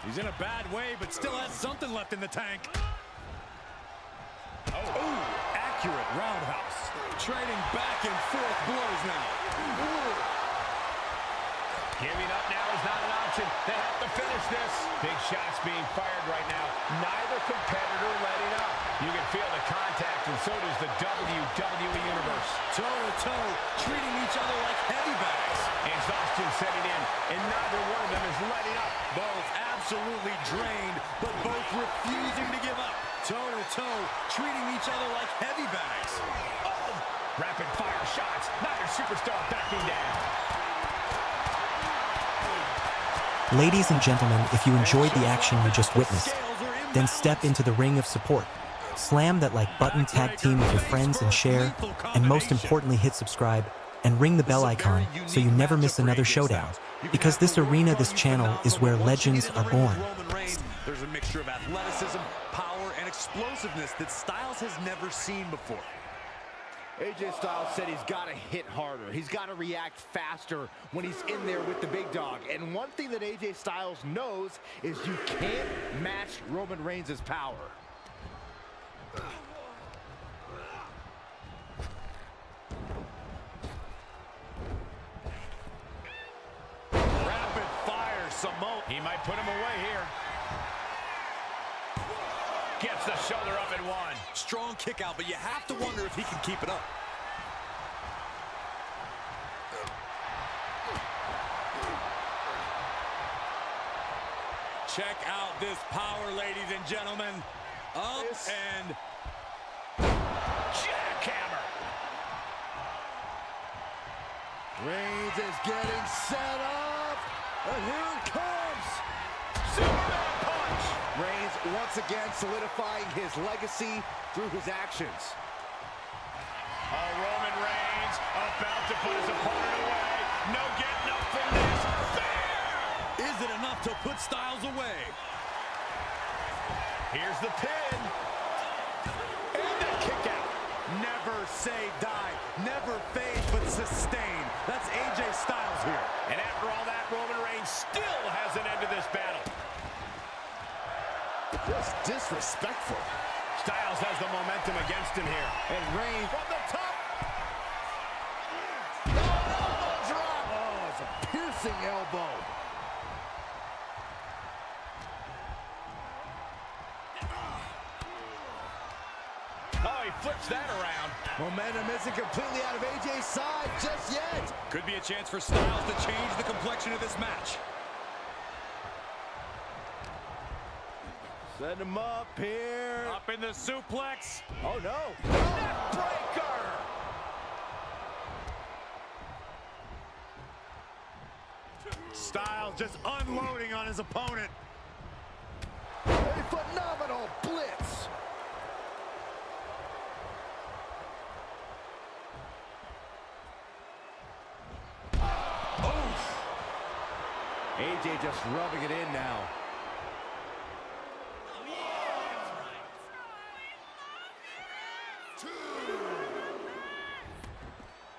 S5: He's in a bad way, but still has something left in the tank.
S8: Oh, accurate roundhouse.
S5: Trading back and forth blows now.
S4: Giving up now is not an option. They have to finish this. Big shots being fired right now. Neither competitor letting up. You can feel the contact, and so does the WWE Universe.
S5: Toe-to-toe, treating each other like heavy bags.
S4: Exhaustion setting in, and neither one of them is letting up.
S5: Both absolutely drained, but both refusing to give up. Toe-to-toe, treating each other like heavy bags.
S4: Oh, rapid-fire shots. Neither superstar backing down.
S1: Ladies and gentlemen, if you enjoyed the action you just witnessed, then step into the ring of support. Slam that like button, tag team with your friends and share, and most importantly hit subscribe and ring the bell icon so you never miss another showdown. Because this arena, this channel, is where legends are born.
S5: There's a mixture of athleticism, power, and explosiveness that Styles has never seen before.
S8: AJ Styles said he's got to hit harder. He's got to react faster when he's in there with the big dog. And one thing that AJ Styles knows is you can't match Roman Reigns' power.
S5: Rapid fire, Samoa.
S4: He might put him away here. Gets the shoulder up and one.
S5: Strong kick out, but you have to wonder if he can keep it up. Check out this power, ladies and gentlemen. Up and
S4: jackhammer.
S8: Reigns is getting set up. And here it comes.
S4: Superman punch.
S8: Reigns once again solidifying his legacy through his actions.
S4: Oh, Roman Reigns about to put his opponent away. No getting up from this. There!
S5: Is it enough to put Styles away?
S4: Here's the pin. And the kick out.
S5: Never say die. Never fade, but sustain. That's AJ Styles here.
S4: And after all that, Roman Reigns still has an end to this battle.
S8: Just disrespectful.
S4: Styles has the momentum against him here.
S8: And Reigns
S4: from the top.
S8: elbow drop. Oh, it's a piercing elbow.
S4: Oh, he flips that around.
S8: Momentum isn't completely out of AJ's side just yet.
S5: Could be a chance for Styles to change the complexion of this match.
S8: Send him up here.
S5: Up in the suplex.
S8: Oh, no.
S4: Neckbreaker.
S5: Styles just unloading on his opponent.
S8: A phenomenal blitz. AJ just rubbing it in now.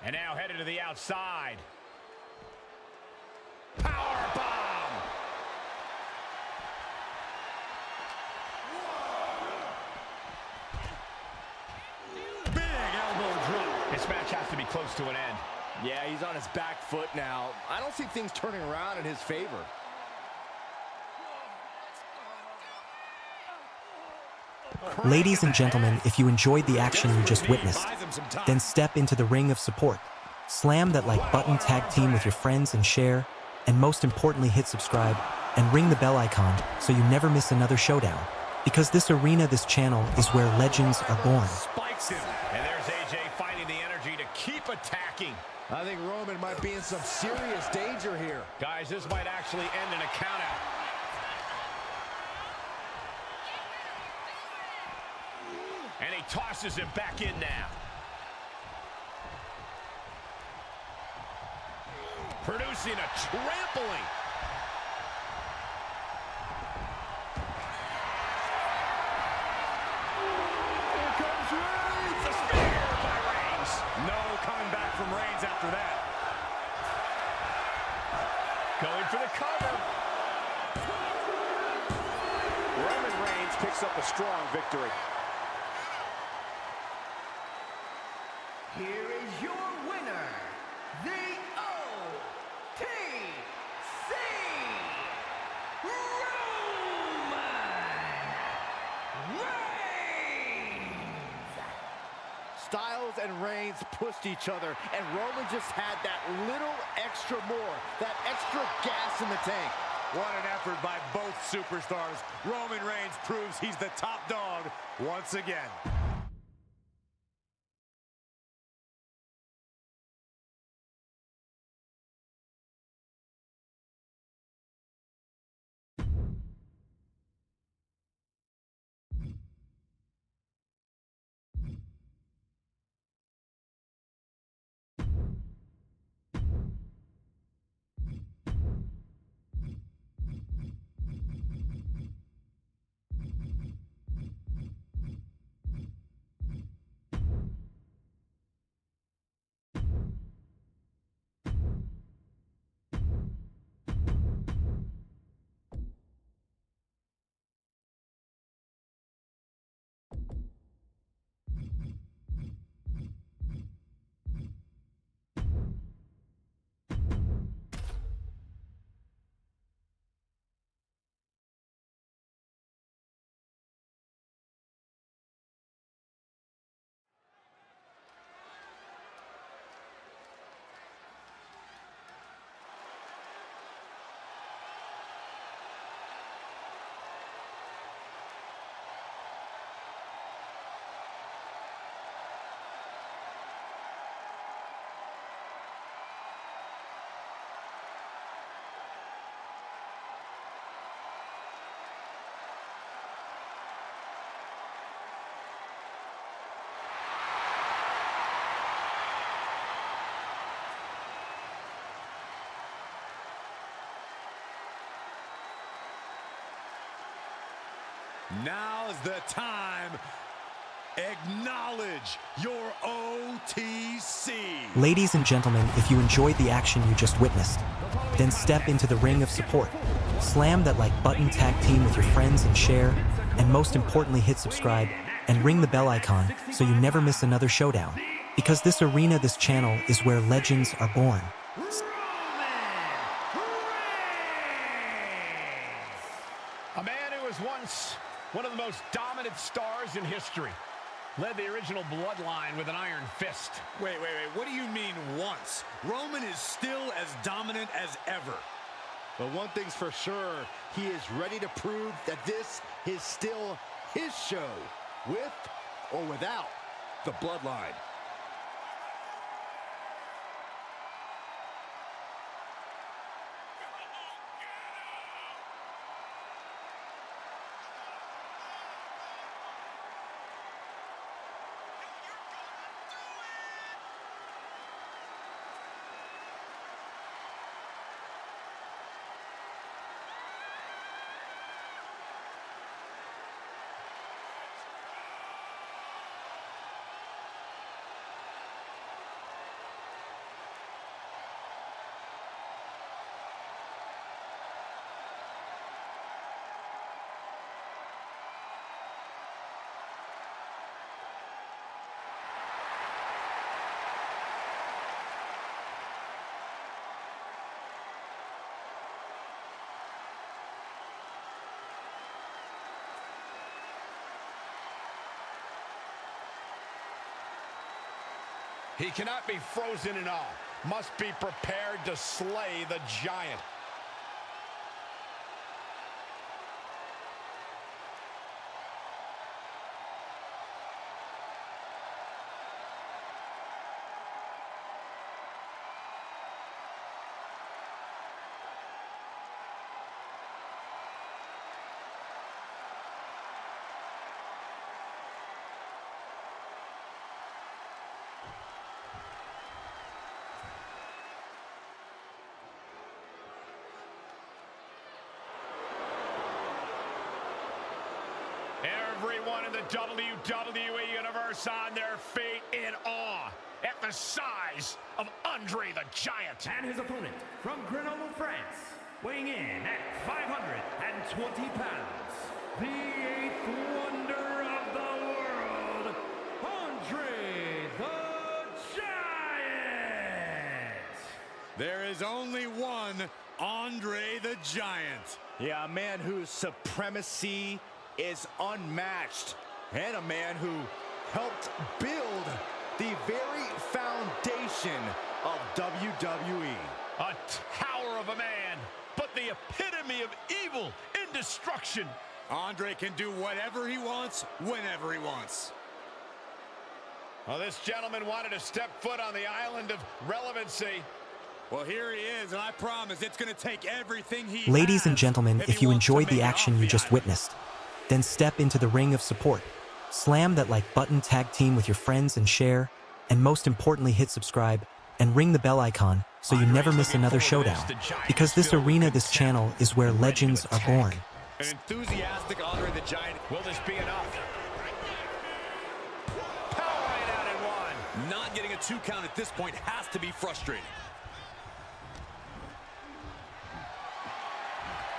S4: And now headed to the outside. Power bomb.
S5: Big elbow drop.
S4: This match has to be close to an end.
S8: Yeah, he's on his back foot now. I don't see things turning around in his favor.
S1: Ladies and gentlemen, if you enjoyed the action you just witnessed, then step into the ring of support. Slam that like button, tag team with your friends and share, and most importantly hit subscribe and ring the bell icon so you never miss another showdown. Because this arena, this channel, is where legends are born.
S4: Spikes him. And there's AJ finding the energy to keep attacking.
S8: I think Roman might be in some serious danger here.
S4: Guys, this might actually end in a countout. And he tosses him back in now. Producing a trampling. Here comes Reigns. A spear by Reigns. No coming back from Reigns after that. Going for the cover.
S2: Roman Reigns picks up a strong victory.
S18: Here is your winner, the OTC Roman Reigns!
S8: Styles and Reigns pushed each other, and Roman just had that little extra more, that extra gas in the tank.
S2: What an effort by both superstars. Roman Reigns proves he's the top dog once again. Now's the time. Acknowledge your OTC.
S1: Ladies and gentlemen, if you enjoyed the action you just witnessed, then step into the ring of support. Slam that like button, tag team with your friends and share, and most importantly hit subscribe and ring the bell icon so you never miss another showdown. Because this arena, this channel, is where legends are born.
S4: A man who was once one of the most dominant stars in history. Led the original bloodline with an iron fist.
S5: Wait. What do you mean once? Roman is still as dominant as ever.
S8: But one thing's for sure, he is ready to prove that this is still his show, with or without the bloodline.
S4: He cannot be frozen in awe. Must be prepared to slay the giant. Everyone in the WWE Universe on their feet in awe at the size of Andre the Giant.
S3: And his opponent from Grenoble, France, weighing in at 520 pounds, the eighth wonder of the world, Andre the Giant!
S5: There is only one Andre the Giant.
S8: Yeah, a man whose supremacy is unmatched, and a man who helped build the very foundation of WWE.
S4: A tower of a man, but the epitome of evil and destruction.
S5: Andre can do whatever he wants, whenever he wants.
S4: Well, this gentleman wanted to step foot on the island of relevancy.
S5: Well, here he is, and I promise it's going to take everything he
S1: Ladies and
S5: has
S1: gentlemen, if you enjoyed the action you just
S5: island.
S1: witnessed, then step into the ring of support. Slam that like button, tag team with your friends and share, and most importantly hit subscribe and ring the bell icon so you never miss another showdown. Because this arena, this channel, is where legends are born.
S5: An enthusiastic Andre the Giant.
S4: Will this be enough? Powering out in one.
S5: Not getting a 2 count at this point has to be frustrating.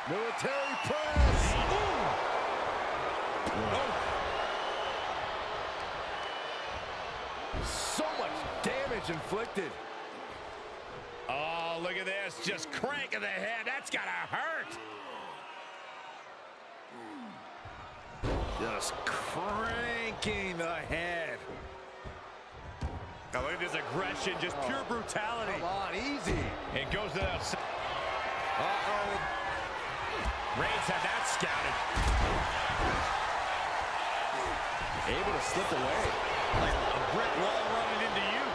S8: Military press.
S5: Oh.
S8: So much damage inflicted.
S4: Oh, look at this. Just cranking the head. That's gotta hurt.
S8: Just cranking the head.
S4: Now look at this aggression. Just pure brutality.
S8: Come on, easy.
S4: It goes to the...
S8: Uh-oh.
S4: Reigns had that scouted.
S8: Able to slip away.
S4: Like a brick wall running into you.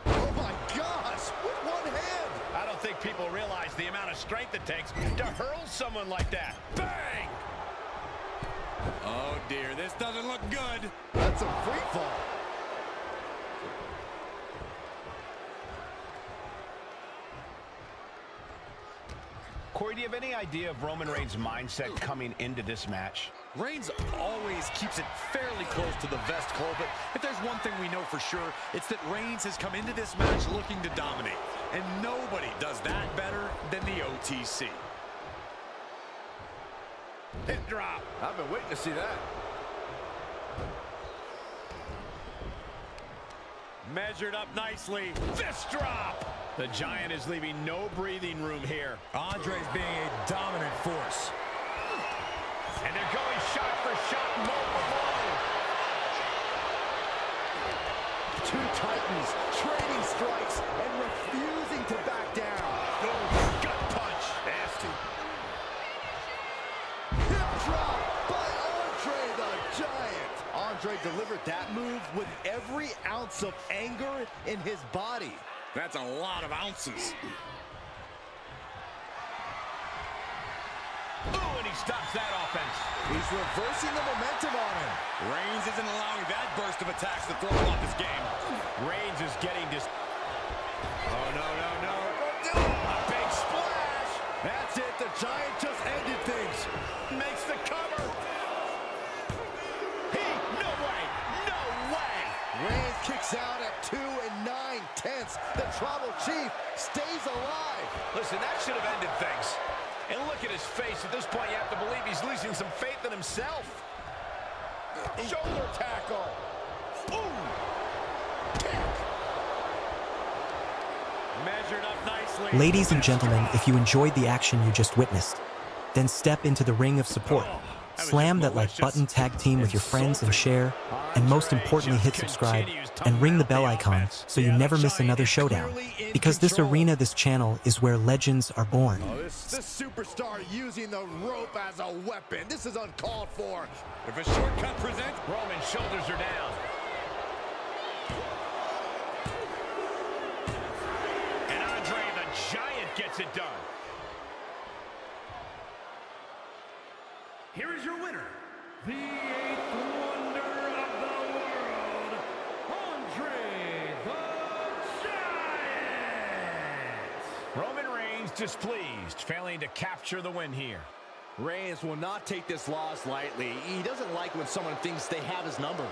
S8: Oh my gosh, with one hand.
S4: I don't think people realize the amount of strength it takes to hurl someone like that. Bang!
S5: Oh dear, this doesn't look good.
S8: That's a free fall.
S4: Corey, do you have any idea of Roman Reigns' mindset coming into this match?
S5: Reigns always keeps it fairly close to the vest, Cole, but if there's one thing we know for sure, it's that Reigns has come into this match looking to dominate. And nobody does that better than the OTC.
S4: Hip drop.
S8: I've been waiting to see that.
S5: Measured up nicely.
S4: Fist drop. The Giant is leaving no breathing room here.
S5: Andre's being a dominant force.
S4: And they're going shot for shot. Multiple.
S8: Two Titans trading strikes and refusing to back down.
S4: Oh, gut punch. Nasty.
S8: Hip drop by Andre the Giant. Andre delivered that move with every ounce of anger in his body.
S5: That's a lot of ounces.
S4: Ooh, and he stops that offense.
S8: He's reversing the momentum on him.
S5: Reigns isn't allowing that burst of attacks to throw him off his game.
S4: Reigns is getting dis...
S5: Oh, no, no, no.
S4: A big splash.
S8: That's it. The Giant just ended things.
S4: Makes the cover. No way. No way.
S8: Reigns kicks out at 2 9/10. The Tribal Chief stays alive.
S4: Listen, that should have ended things. And look at his face. At this point, you have to believe he's losing some faith in himself. Shoulder tackle. Ooh. Kick.
S5: Measured up nicely.
S1: Ladies and gentlemen, if you enjoyed the action you just witnessed, Then step into the ring of support. Slam that like button, tag team with your friends and share, and most importantly hit subscribe and ring the bell icon so you never miss another showdown. Because this arena, this channel, is where legends are born.
S2: Oh, this superstar using the rope as a weapon. This is uncalled for.
S4: If a shortcut presents, Roman's shoulders are down. And Andre the Giant gets it done.
S3: Here is your winner, the 8th wonder of the world, Andre the Giant!
S4: Roman Reigns displeased, failing to capture the win here.
S8: Reigns will not take this loss lightly. He doesn't like when someone thinks they have his number.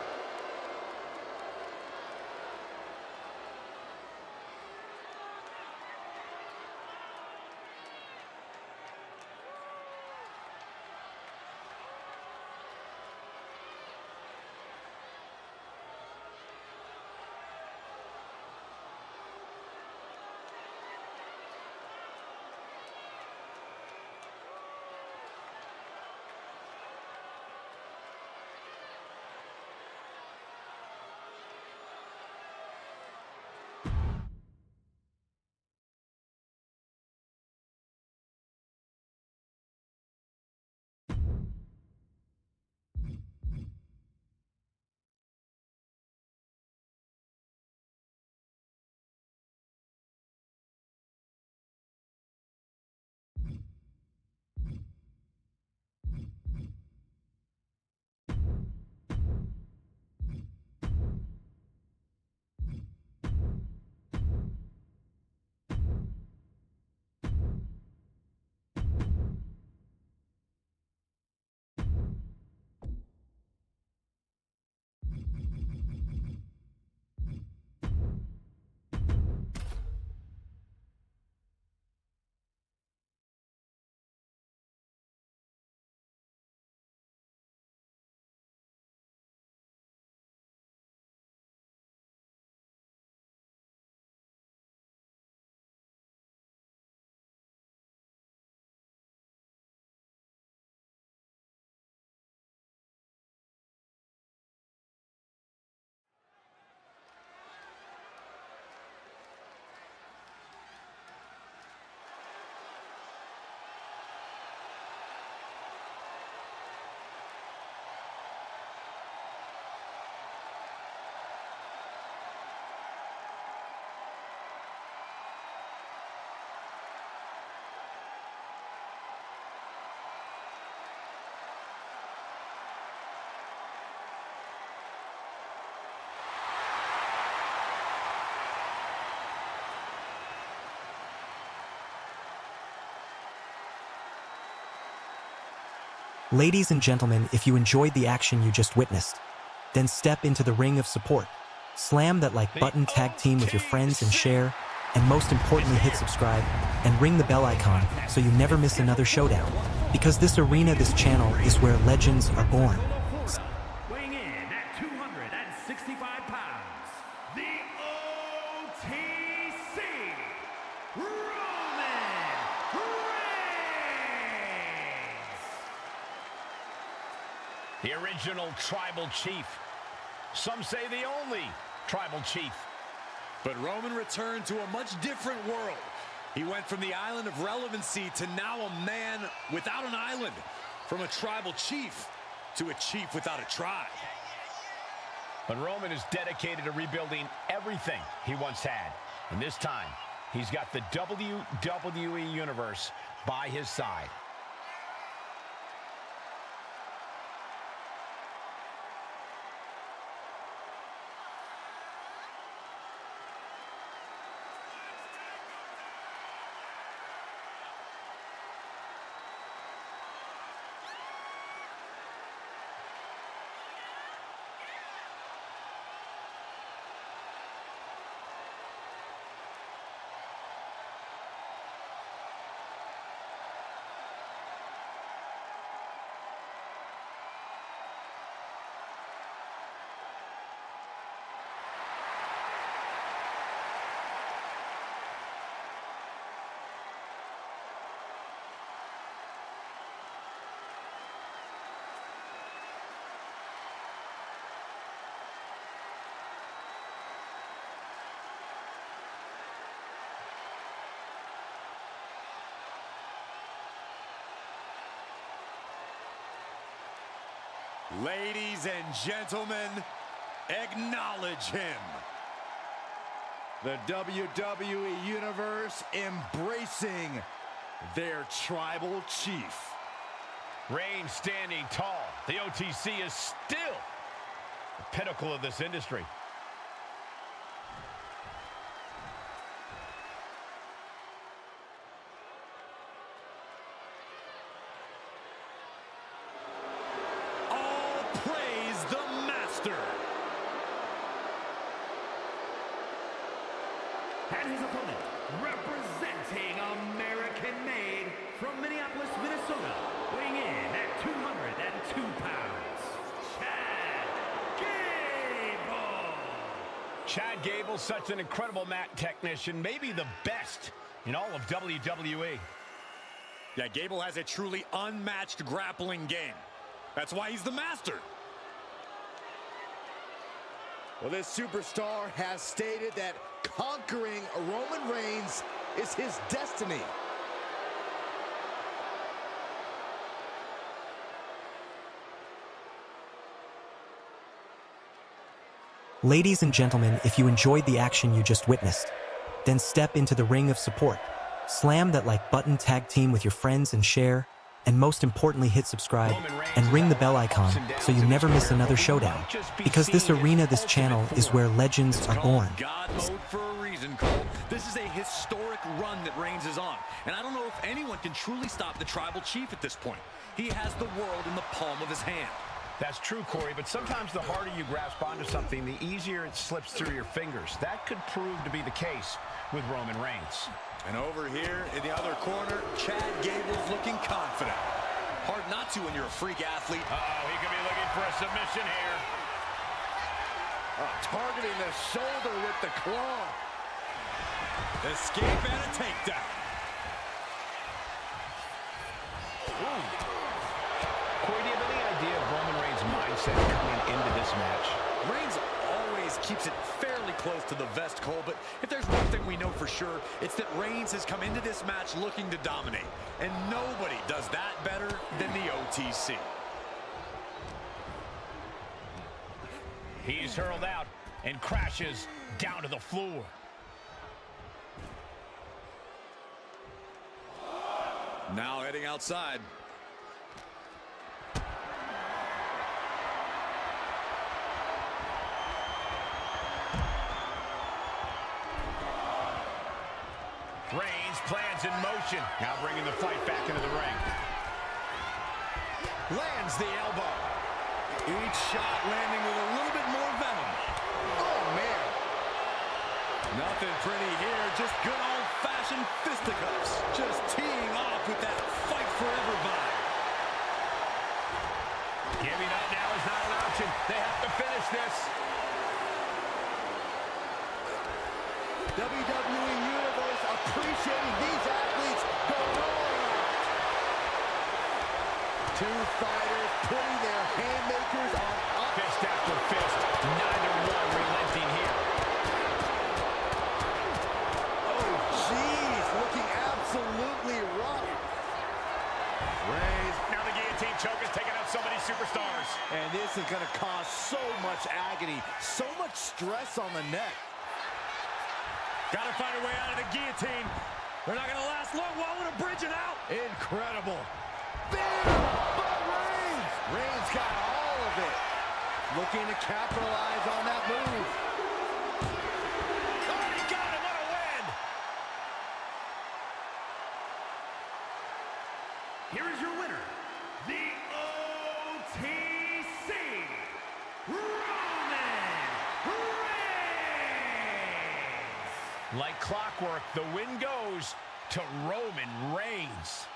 S1: Ladies and gentlemen, if you enjoyed the action you just witnessed, then step into the ring of support. Slam that like button, tag team with your friends and share, and most importantly hit subscribe and ring the bell icon so you never miss another showdown. Because this arena, this channel, is where legends are born.
S3: Weighing in at 265 pounds, the OTC, Roman Reigns!
S4: The original tribal chief. Some say the only tribal chief.
S5: But Roman returned to a much different world. He went from the island of relevancy to now a man without an island. From a tribal chief to a chief without a tribe.
S4: But Roman is dedicated to rebuilding everything he once had. And this time, he's got the WWE Universe by his side.
S5: Ladies and gentlemen, acknowledge him.
S8: The WWE Universe embracing their tribal chief.
S4: Reigns standing tall. The OTC is still the pinnacle of this industry.
S5: All praise the master.
S3: And his opponent, representing American-made from Minneapolis, Minnesota, weighing in at 202 pounds, Chad Gable.
S4: Chad Gable, such an incredible mat technician, maybe the best in all of WWE.
S5: Yeah, Gable has a truly unmatched grappling game. That's why he's the master.
S8: Well, this superstar has stated that conquering Roman Reigns is his destiny.
S1: Ladies and gentlemen, if you enjoyed the action you just witnessed, then step into the ring of support. Slam that like button, tag team with your friends and share, and most importantly hit subscribe and ring the bell icon so you never miss another showdown. Because this arena, this channel is where legends are born.
S5: God mode for a reason, Cole. This is a historic run that Reigns is on, and I don't know if anyone can truly stop the tribal chief at this point. He has the world in the palm of his hand.
S4: That's true, Corey, but sometimes the harder you grasp onto something, the easier it slips through your fingers. That could prove to be the case with Roman Reigns.
S5: And over here in the other corner, Chad Gable's looking confident. Hard not to when you're a freak athlete.
S4: Uh-oh, he could be looking for a submission here.
S8: Targeting the shoulder with the claw.
S5: Escape and a takedown.
S4: Ooh. Corey, do you have any idea of Roman Reigns' mindset coming into this match?
S5: Reigns always keeps it fairly close to the vest, Cole, but if there's one thing we know for sure, it's that Reigns has come into this match looking to dominate, and nobody does that better than the OTC.
S4: He's hurled out and crashes down to the floor.
S5: Now heading outside.
S4: Reigns plans in motion. Now bringing the fight back into the ring.
S5: Lands the elbow. Each shot landing with a little bit more venom. Oh, man. Nothing pretty here. Just good old-fashioned fisticuffs. Just teeing off with that fight forever vibe.
S4: Giving up now is not an option. They have to finish this.
S8: WWE Universe appreciating these athletes going all out. Two fighters putting their haymakers on
S4: Fist after fist. Neither one relenting here.
S8: Oh, jeez, looking absolutely rough.
S4: Reigns. Now the guillotine choke is taking out so many superstars.
S8: And this is going to cause so much agony, so much stress on the neck.
S5: Got to find a way out of the guillotine. They're not going to last long. Why would a bridge it out?
S8: Incredible. Bam! By Reigns! Reigns got all of it. Looking to capitalize on that move.
S5: Oh, he got him. What a win!
S3: Here is your winner, the OTC, Roman Reigns!
S4: Like clockwork, the win goes to Roman Reigns.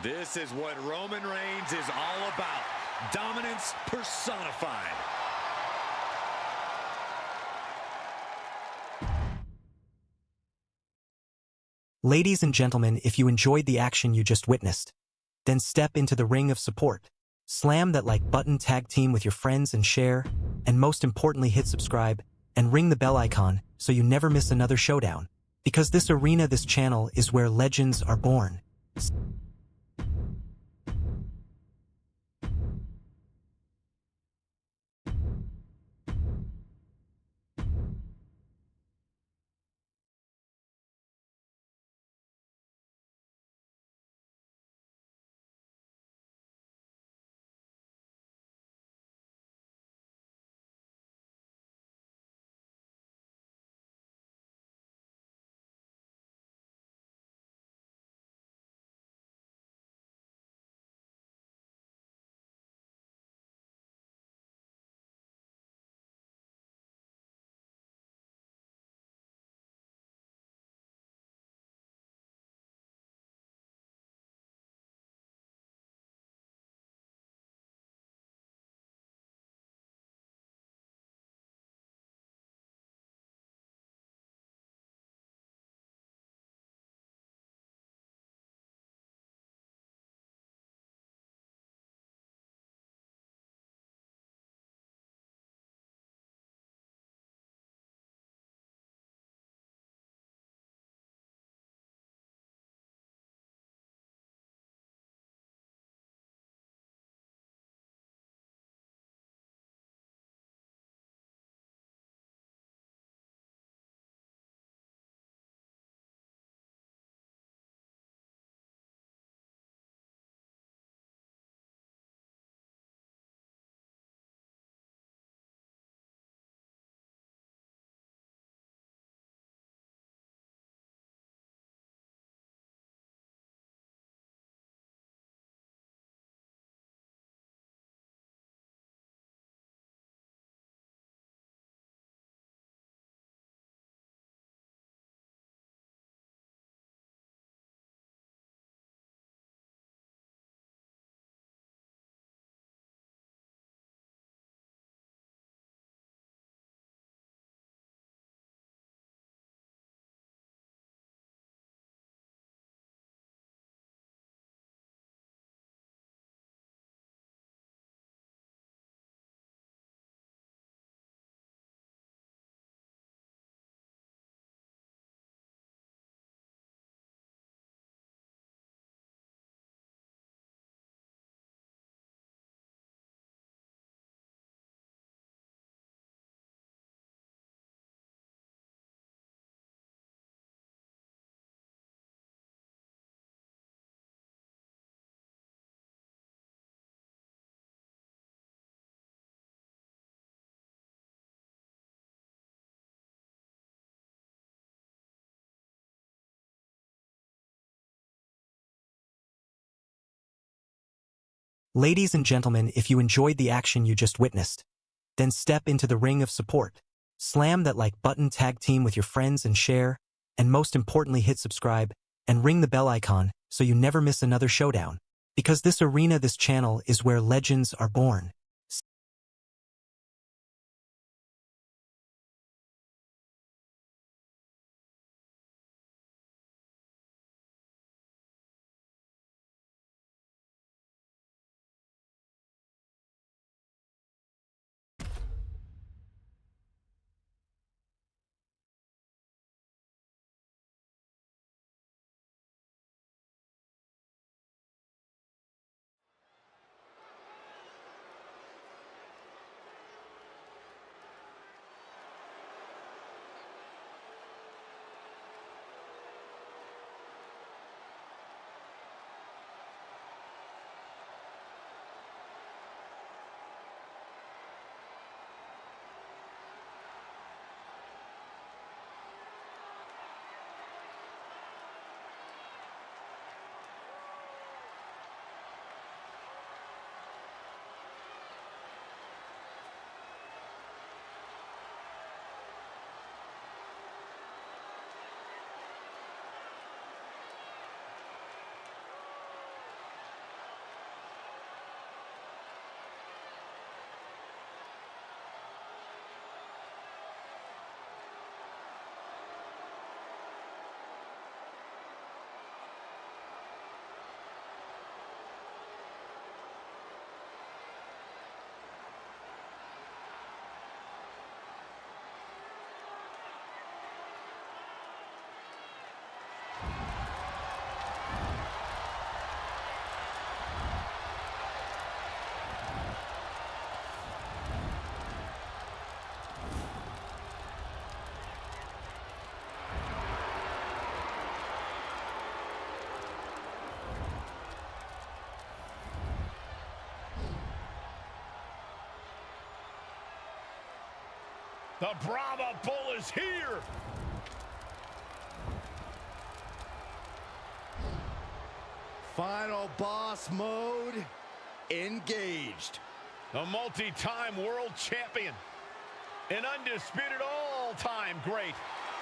S5: This is what Roman Reigns is all about. Dominance personified.
S1: Ladies and gentlemen, if you enjoyed the action you just witnessed, then step into the ring of support. Slam that like button, tag team with your friends and share, and most importantly hit subscribe and ring the bell icon so you never miss another showdown. Because this arena, this channel is where legends are born. Ladies and gentlemen, if you enjoyed the action you just witnessed, then step into the ring of support. Slam that like button, tag team with your friends and share, and most importantly hit subscribe, and ring the bell icon so you never miss another showdown. Because this arena, this channel, is where legends are born.
S4: The Brahma Bull is here.
S8: Final boss mode engaged.
S4: The multi-time world champion. An undisputed all-time great.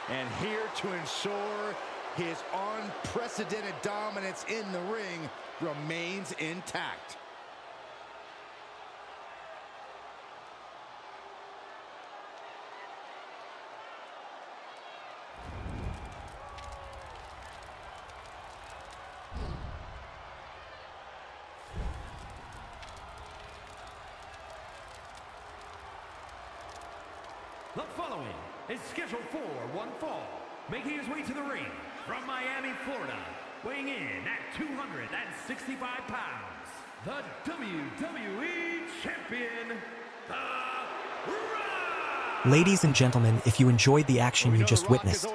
S8: And here to ensure his unprecedented dominance in the ring remains intact.
S3: The following is scheduled for one fall, making his way to the ring from Miami, Florida, weighing in at 265 pounds, the WWE Champion, The Rock!
S1: Ladies and gentlemen, if you enjoyed the action you just witnessed,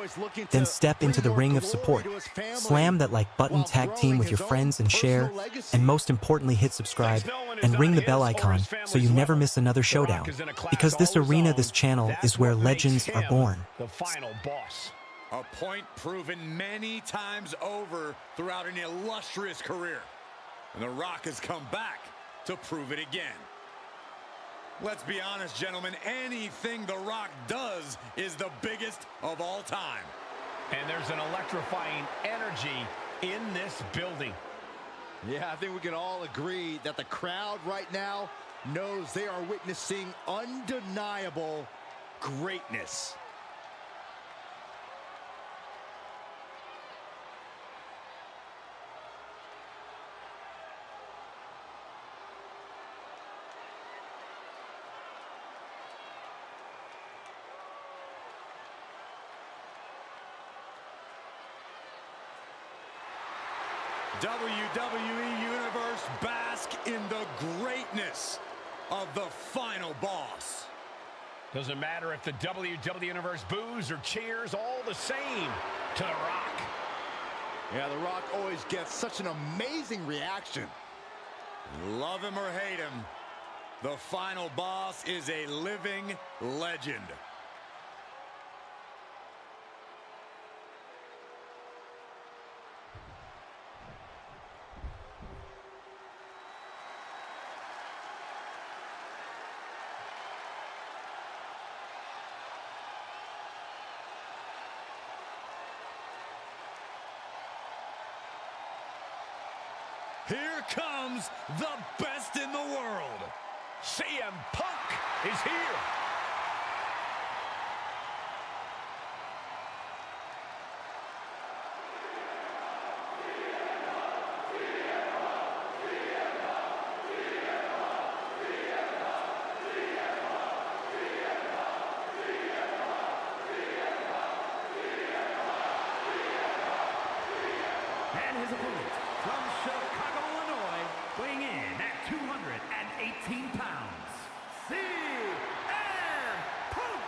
S1: then step into the ring of support. Slam that like button, tag team with your friends and share, and most importantly hit subscribe, and ring the bell icon so you never miss another showdown. Because this arena, this channel, is where legends are born.
S4: The final boss.
S5: A point proven many times over throughout an illustrious career. And The Rock has come back to prove it again. Let's be honest, gentlemen, anything The Rock does is the biggest of all time.
S4: And there's an electrifying energy in this building.
S8: Yeah, I think we can all agree that the crowd right now knows they are witnessing undeniable greatness. WWE Universe, bask in the greatness of the final boss.
S4: Doesn't matter if the WWE Universe boos or cheers, all the same to The Rock.
S8: Yeah, The Rock always gets such an amazing reaction.
S5: Love him or hate him, the final boss is a living legend. Here comes the best in the world.
S4: CM Punk is here.
S3: And his opponent from Chicago, Illinois, weighing in at 218 pounds, CM Punk!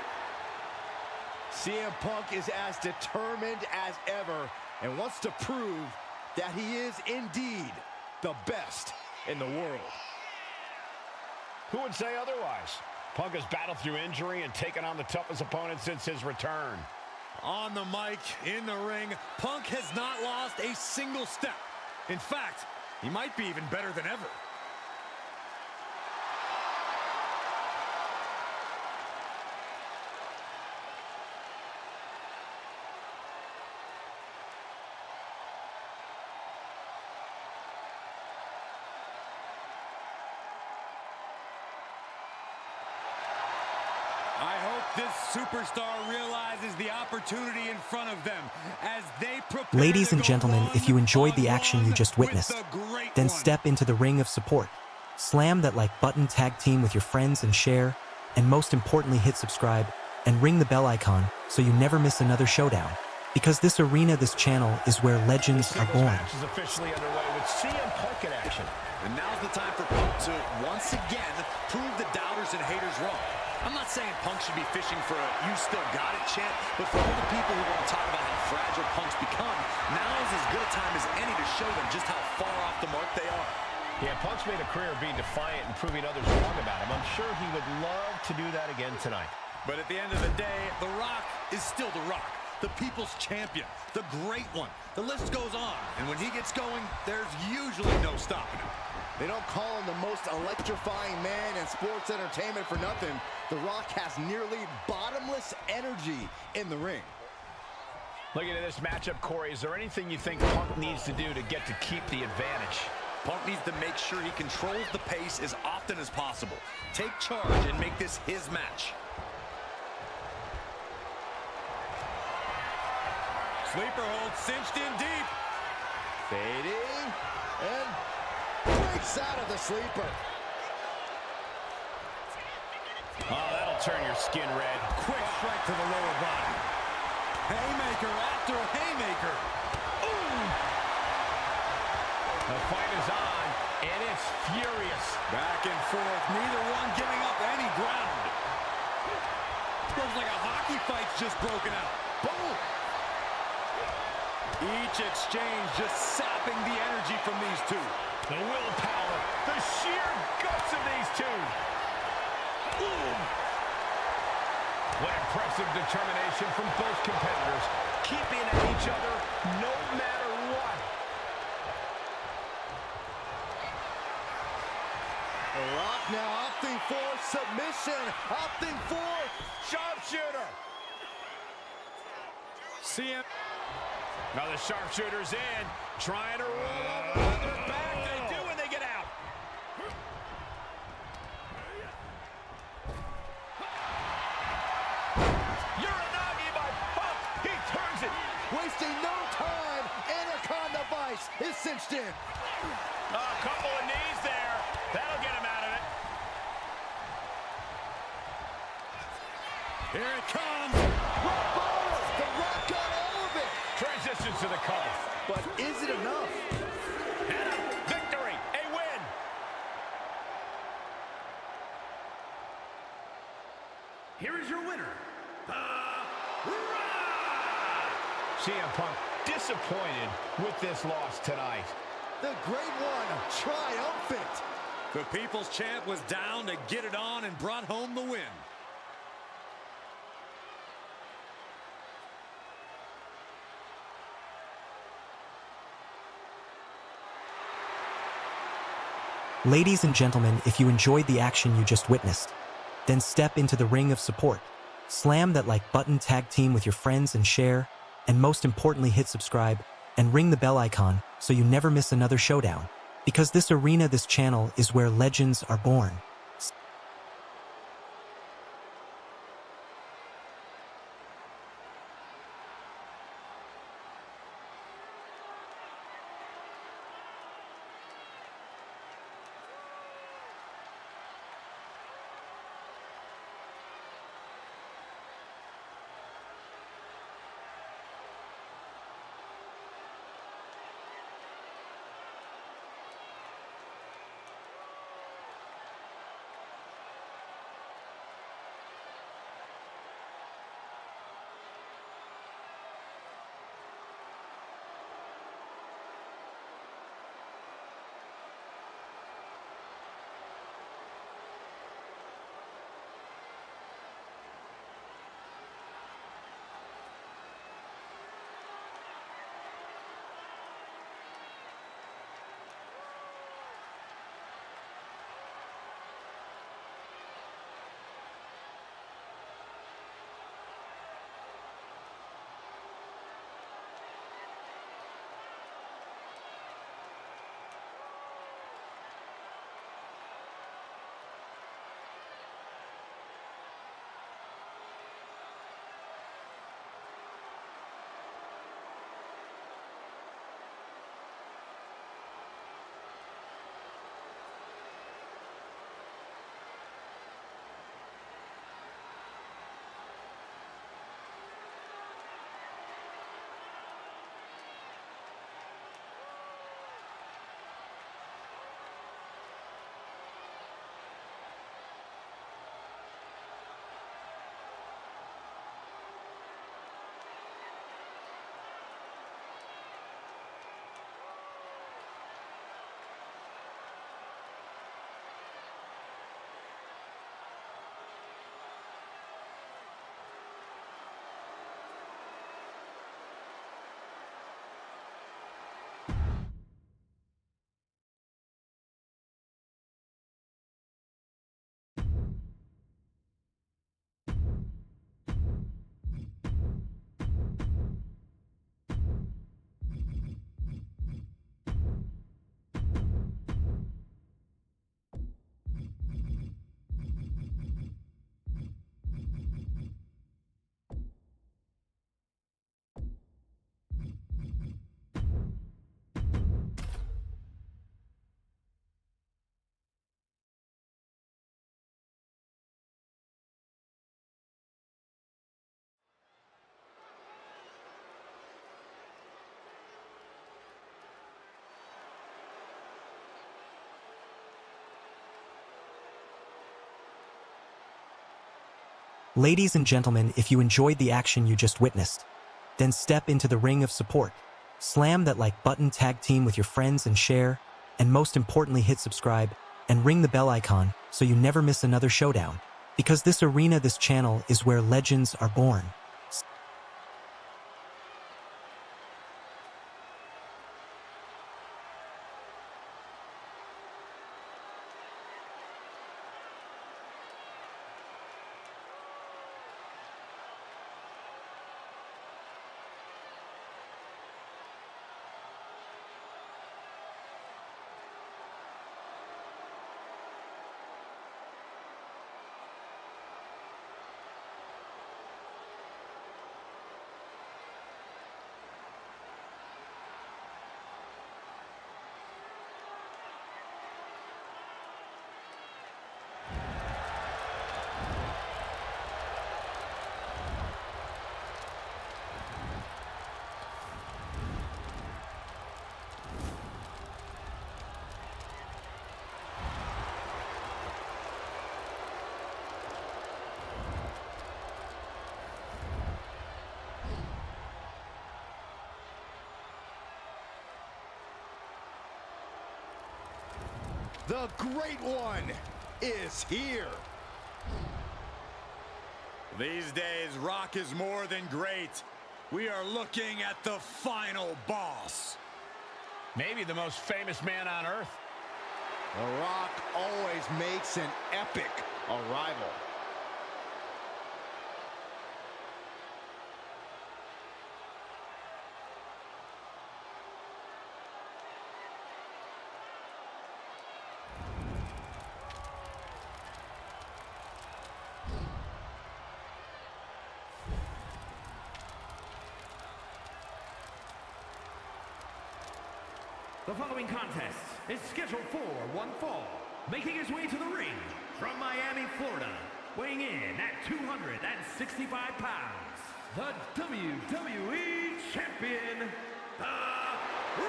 S8: CM Punk is as determined as ever and wants to prove that he is indeed the best in the world.
S4: Who would say otherwise? Punk has battled through injury and taken on the toughest opponent since his return.
S5: On the mic, in the ring, Punk has not lost a single step. In fact, he might be even better than ever. I hope this superstar realizes the opportunity in front of them as they prepare.
S1: Ladies and gentlemen, if you enjoyed the action you just witnessed, then step into the ring of support. Slam that like button, tag team with your friends and share, and most importantly hit subscribe and ring the bell icon so you never miss another showdown. Because this arena, this channel, is where legends are born.
S4: Match is officially underway with CM Punk in action.
S5: And now's the time for Punk to once again prove the doubters and haters wrong. I'm not saying Punk should be fishing for a "you still got it" chant, but for all the people who want to talk about how fragile Punk's become, now is as good a time as any to show them just how far off the mark they are.
S4: Yeah, Punk's made a career of being defiant and proving others wrong about him. I'm sure he would love to do that again tonight.
S5: But at the end of the day, The Rock is still The Rock, the people's champion, the great one. The list goes on, and when he gets going, there's usually no stopping him.
S8: They don't call him the most electrifying man in sports entertainment for nothing. The Rock has nearly bottomless energy in the ring.
S4: Looking at this matchup, Corey, is there anything you think Punk needs to do to get to keep the advantage?
S5: Punk needs to make sure he controls the pace as often as possible. Take charge and make this his match. Sleeper hold cinched in deep.
S8: Fading and breaks out of the sleeper.
S4: Oh, that'll turn your skin red.
S5: Quick strike to the lower body. Haymaker after haymaker. Ooh!
S4: The fight is on, and it's furious.
S5: Back and forth, neither one giving up any ground. Looks like a hockey fight's just broken out. Boom! Each exchange just sapping the energy from these two.
S4: The willpower, the sheer guts of these two. Ooh. What impressive determination from both competitors, keeping at each other no matter what.
S8: The Rock now opting for submission, opting for sharpshooter.
S4: CM. Now the sharpshooter's in, trying to roll over on their back. They do when they get out. Uranagi by Punk. He turns it.
S8: Wasting no time. Anaconda Vice is cinched in.
S4: A couple of knees there. That'll get him out of it.
S5: Here it comes.
S8: The Rock got all of it.
S4: Transitions to the cover.
S8: But is it enough?
S4: And a victory, a win.
S3: Here is your winner, The Rock!
S4: CM Punk disappointed with this loss tonight.
S8: The Great One triumphant.
S5: The People's Champ was down to get it on and brought home the win.
S1: Ladies and gentlemen, if you enjoyed the action you just witnessed, then step into the ring of support. Slam that like button, tag team with your friends and share, and most importantly hit subscribe and ring the bell icon so you never miss another showdown. Because this arena, this channel, is where legends are born. Ladies and gentlemen, if you enjoyed the action you just witnessed, then step into the ring of support. Slam that like button, tag team with your friends and share, and most importantly hit subscribe and ring the bell icon so you never miss another showdown. Because this arena, this channel, is where legends are born.
S8: The Great One is here.
S5: These days, Rock is more than great. We are looking at the final boss.
S4: Maybe the most famous man on earth.
S8: The Rock always makes an epic arrival.
S3: The following contest is scheduled for one fall. Making his way to the ring from Miami, Florida, weighing in at 265 pounds, the WWE Champion, The Rock!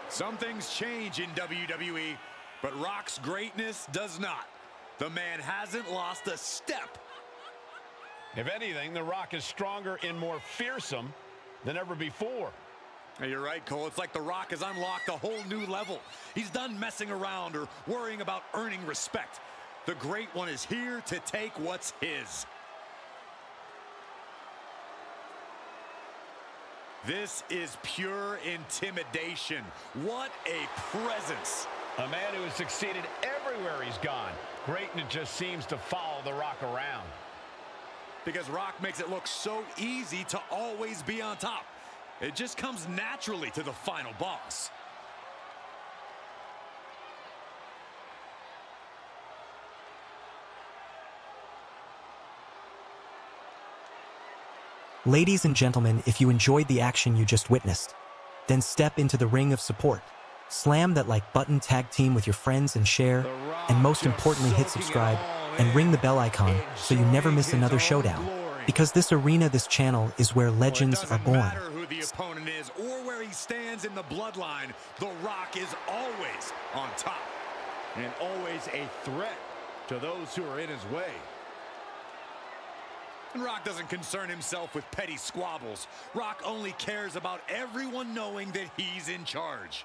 S5: Some things change in WWE, but Rock's greatness does not. The man hasn't lost a step.
S4: If anything, The Rock is stronger and more fearsome than ever before.
S5: Hey, you're right, Cole. It's like The Rock has unlocked a whole new level. He's done messing around or worrying about earning respect. The Great One is here to take what's his. This is pure intimidation. What a presence.
S4: A man who has succeeded everywhere he's gone. Greatness just seems to follow The Rock around.
S5: Because Rock makes it look so easy to always be on top. It just comes naturally to the final boss.
S1: Ladies and gentlemen, if you enjoyed the action you just witnessed, then step into the ring of support. Slam that like button, tag team with your friends and share, and most importantly hit subscribe and ring the bell icon so you never miss another showdown. Because this arena, this channel, is where legends are born.
S5: No matter who the opponent is or where he stands in the bloodline, The Rock is always on top.
S8: And always a threat to those who are in his way.
S5: And Rock doesn't concern himself with petty squabbles. Rock only cares about everyone knowing that he's in charge.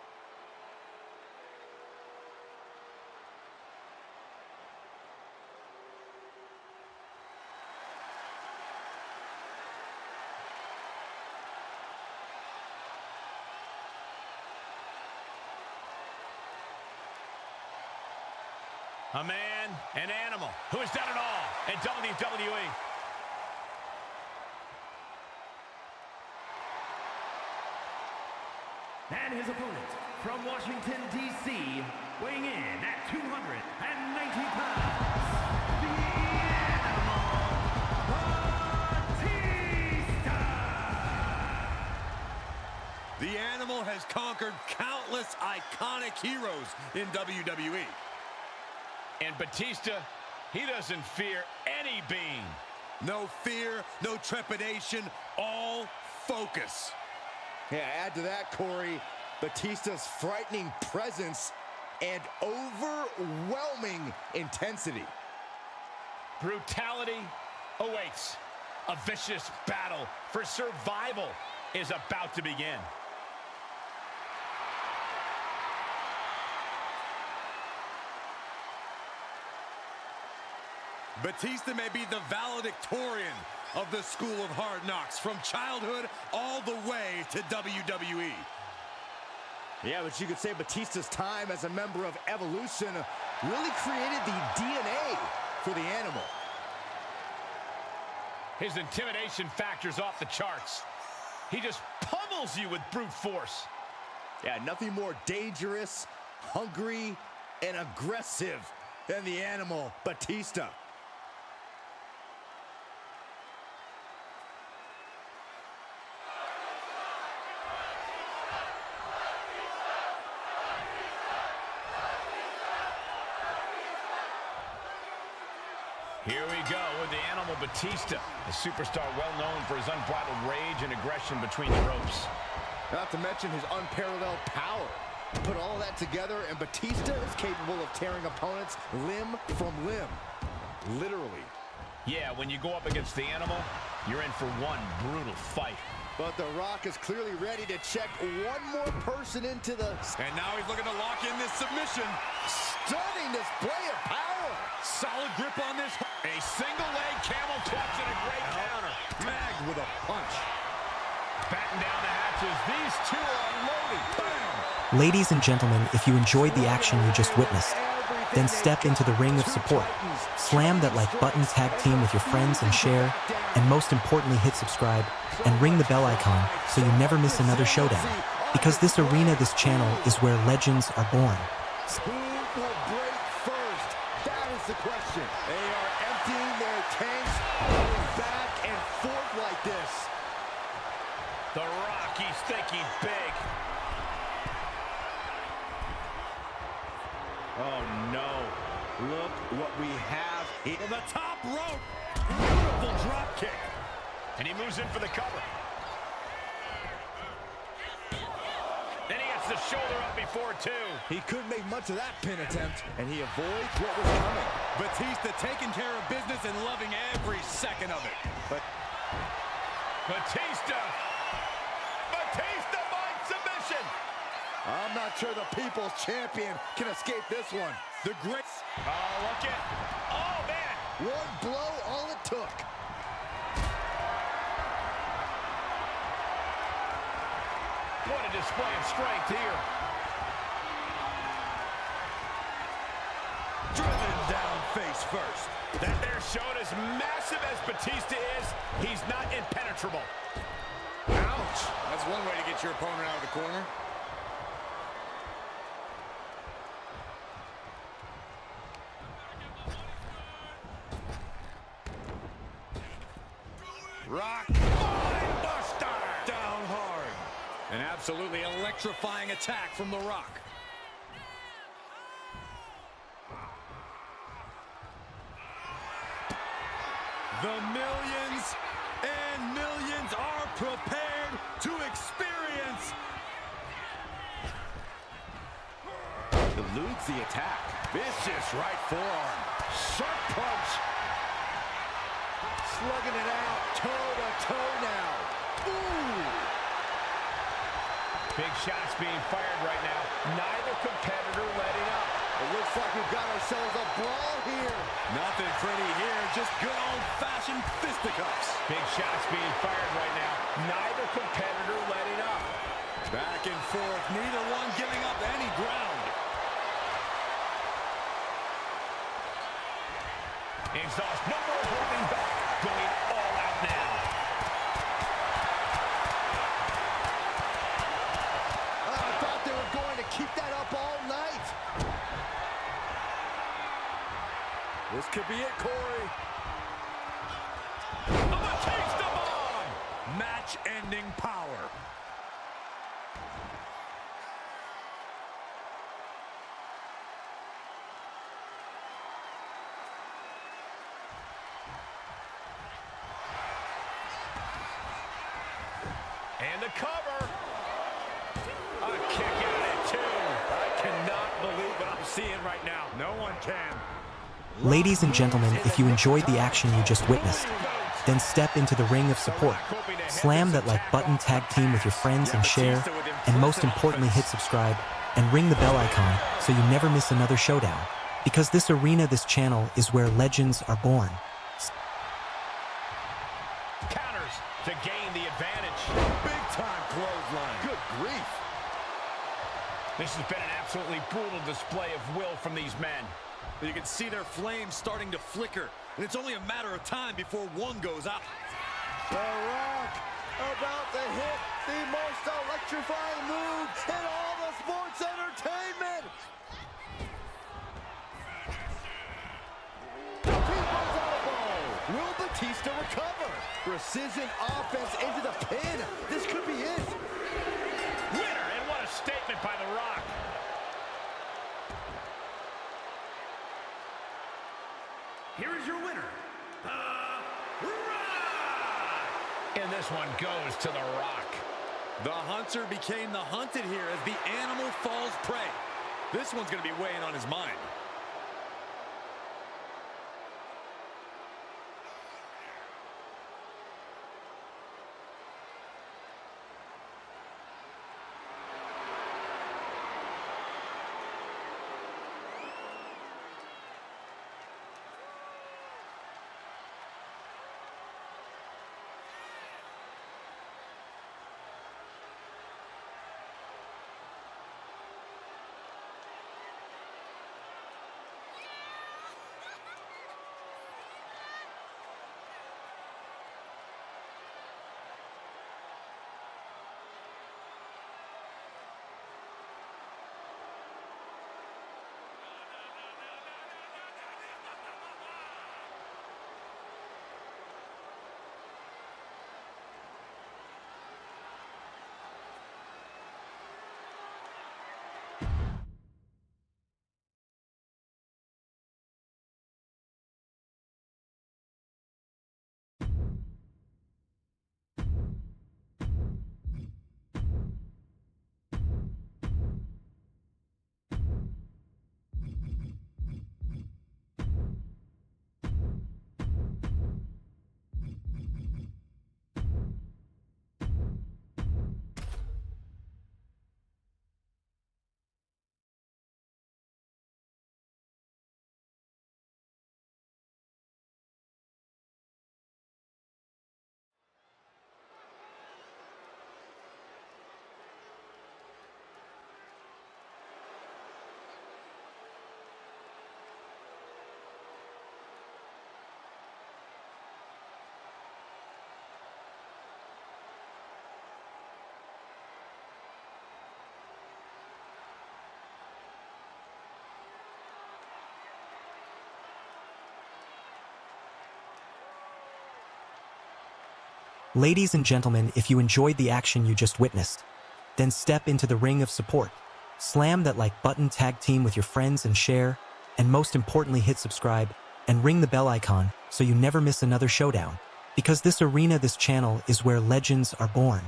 S4: A man, an animal, who has done it all in WWE.
S3: And his opponent from Washington, D.C., weighing in at 290 pounds, the Animal, Batista!
S5: The Animal has conquered countless iconic heroes in WWE.
S4: And Batista, he doesn't fear any being.
S5: No fear, no trepidation, all focus.
S8: Yeah, add to that, Corey, Batista's frightening presence and overwhelming intensity.
S4: Brutality awaits. A vicious battle for survival is about to begin.
S5: Batista may be the valedictorian of the School of Hard Knocks, from childhood all the way to WWE.
S8: Yeah, but you could say Batista's time as a member of Evolution really created the DNA for the Animal.
S4: His intimidation factor's off the charts. He just pummels you with brute force.
S8: Yeah, nothing more dangerous, hungry, and aggressive than the Animal, Batista.
S4: Here we go with the Animal Batista, a superstar well known for his unbridled rage and aggression between the ropes.
S8: Not to mention his unparalleled power. Put all that together, and Batista is capable of tearing opponents limb from limb. Literally.
S4: Yeah, when you go up against the Animal, you're in for one brutal fight.
S8: But The Rock is clearly ready to check one more person into the...
S5: And now he's looking to lock in this submission.
S8: Stunning display of power.
S5: Solid grip on this.
S4: A single leg camel clutch and a great counter.
S5: Tagged with a punch.
S4: Batten down the hatches. These two are unloading. Bam!
S1: Ladies and gentlemen, if you enjoyed the action you just witnessed, then step into the ring of support. Slam that like button, tag team with your friends and share, and most importantly hit subscribe and ring the bell icon so you never miss another showdown. Because this arena, this channel, is where legends are born.
S8: Who will break first? That is the question. They are emptying their tanks, going back and forth like this.
S4: The Rock, he's thinking big.
S3: Oh no. Look what we have here.
S4: From the top rope. Beautiful drop kick. And he moves in for the cover. Then he gets the shoulder up before two.
S8: He couldn't make much of that pin attempt, and he avoids what was coming.
S5: Batista taking care of business and loving every second of it.
S8: But
S4: Batista by submission.
S8: I'm not sure the People's Champion can escape this one.
S5: The great...
S4: Oh, look at... Oh, man.
S8: One blow, all it took.
S4: What a display of strength here.
S3: Driven down face first.
S4: That there showed as massive as Batista is, he's not impenetrable.
S5: Ouch. That's one way to get your opponent out of the corner. Rock. Buster.
S3: Down hard.
S5: An absolutely electrifying attack from The Rock. The millions and millions are prepared to experience.
S3: Eludes the attack. Vicious right forearm. Sharp punch.
S8: Slugging it out, toe-to-toe now. Ooh!
S4: Big shots being fired right now. Neither competitor letting up.
S8: It looks like we've got ourselves a brawl here.
S5: Nothing pretty here, just good old-fashioned fisticuffs.
S4: Big shots being fired right now. Neither competitor letting up.
S5: Back and forth, neither one giving up any ground.
S4: Exhaust, no more holding back. Going all out now.
S8: I thought they were going to keep that up all night.
S3: This could be it, Corey.
S4: A Batista bomb!
S5: Match-ending power.
S4: And the cover. A kick out at two.
S3: I cannot believe what I'm seeing right now.
S5: No one can.
S1: Ladies and gentlemen, if you enjoyed the action you just witnessed, then step into the ring of support. Slam that like button, tag team with your friends and share, and most importantly hit subscribe and ring the bell icon so you never miss another showdown. Because this arena, this channel, is where legends are born.
S4: Counters to gain the advantage.
S8: Big time clothesline. Good grief.
S4: This has been an absolutely brutal display of will from these men.
S5: You can see their flames starting to flicker, and it's only a matter of time before one goes out.
S8: The Rock about to hit the most electrifying move in all the sports entertainment. The People's Elbow. Will Batista recover? Precision offense into the pin. This could be it.
S4: Winner, and what a statement by The Rock.
S3: Here is your winner, The Rock!
S4: And this one goes to The Rock.
S5: The hunter became the hunted here as the animal falls prey. This one's going to be weighing on his mind.
S1: Ladies and gentlemen, if you enjoyed the action you just witnessed, then step into the ring of support. Slam that like button, tag team with your friends and share, and most importantly hit subscribe and ring the bell icon so you never miss another showdown. Because this arena, this channel is where legends are born.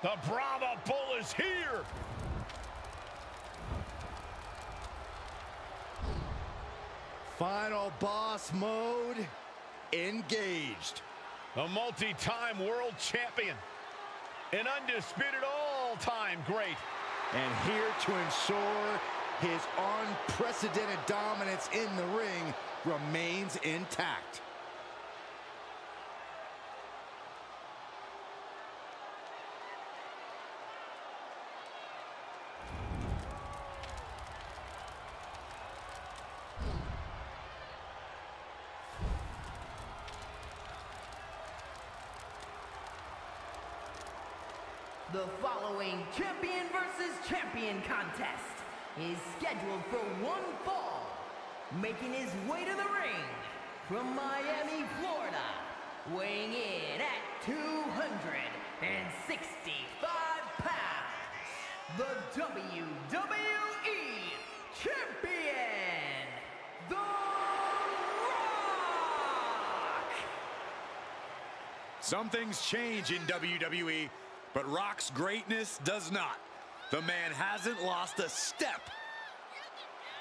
S4: The Brahma Bull is here.
S8: Final boss mode engaged.
S4: A multi-time world champion. An undisputed all-time great.
S8: And here to ensure his unprecedented dominance in the ring remains intact.
S18: The following champion versus champion contest is scheduled for one fall. Making his way to the ring from Miami, Florida, weighing in at 265 pounds, the WWE Champion, The Rock!
S5: Some things change in WWE, but Rock's greatness does not. The man hasn't lost a step.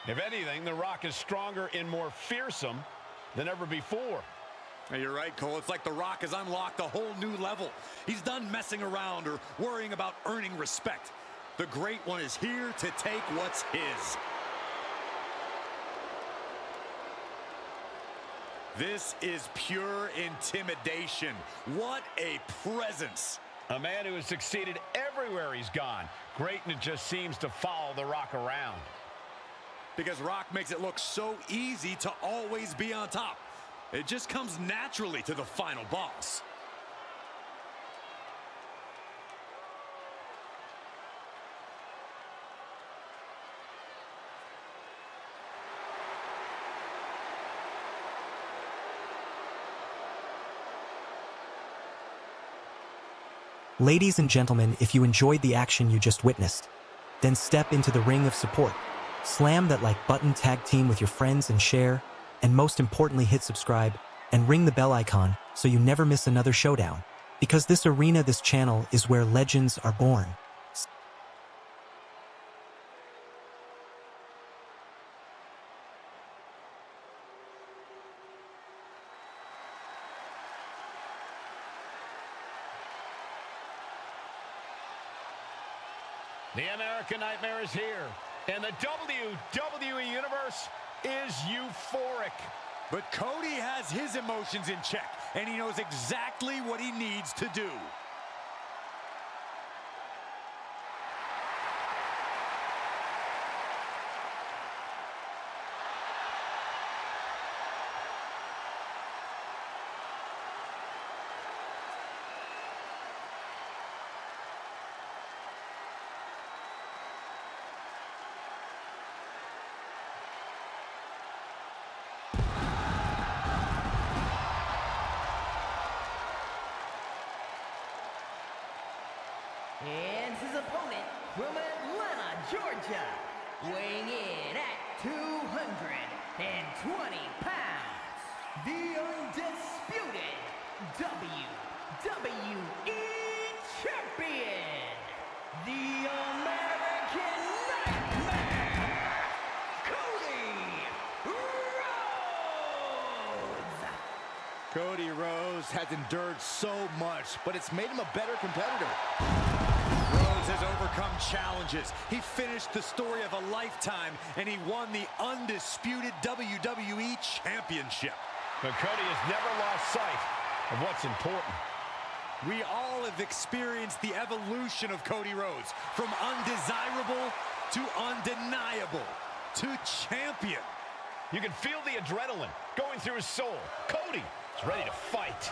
S4: If anything, The Rock is stronger and more fearsome than ever before.
S5: You're right, Cole. It's like The Rock has unlocked a whole new level. He's done messing around or worrying about earning respect. The Great One is here to take what's his. This is pure intimidation. What a presence.
S4: A man who has succeeded everywhere he's gone. Greatness just seems to follow The Rock around.
S5: Because Rock makes it look so easy to always be on top. It just comes naturally to the final boss.
S1: Ladies and gentlemen, if you enjoyed the action you just witnessed, then step into the ring of support. Slam that like button, tag team with your friends and share, and most importantly hit subscribe and ring the bell icon so you never miss another showdown. Because this arena, this channel is where legends are born.
S4: The American Nightmare is here, and the WWE Universe is euphoric.
S5: But Cody has his emotions in check, and he knows exactly what he needs to do.
S18: And his opponent from Atlanta, Georgia, weighing in at 220 pounds, the undisputed WWE Champion, the American Nightmare, Cody Rhodes!
S8: Cody Rhodes has endured so much, but it's made him a better competitor.
S5: Rhodes has overcome challenges. He finished the story of a lifetime, and he won the undisputed WWE Championship.
S4: But Cody has never lost sight of what's important.
S5: We all have experienced the evolution of Cody Rhodes, from undesirable to undeniable to champion.
S4: You can feel the adrenaline going through his soul. Cody is ready to fight.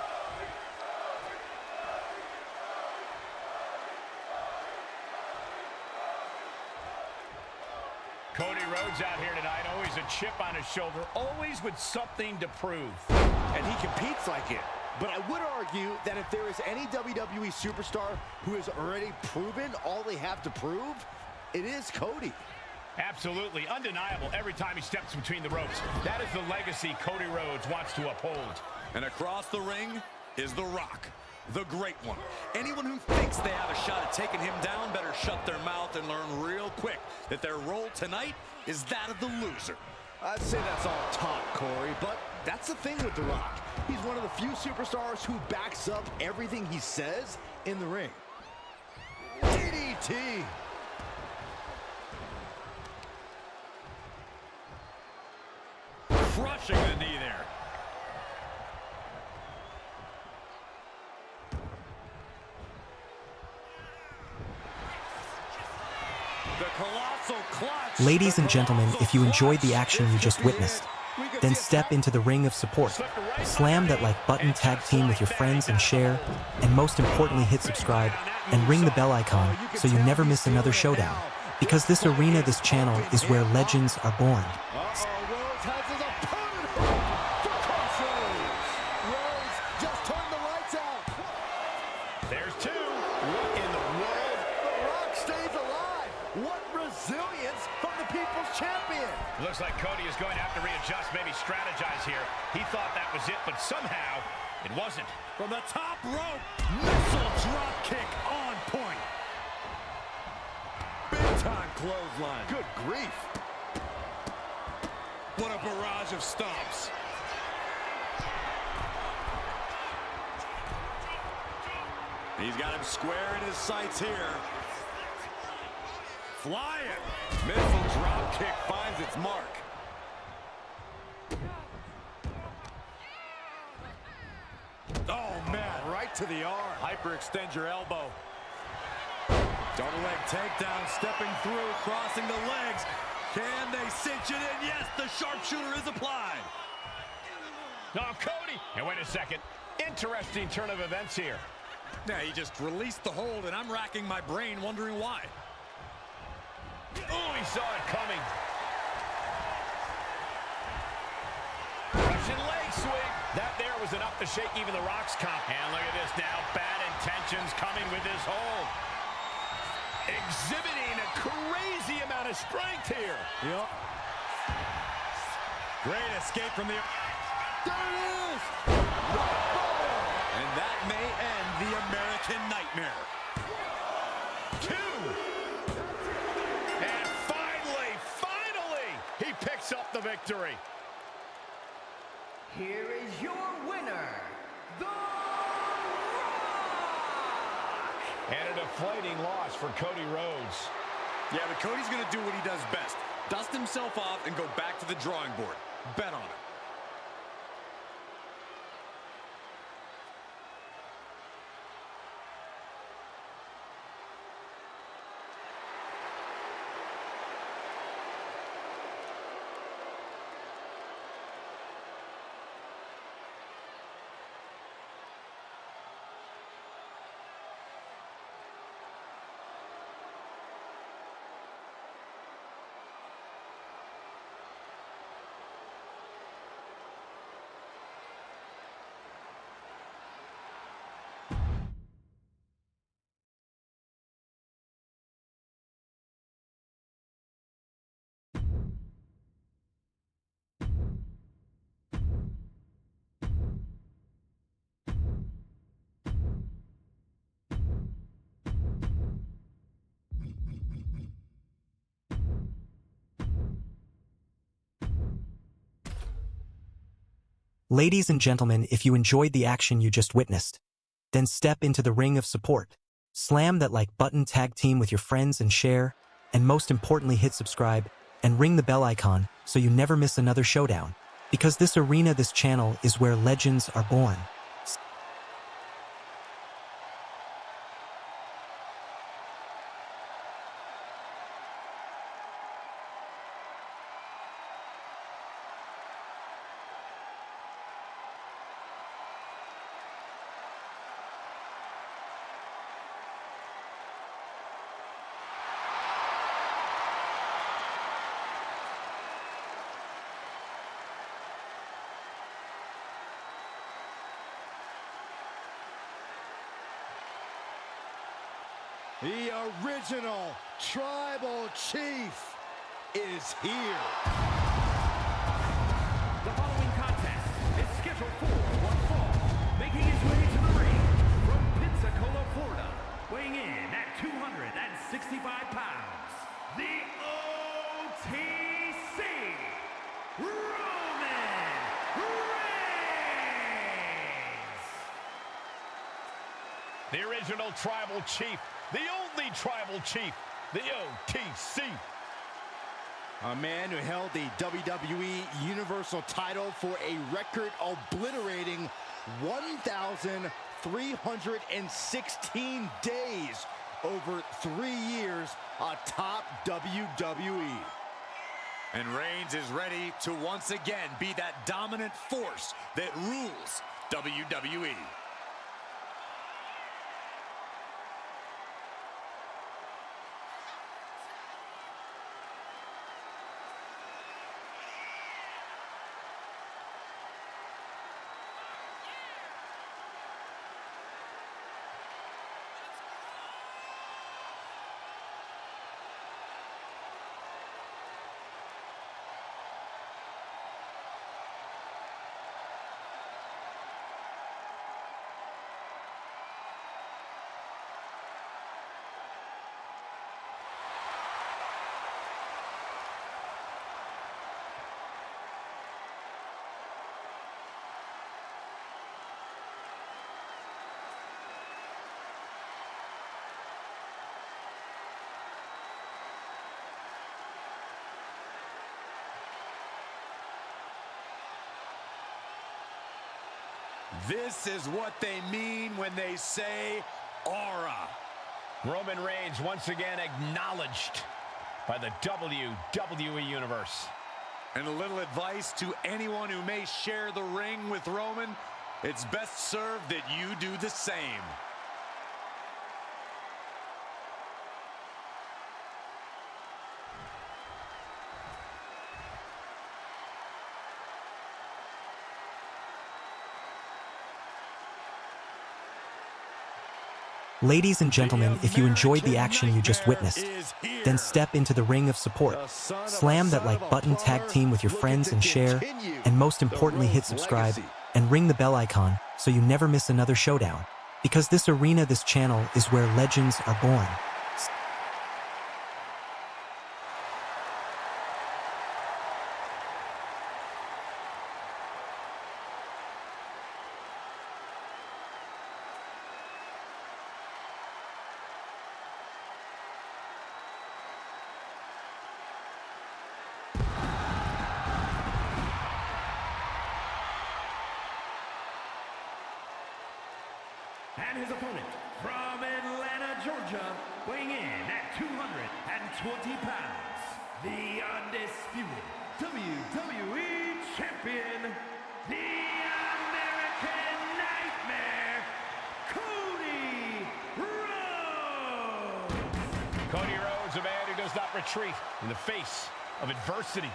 S4: Cody Rhodes out here tonight, always a chip on his shoulder, always with something to prove.
S8: And he competes like it. But I would argue that if there is any WWE superstar who has already proven all they have to prove, it is Cody.
S4: Absolutely, undeniable every time he steps between the ropes. That is the legacy Cody Rhodes wants to uphold.
S5: And across the ring is The Rock, the Great One. Anyone who thinks they have a shot at taking him down better shut their mouth and learn real quick that their role tonight is that of the loser.
S8: I'd say that's all talk, Corey, but that's the thing with The Rock. He's one of the few superstars who backs up everything he says in the ring. DDT.
S5: Crushing the knee there. The colossal clutch.
S1: Ladies and gentlemen, if you enjoyed the action you just witnessed, then step into the ring of support. Slam that like button, tag team with your friends and share, and most importantly hit subscribe and ring the bell icon so you never miss another showdown. Because this arena, this channel, is where legends are born.
S8: Rhodes has his opponent for crossroads. Rhodes just turned the lights out.
S4: There's two. What in the world?
S8: The Rock stays alive. What resilience from the People's Champion.
S4: Looks like Cody is going to have to readjust, maybe strategize here. He thought that was it, but somehow it wasn't.
S5: From the top rope, missile drop kick on point. Big time clothesline.
S8: Good grief.
S5: What a barrage of stomps. He's got him square in his sights here. Flying. Missile drop kick finds its mark. Oh, man, right to the arm. Hyperextend your elbow. Double leg takedown, stepping through, crossing the legs. Can they cinch it in? Yes, the sharpshooter is applied.
S4: Now Cody. And wait a second. Interesting turn of events here.
S5: Yeah, he just released the hold, and I'm racking my brain wondering why.
S4: Oh, he saw it coming. Russian leg sweep. That there was enough to shake even the Rock's comp. And look at this now. Bad intentions coming with this hold. Exhibiting a crazy amount of strength here.
S5: Yep. Great escape from the...
S8: There it is!
S5: And that may end the American Nightmare.
S4: Two. And finally, he picks up the victory.
S18: Here is your winner, The Rock!
S4: And a deflating loss for Cody Rhodes.
S5: Yeah, but Cody's going to do what he does best. Dust himself off and go back to the drawing board. Bet on it.
S1: Ladies and gentlemen, if you enjoyed the action you just witnessed, then step into the ring of support. Slam that like button, tag team with your friends and share, and most importantly hit subscribe and ring the bell icon so you never miss another showdown. Because this arena, this channel is where legends are born.
S8: The original Tribal Chief is here.
S3: The following contest is scheduled for one fall, making his way to the ring from Pensacola, Florida, weighing in at 265 pounds, the OTC, Roman Reigns!
S4: The original Tribal Chief, the only Tribal Chief, the OTC.
S8: A man who held the WWE Universal title for a record obliterating 1,316 days over 3 years atop WWE.
S5: And Reigns is ready to once again be that dominant force that rules WWE. This is what they mean when they say aura.
S4: Roman Reigns once again acknowledged by the WWE Universe.
S5: And a little advice to anyone who may share the ring with Roman, it's best served that you do the same.
S1: Ladies and gentlemen, if you enjoyed the action you just witnessed, then step into the ring of support. Slam that like button, tag team with your friends and share, and most importantly hit subscribe and ring the bell icon so you never miss another showdown. Because this arena, this channel is where legends are born.
S3: And his opponent from Atlanta, Georgia, weighing in at 220 pounds, the undisputed WWE Champion, the American Nightmare, Cody Rhodes!
S4: Cody Rhodes, a man who does not retreat in the face of adversity.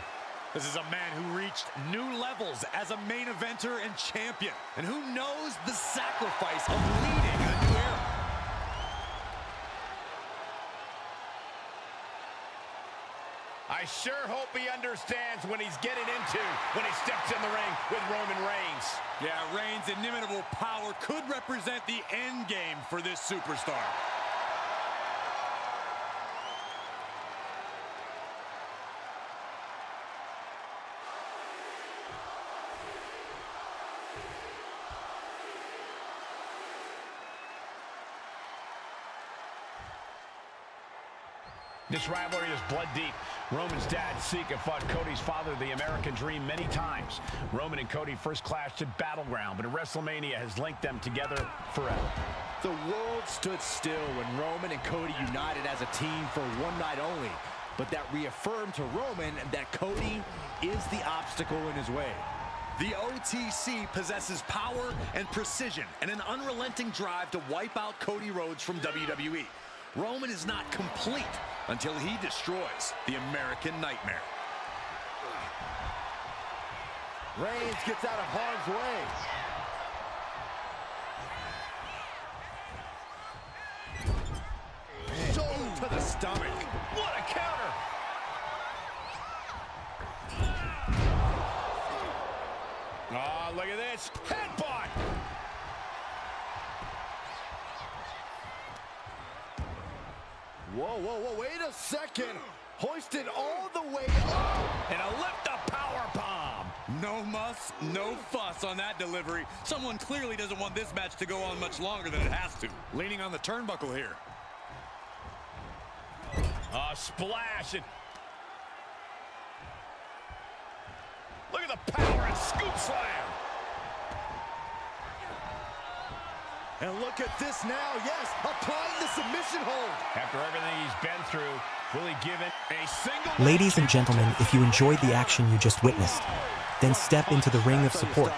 S5: This is a man who reached new levels as a main eventer and champion, and who knows the sacrifice of leading a new era.
S4: I sure hope he understands what he's getting into when he steps in the ring with Roman Reigns.
S5: Yeah, Reigns' inimitable power could represent the end game for this superstar.
S4: This rivalry is blood deep. Roman's dad, Sika, fought Cody's father, the American Dream, many times. Roman and Cody first clashed at Battleground, but WrestleMania has linked them together forever.
S8: The world stood still when Roman and Cody united as a team for one night only, but that reaffirmed to Roman that Cody is the obstacle in his way. The OTC possesses power and precision and an unrelenting drive to wipe out Cody Rhodes from WWE. Roman is not complete until he destroys the American Nightmare.
S2: Reigns gets out of harm's way.
S8: Shoulder to the stomach.
S4: What a counter! Oh, look at this. Headbutt!
S2: Whoa, whoa, whoa, wait a second. Hoisted all the way up.
S4: And a lift-up powerbomb.
S5: No muss, no fuss on that delivery. Someone clearly doesn't want this match to go on much longer than it has to. Leaning on the turnbuckle here.
S4: Splash. Look at the power and scoop slam.
S2: And look at this now, yes, applying the submission hold.
S4: After everything he's been through, will he give it a single...
S1: Ladies and gentlemen, if you enjoyed the action you just witnessed, then step into the ring of support.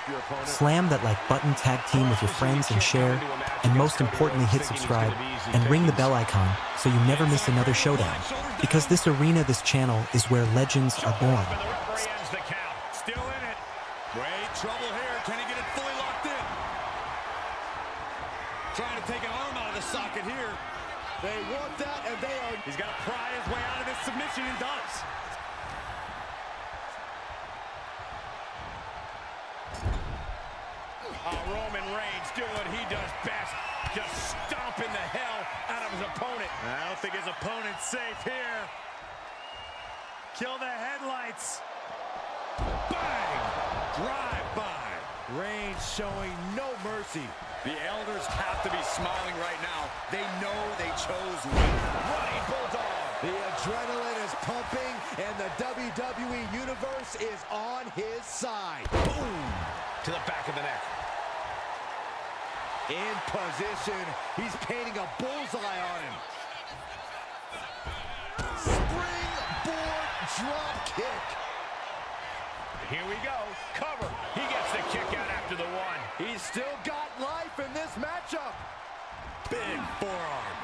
S1: Slam that like button, tag team with your friends and share, and most importantly hit subscribe and ring the bell icon so you never miss another showdown. Because this arena, this channel, is where legends are born.
S5: Still in it. Great trouble here. Can he get it fully locked in? Trying to take an arm out of the socket here.
S2: They want that, and they are...
S5: He's got to pry his way out of this submission and does.
S4: Roman Reigns doing what he does best. Just stomping the hell out of his opponent.
S5: I don't think his opponent's safe here. Kill the headlights. Bang! Drive by.
S2: Reigns showing no mercy.
S5: The elders have to be smiling right now. They know they chose well.
S4: Running Bulldog.
S2: The adrenaline is pumping, and the WWE Universe is on his side.
S4: Boom! To the back of the neck.
S2: In position. He's painting a bullseye on him. Springboard drop kick.
S4: Here we go. Cover. He gets the kick out after the one.
S2: He's still got life in this matchup.
S5: Big forearm.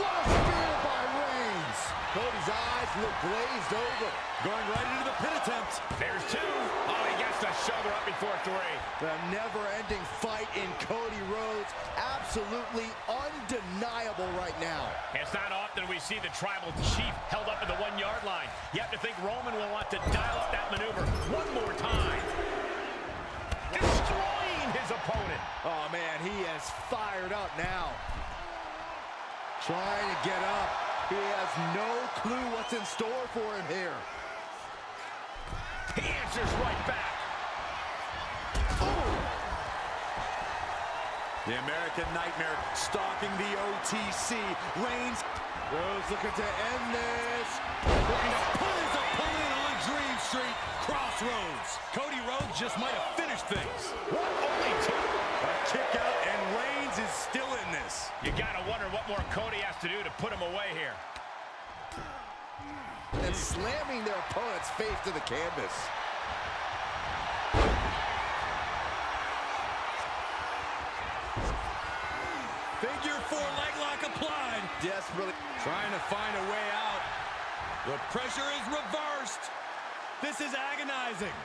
S2: What a spear by Reigns. Cody's eyes look glazed over.
S5: Going right into the pin attempt.
S4: There's two. Oh, he gets the shoulder up before three.
S2: The never-ending fight in Cody Rhodes, absolutely undeniable right now.
S4: It's not often we see the tribal chief held up at the 1 yard line. You have to think Roman will want to dial up that maneuver one more time. Destroying his opponent.
S2: Oh, man, he is fired up now. Trying to get up. He has no clue what's in store for him here.
S4: He answers right back.
S2: Oh.
S5: The American Nightmare stalking the OTC. Reigns.
S2: Rhodes looking to end this.
S5: Looking to put his opponent on Dream Street. Crossroads. Cody Rhodes just might have finished things.
S4: What? Only two?
S5: A kick out, and Reigns is still in this.
S4: You gotta wonder what more Cody has to do to put him away here.
S2: And slamming their opponent's face to the canvas.
S5: Figure four leg lock applied.
S2: Desperately
S5: trying to find a way out. The pressure is reversed. This is agonizing.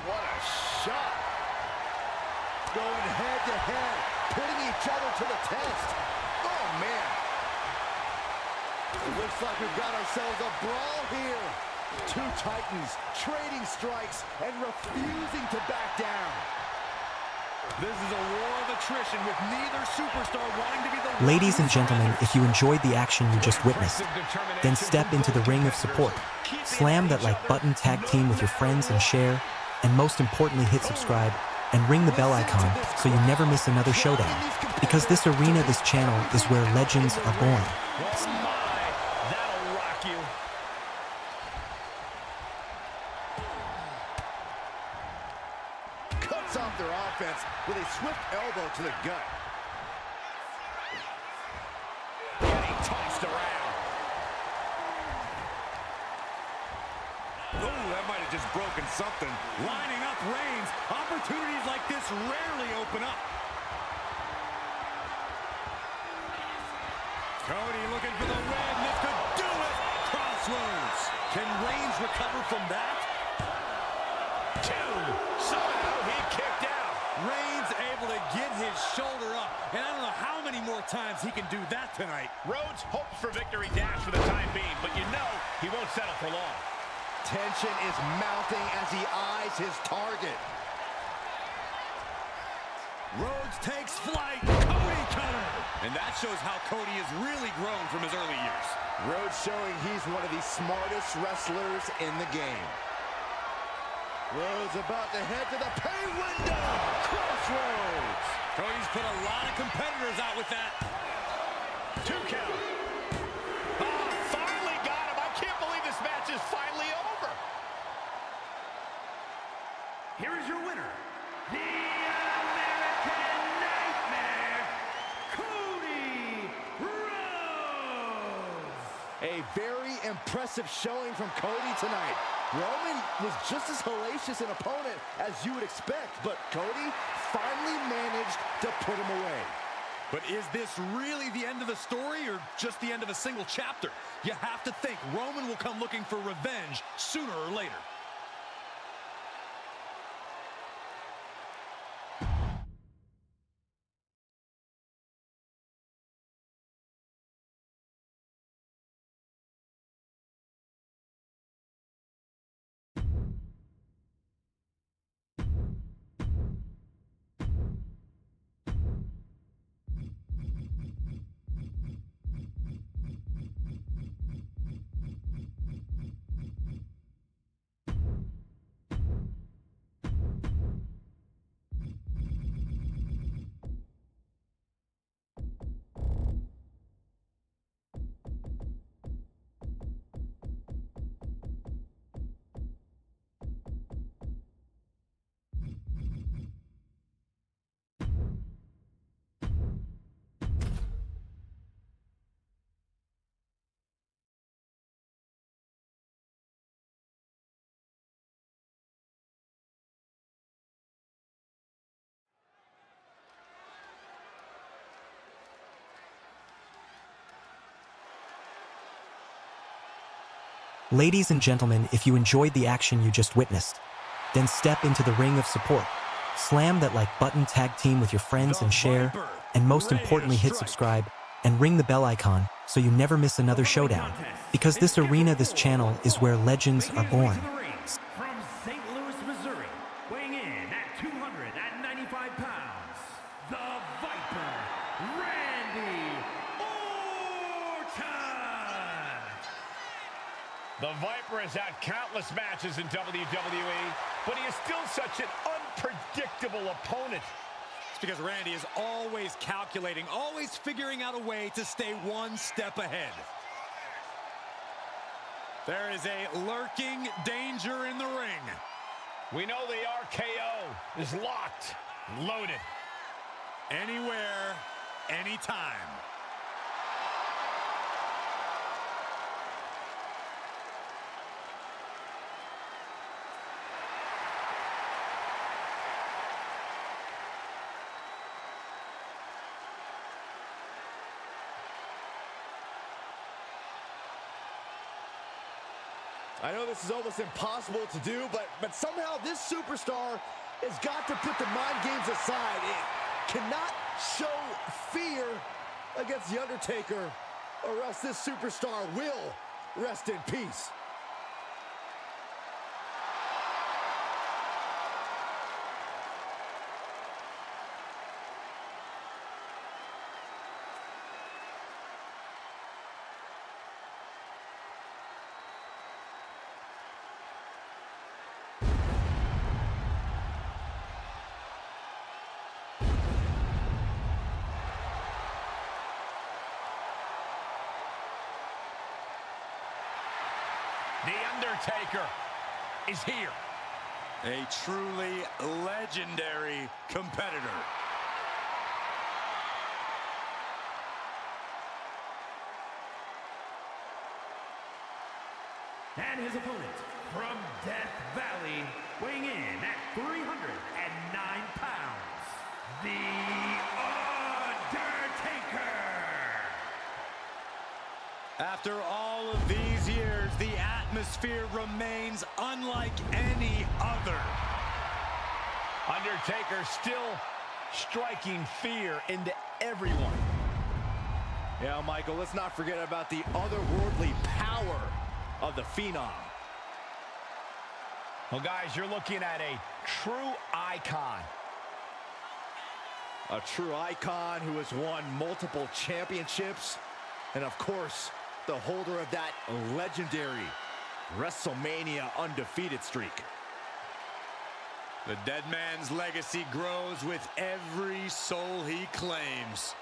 S2: What a shot. Going head to head, putting each other to the test. Oh, man. It looks like we've got ourselves a brawl here. Two titans trading strikes and refusing to back down.
S5: This is a war of attrition with neither superstar wanting to be the...
S1: Ladies and gentlemen, if you enjoyed the action you just witnessed, then step into the ring of support. Slam that like button, tag team with your friends and share, and most importantly hit subscribe and ring the bell icon so you never miss another showdown. Because this arena, this channel, is where legends are born.
S4: Oh my, that'll rock you.
S2: Cuts off their offense with a swift elbow to the gut.
S4: Getting tossed around.
S5: Oh, that might have just broken something. Lining up Reigns. Opportunities like this rarely open up. Cody looking for the win. This could do it. Crossroads. Can Reigns recover from that?
S4: 2. Somehow he kicked out.
S5: Reigns able to get his shoulder up. And I don't know how many more times he can do that tonight.
S4: Rhodes hopes for victory dash for the time being, but you know he won't settle for long.
S2: Tension is mounting as he eyes his target.
S5: Rhodes takes flight. Cody cutter. And that shows how Cody has really grown from his early years.
S2: Rhodes showing he's one of the smartest wrestlers in the game. Rhodes about to head to the pay window. Crossroads.
S5: Cody's put a lot of competitors out with that.
S4: 2 count. Oh, finally got him. I can't believe this match is finally over.
S3: Here is your winner, the American Nightmare, Cody Rhodes.
S2: A very impressive showing from Cody tonight. Roman was just as hellacious an opponent as you would expect, but Cody finally managed to put him away.
S5: But is this really the end of the story or just the end of a single chapter? You have to think Roman will come looking for revenge sooner or later.
S1: Ladies and gentlemen, if you enjoyed the action you just witnessed, then step into the ring of support. Slam that like button, tag team with your friends and share, and most importantly hit subscribe and ring the bell icon so you never miss another showdown. Because this arena, this channel, is where legends are born.
S3: From St. Louis, Missouri, weighing in at 295 pounds, the Viper, Randy Orton.
S4: The Viper has had countless matches in WWE, but he is still such an unpredictable opponent.
S5: It's because Randy is always calculating, always figuring out a way to stay one step ahead. There is a lurking danger in the ring.
S4: We know the RKO is locked, loaded.
S5: Anywhere, anytime.
S2: I know this is almost impossible to do, but somehow this superstar has got to put the mind games aside. It cannot show fear against The Undertaker, or else this superstar will rest in peace.
S4: The Undertaker is here.
S5: A truly legendary competitor.
S3: And his opponent from Death Valley, weighing in at 309 pounds, The Undertaker.
S5: After all of these years, the atmosphere remains unlike any other.
S4: Undertaker still striking fear into everyone.
S8: Yeah, Michael, let's not forget about the otherworldly power of the Phenom.
S4: Well, guys, you're looking at a true icon.
S8: A true icon who has won multiple championships. And of course, the holder of that legendary WrestleMania undefeated streak.
S5: The dead man's legacy grows with every soul he claims.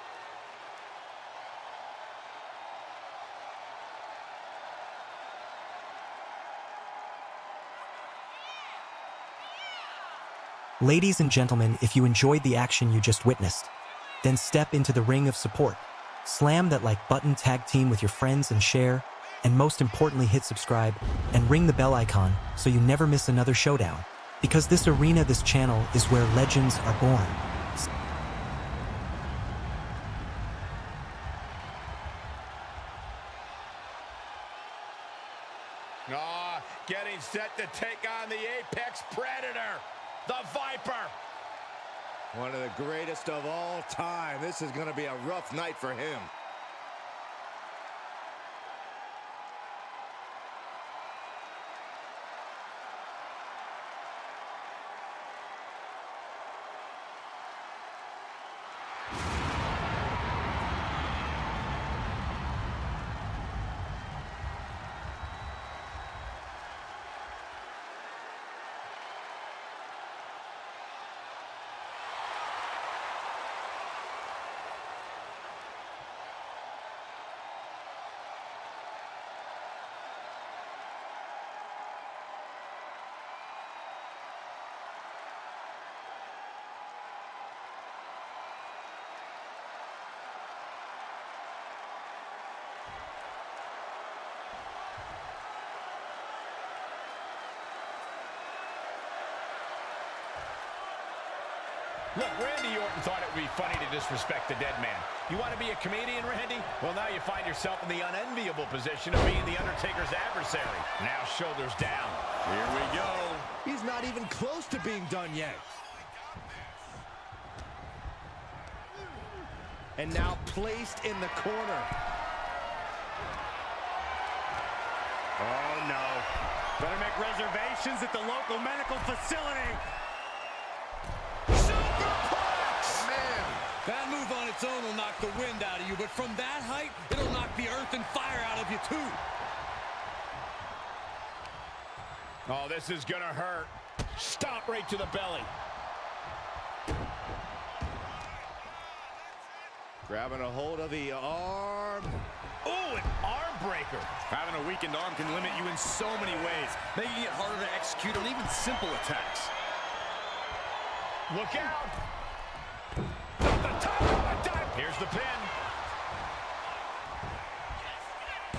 S1: Ladies and gentlemen, if you enjoyed the action you just witnessed, then step into the ring of support. Slam that like button, tag team with your friends and share, and most importantly hit subscribe and ring the bell icon so you never miss another showdown. Because this arena, this channel, is where legends are born.
S4: Getting set to take on the Apex Predator, the Viper.
S8: One of the greatest of all time. This is going to be a rough night for him.
S4: Look, Randy Orton thought it would be funny to disrespect the dead man. You want to be a comedian, Randy? Well, now you find yourself in the unenviable position of being the Undertaker's adversary. Now shoulders down.
S5: Here we go.
S8: He's not even close to being done yet. And now placed in the corner.
S5: Oh, no. Better make reservations at the local medical facility. That move on its own will knock the wind out of you, but from that height, it'll knock the earth and fire out of you, too.
S4: Oh, this is gonna hurt. Stomp right to the belly.
S8: Grabbing a hold of the arm.
S4: Oh, an arm breaker.
S5: Having a weakened arm can limit you in so many ways, making it harder to execute on even simple attacks.
S4: Look out. Here's the pin.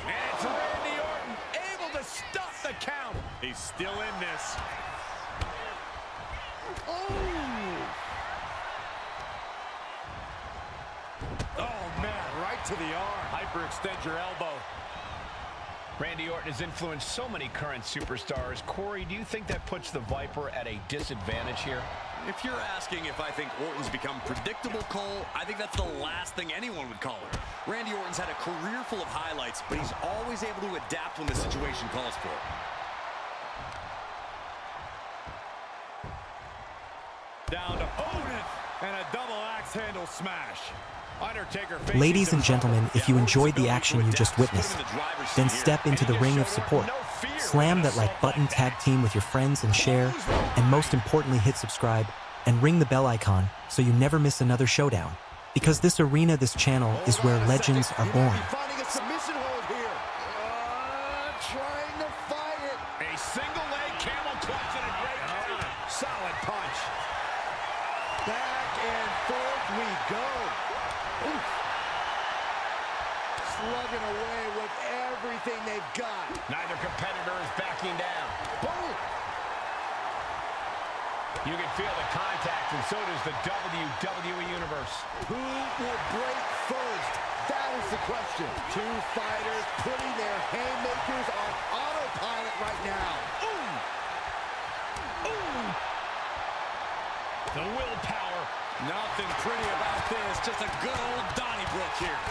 S4: And it's Randy Orton able to stop the count.
S5: He's still in this.
S8: Oh, man, right to the arm.
S5: Hyperextend your elbow.
S4: Randy Orton has influenced so many current superstars. Corey, do you think that puts the Viper at a disadvantage here?
S5: If you're asking if I think Orton's become predictable, Cole, I think that's the last thing anyone would call it. Randy Orton's had a career full of highlights, but he's always able to adapt when the situation calls for it. Down to Orton, and a double axe handle smash.
S4: Undertaker.
S1: Ladies and gentlemen, if you enjoyed the action you just witnessed, then step into the ring of support. Slam that like button, tag team with your friends and share, and most importantly hit subscribe and ring the bell icon so you never miss another showdown. Because this arena, this channel, is where legends are born.
S8: Finding a submission hold here.
S2: trying to fight it.
S4: A single leg camel clutch and a great counter. Solid punch.
S2: Back and forth we go. Oof. Slugging away with everything they've got.
S4: Neither competitor is backing down.
S2: Boom.
S4: You can feel the contact, and so does the WWE Universe.
S2: Who will break first? That is the question. Two fighters putting their haymakers on autopilot right now.
S4: Ooh. Ooh. The willpower.
S5: Nothing pretty about this. Just a good old Donnybrook here.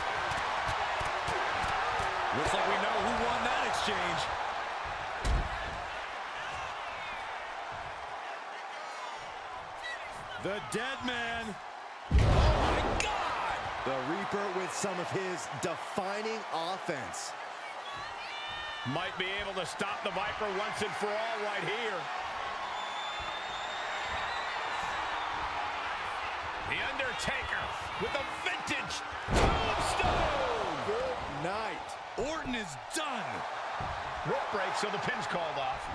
S5: Looks like we know who won that exchange. The dead man. Oh, my God!
S2: The Reaper with some of his defining offense.
S4: Might be able to stop the Viper once and for all right here. The Undertaker with a vintage tombstone.
S2: Good night.
S5: Orton is done.
S4: Rope break, so the pin's called off.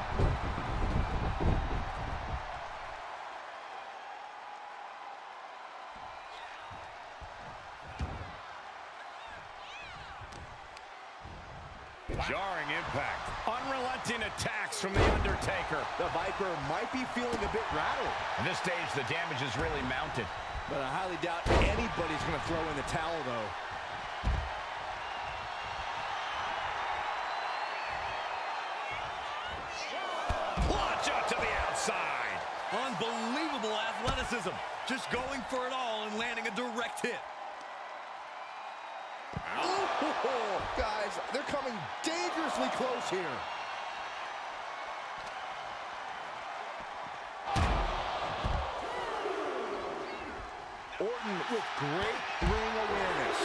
S4: Jarring impact. Unrelenting attacks from The Undertaker.
S2: The Viper might be feeling a bit rattled.
S4: At this stage, the damage is really mounted.
S2: But I highly doubt anybody's going to throw in the towel, though.
S4: Launch out to the outside.
S5: Unbelievable athleticism. Just going for it all and landing a direct hit.
S2: Oh, guys, they're coming dangerously close here. Orton with great ring awareness.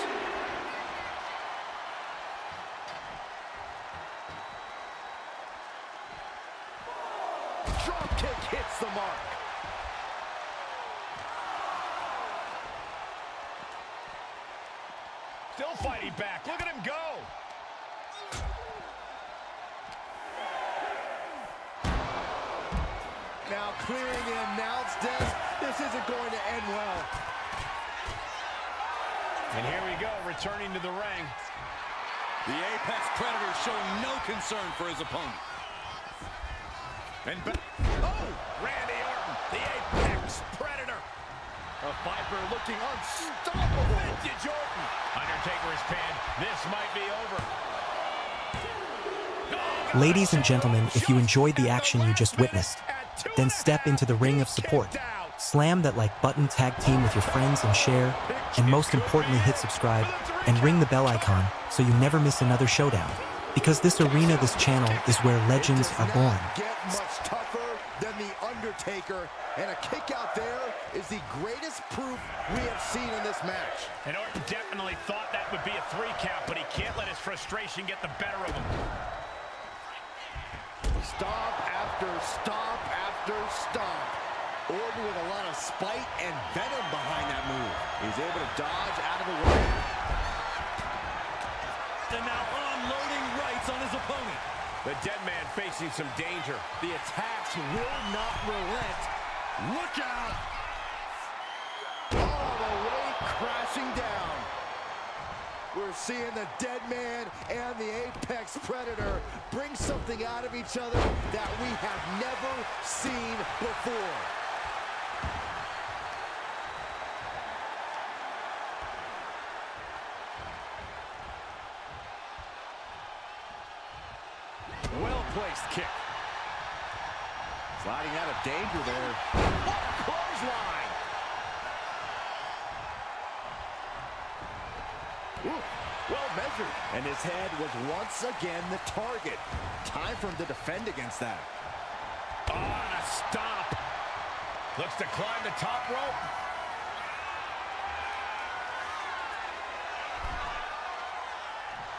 S2: Drop kick hits the mark.
S4: Still fighting back. Look at him go.
S2: Now clearing the announce desk. This isn't going to end well.
S4: And here we go, returning to the ring.
S5: The Apex Predator showing no concern for his opponent. And
S4: oh, Randy Orton, the Apex Predator.
S2: A Viper looking unstoppable.
S4: Vintage Orton. Undertaker is pinned. This might be over.
S1: Ladies and gentlemen, if you enjoyed the action you just witnessed, then step into the ring of support. Slam that like button, tag team with your friends and share, and most importantly hit subscribe and ring the bell icon so you never miss another showdown. Because this arena, this channel, is where legends are born.
S2: Get much tougher than the Undertaker, and a kick out there is the greatest proof we have seen in this match.
S4: And Orton definitely thought that would be a 3 count, but he can't let his frustration get the better of him.
S2: Stomp after stomp after stomp. Orton with a lot of spite and venom behind that move. He's able to dodge out of the way.
S5: And now unloading rights on his opponent.
S4: The dead man facing some danger.
S2: The attacks will not relent.
S5: Look out!
S2: All the way crashing down. We're seeing the dead man and the Apex Predator bring something out of each other that we have never seen before.
S5: Well-placed kick.
S2: Sliding out of danger there. What a clothesline! Ooh, well measured. And his head was once again the target. Time for him to defend against that.
S4: Oh, and a stomp. Looks to climb the top rope.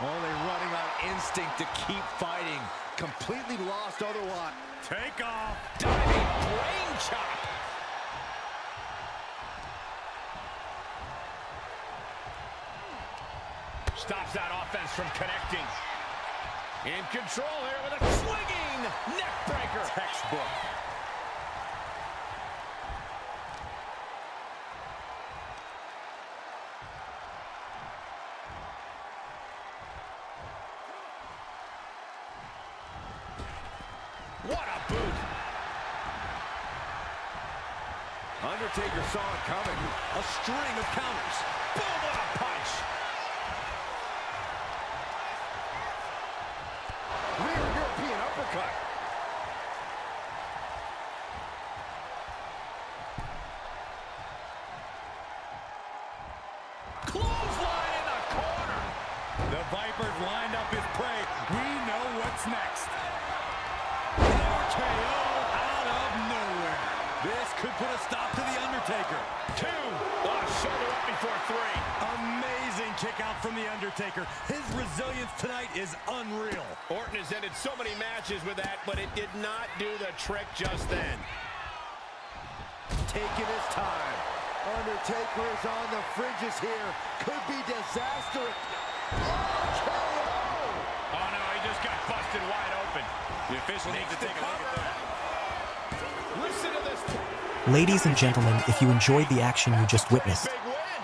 S2: Only running on instinct to keep fighting. Completely lost otherwise.
S5: Take off.
S4: Diving brain chop. Stops that offense from connecting. In control here with a swinging neck breaker.
S5: Textbook.
S4: What a boot.
S5: Undertaker saw it coming. A string of counters.
S4: Boom, what a punch.
S2: Rear European uppercut.
S5: Clothesline in the corner. The Vipers lined up his prey. We know what's next. RKO out of nowhere. This could put a stop to The Undertaker.
S4: 2. Shoulder up before 3.
S5: Amazing kick out from The Undertaker. His resilience tonight is unreal.
S4: Orton has ended so many matches with that, but it did not do the trick just then.
S8: Taking his time. Undertaker is on the fringes here. Could be disaster.
S4: Oh, no, he just got busted wide open.
S5: The official needs to take a look at that.
S4: Listen to this.
S1: Ladies and gentlemen, if you enjoyed the action you just witnessed,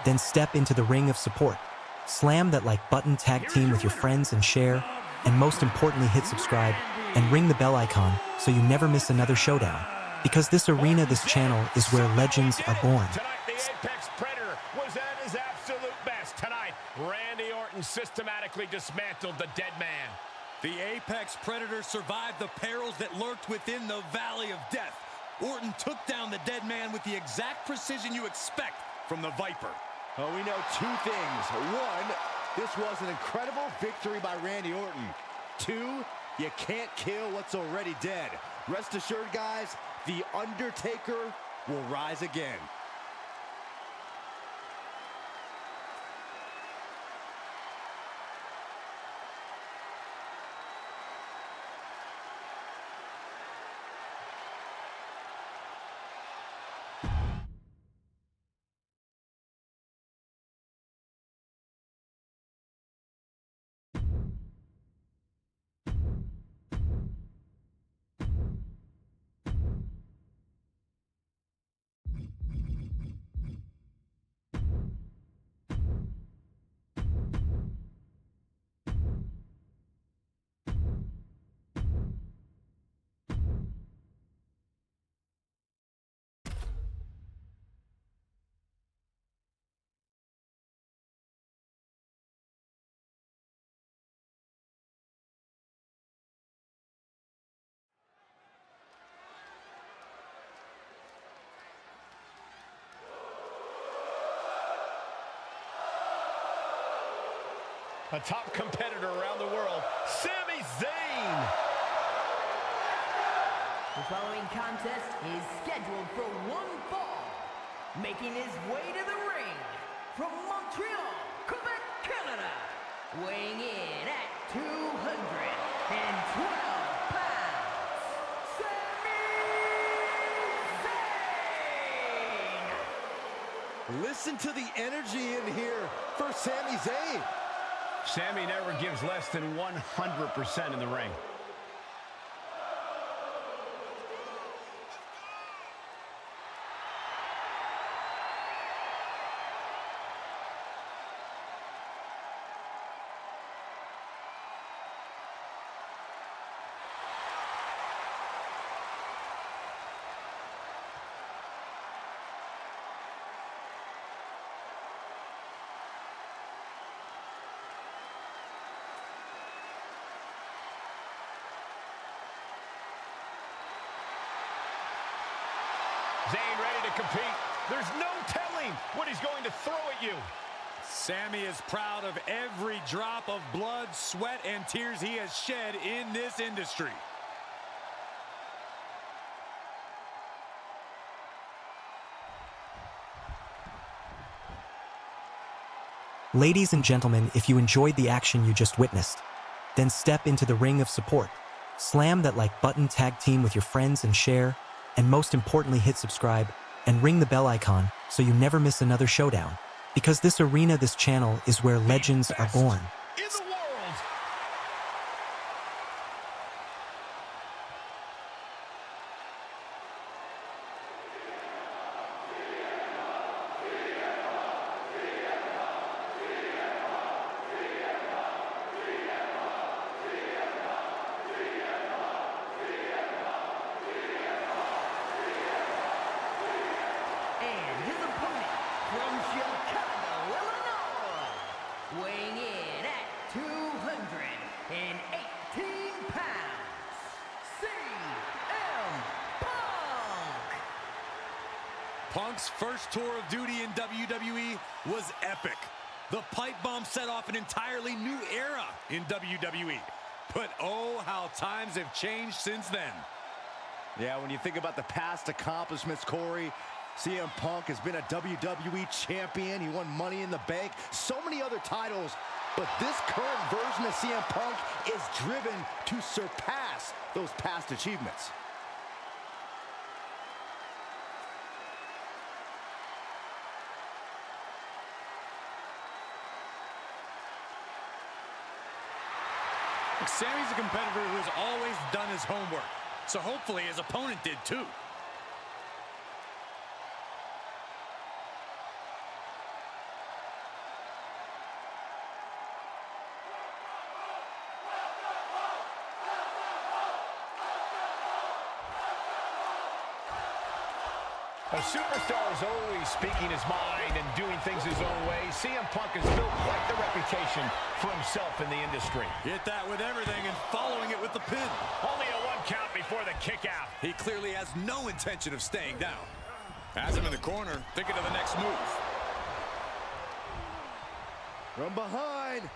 S1: then step into the ring of support. Slam that like button, tag team with your friends and share, and most importantly hit subscribe and ring the bell icon so you never miss another showdown. Because this arena, this channel, is where legends are born.
S4: Tonight, the Apex Predator was at his absolute best. Tonight, Randy Orton systematically dismantled the dead man.
S5: The Apex Predator survived the perils that lurked within the Valley of Death. Orton took down the dead man with the exact precision you expect from the Viper.
S8: Well, we know two things. One, this was an incredible victory by Randy Orton. Two, you can't kill what's already dead. Rest assured, guys, The Undertaker will rise again.
S4: A top competitor around the world, Sami Zayn.
S18: The following contest is scheduled for one fall. Making his way to the ring from Montreal, Quebec, Canada. Weighing in at 212 pounds, Sami Zayn!
S8: Listen to the energy in here for Sami Zayn.
S4: Sami never gives less than 100% in the ring. Zayn ready to compete. There's no telling what he's going to throw at you.
S5: Sami is proud of every drop of blood, sweat, and tears he has shed in this industry.
S1: Ladies and gentlemen, if you enjoyed the action you just witnessed, then step into the ring of support. Slam that like button, tag team with your friends and share, and most importantly hit subscribe and ring the bell icon so you never miss another showdown. Because this arena, this channel, is where legends are born.
S4: In the world.
S5: Punk's first tour of duty in WWE was epic. The pipe bomb set off an entirely new era in WWE. But oh, how times have changed since then.
S8: Yeah, when you think about the past accomplishments, Corey, CM Punk has been a WWE champion. He won Money in the Bank, so many other titles. But this current version of CM Punk is driven to surpass those past achievements.
S5: Sammy's a competitor who has always done his homework, so hopefully his opponent did too.
S4: A superstar is always speaking his mind and doing things his own way. CM Punk has built quite the reputation for himself in the industry.
S5: Hit that with everything and following it with the pin.
S4: Only a 1 count before the kick out.
S5: He clearly has no intention of staying down. Has him in the corner, thinking of the next move.
S8: From behind,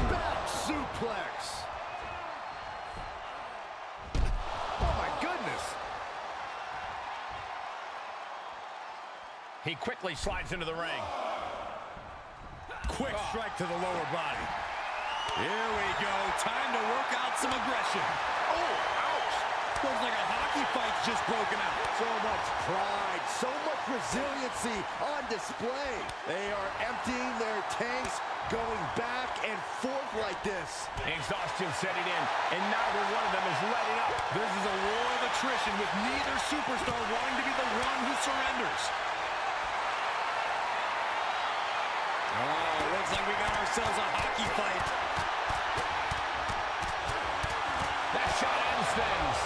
S8: back suplex. Oh my goodness.
S4: He quickly slides into the ring.
S5: Quick strike to the lower body. Here we go. Time to work out some aggression.
S8: Oh, ouch.
S5: Looks like a hockey fight's just broken out.
S8: So much pride, so much resiliency on display. They are emptying their tanks, going back and forth like this.
S4: Exhaustion setting in, and neither one of them is letting up.
S5: This is a war of attrition with neither superstar wanting to be the one who surrenders. Oh, looks like we got ourselves a hockey fight.
S4: That shot ends things.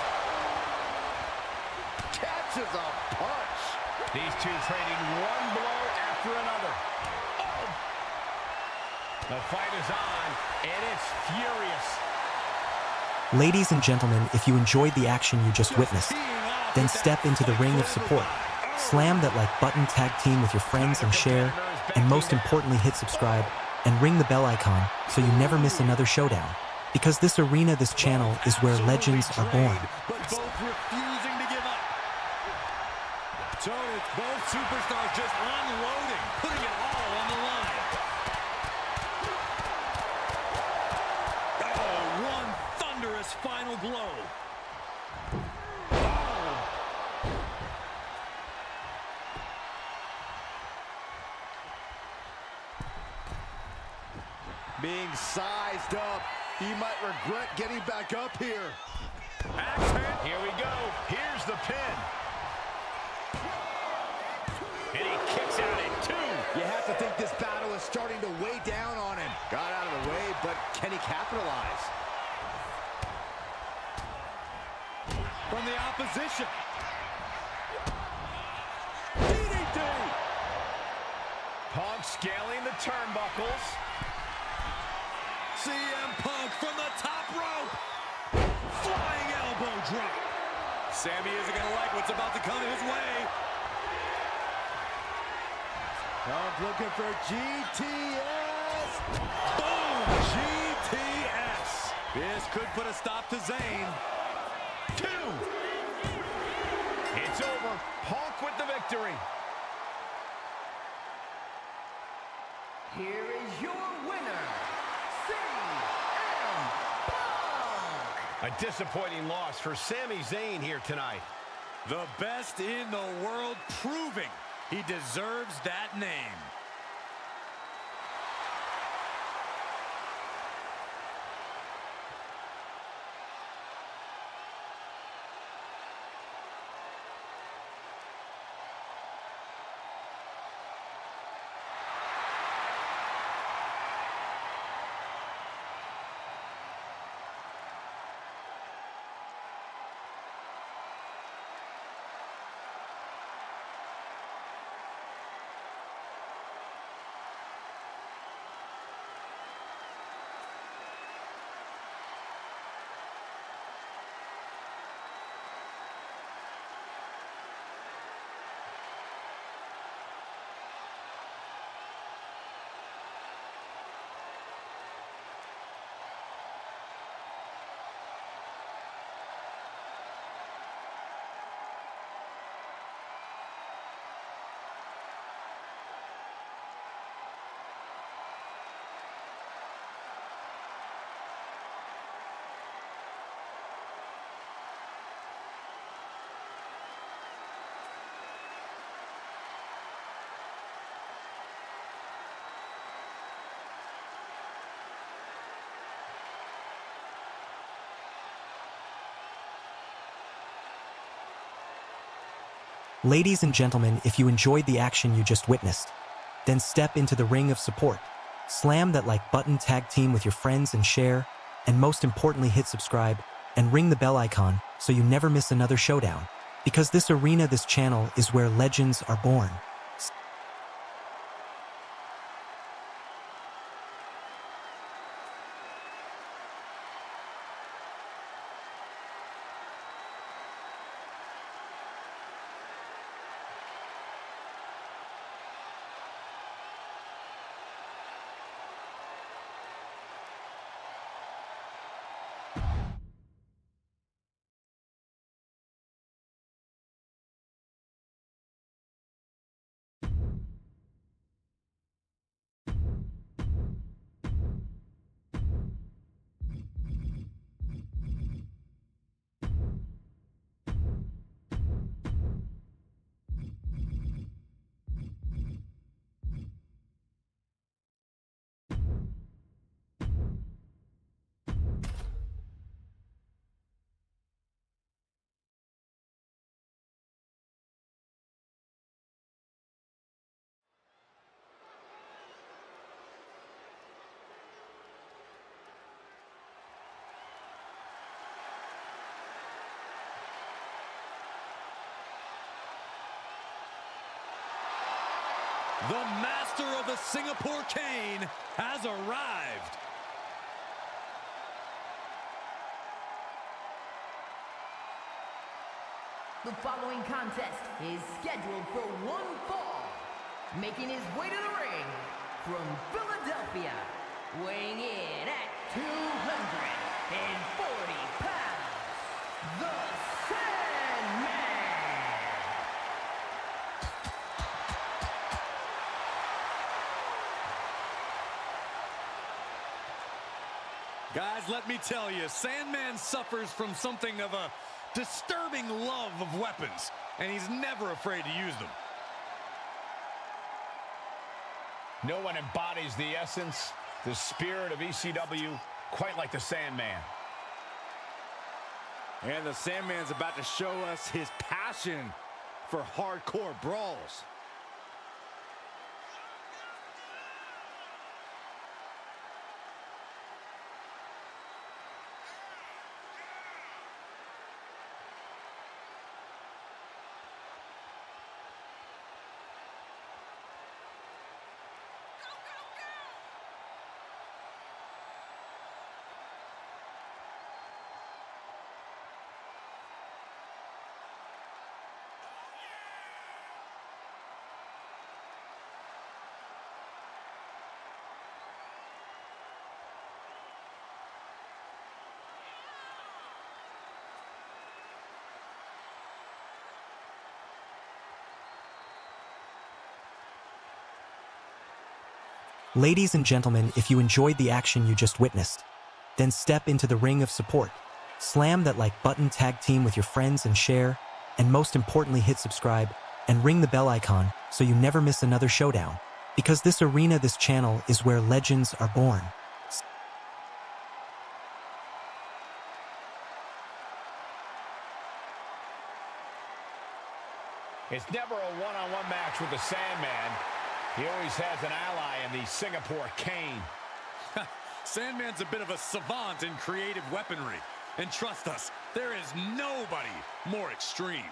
S8: Catches a punch.
S4: These two trading one blow after another. Oh. The fight is on, and it's furious.
S1: Ladies and gentlemen, if you enjoyed the action you just witnessed, then step into the ring of support. Slam that like button, tag team with your friends and share, and most importantly hit subscribe and ring the bell icon so you never miss another showdown. Because this arena, this channel, is where legends are born.
S5: But both refusing to give up. So it's both superstars just unloading, putting it all on the line. Oh, one thunderous final blow.
S8: Being sized up, he might regret getting back up here.
S4: Accent. Here we go. Here's the pin. And he kicks out at 2.
S8: You have to think this battle is starting to weigh down on him. Got out of the way, but can he capitalize?
S5: From the opposition.
S8: DDT!
S4: Punk scaling the turnbuckles.
S5: CM Punk from the top rope. Flying elbow drop. Sammy isn't going to like what's about to come his way.
S8: Punk looking for GTS.
S5: Boom! GTS. This could put a stop to Zayn.
S4: 2. It's over. Punk with the victory.
S18: Here is your winner, CM Punk!
S4: A disappointing loss for Sami Zayn here tonight.
S5: The best in the world, proving he deserves that name.
S1: Ladies and gentlemen, if you enjoyed the action you just witnessed, then step into the ring of support. Slam that like button, tag team with your friends and share, and most importantly hit subscribe and ring the bell icon so you never miss another showdown. Because this arena, this channel is where legends are born.
S5: The master of the Singapore cane has arrived.
S18: The following contest is scheduled for one fall. Making his way to the ring from Philadelphia, weighing in at 240 pounds, the Sandman.
S5: Guys, let me tell you, Sandman suffers from something of a disturbing love of weapons, and he's never afraid to use them.
S4: No one embodies the essence, the spirit of ECW quite like the Sandman.
S8: And the Sandman's about to show us his passion for hardcore brawls.
S1: Ladies and gentlemen, if you enjoyed the action you just witnessed, then step into the ring of support. Slam that like button, tag team with your friends and share, and most importantly hit subscribe and ring the bell icon so you never miss another showdown. Because this arena, this channel is where legends are born.
S4: It's never a one-on-one match with the Sandman. He always has an ally in the Singapore cane.
S5: Sandman's a bit of a savant in creative weaponry. And trust us, there is nobody more extreme.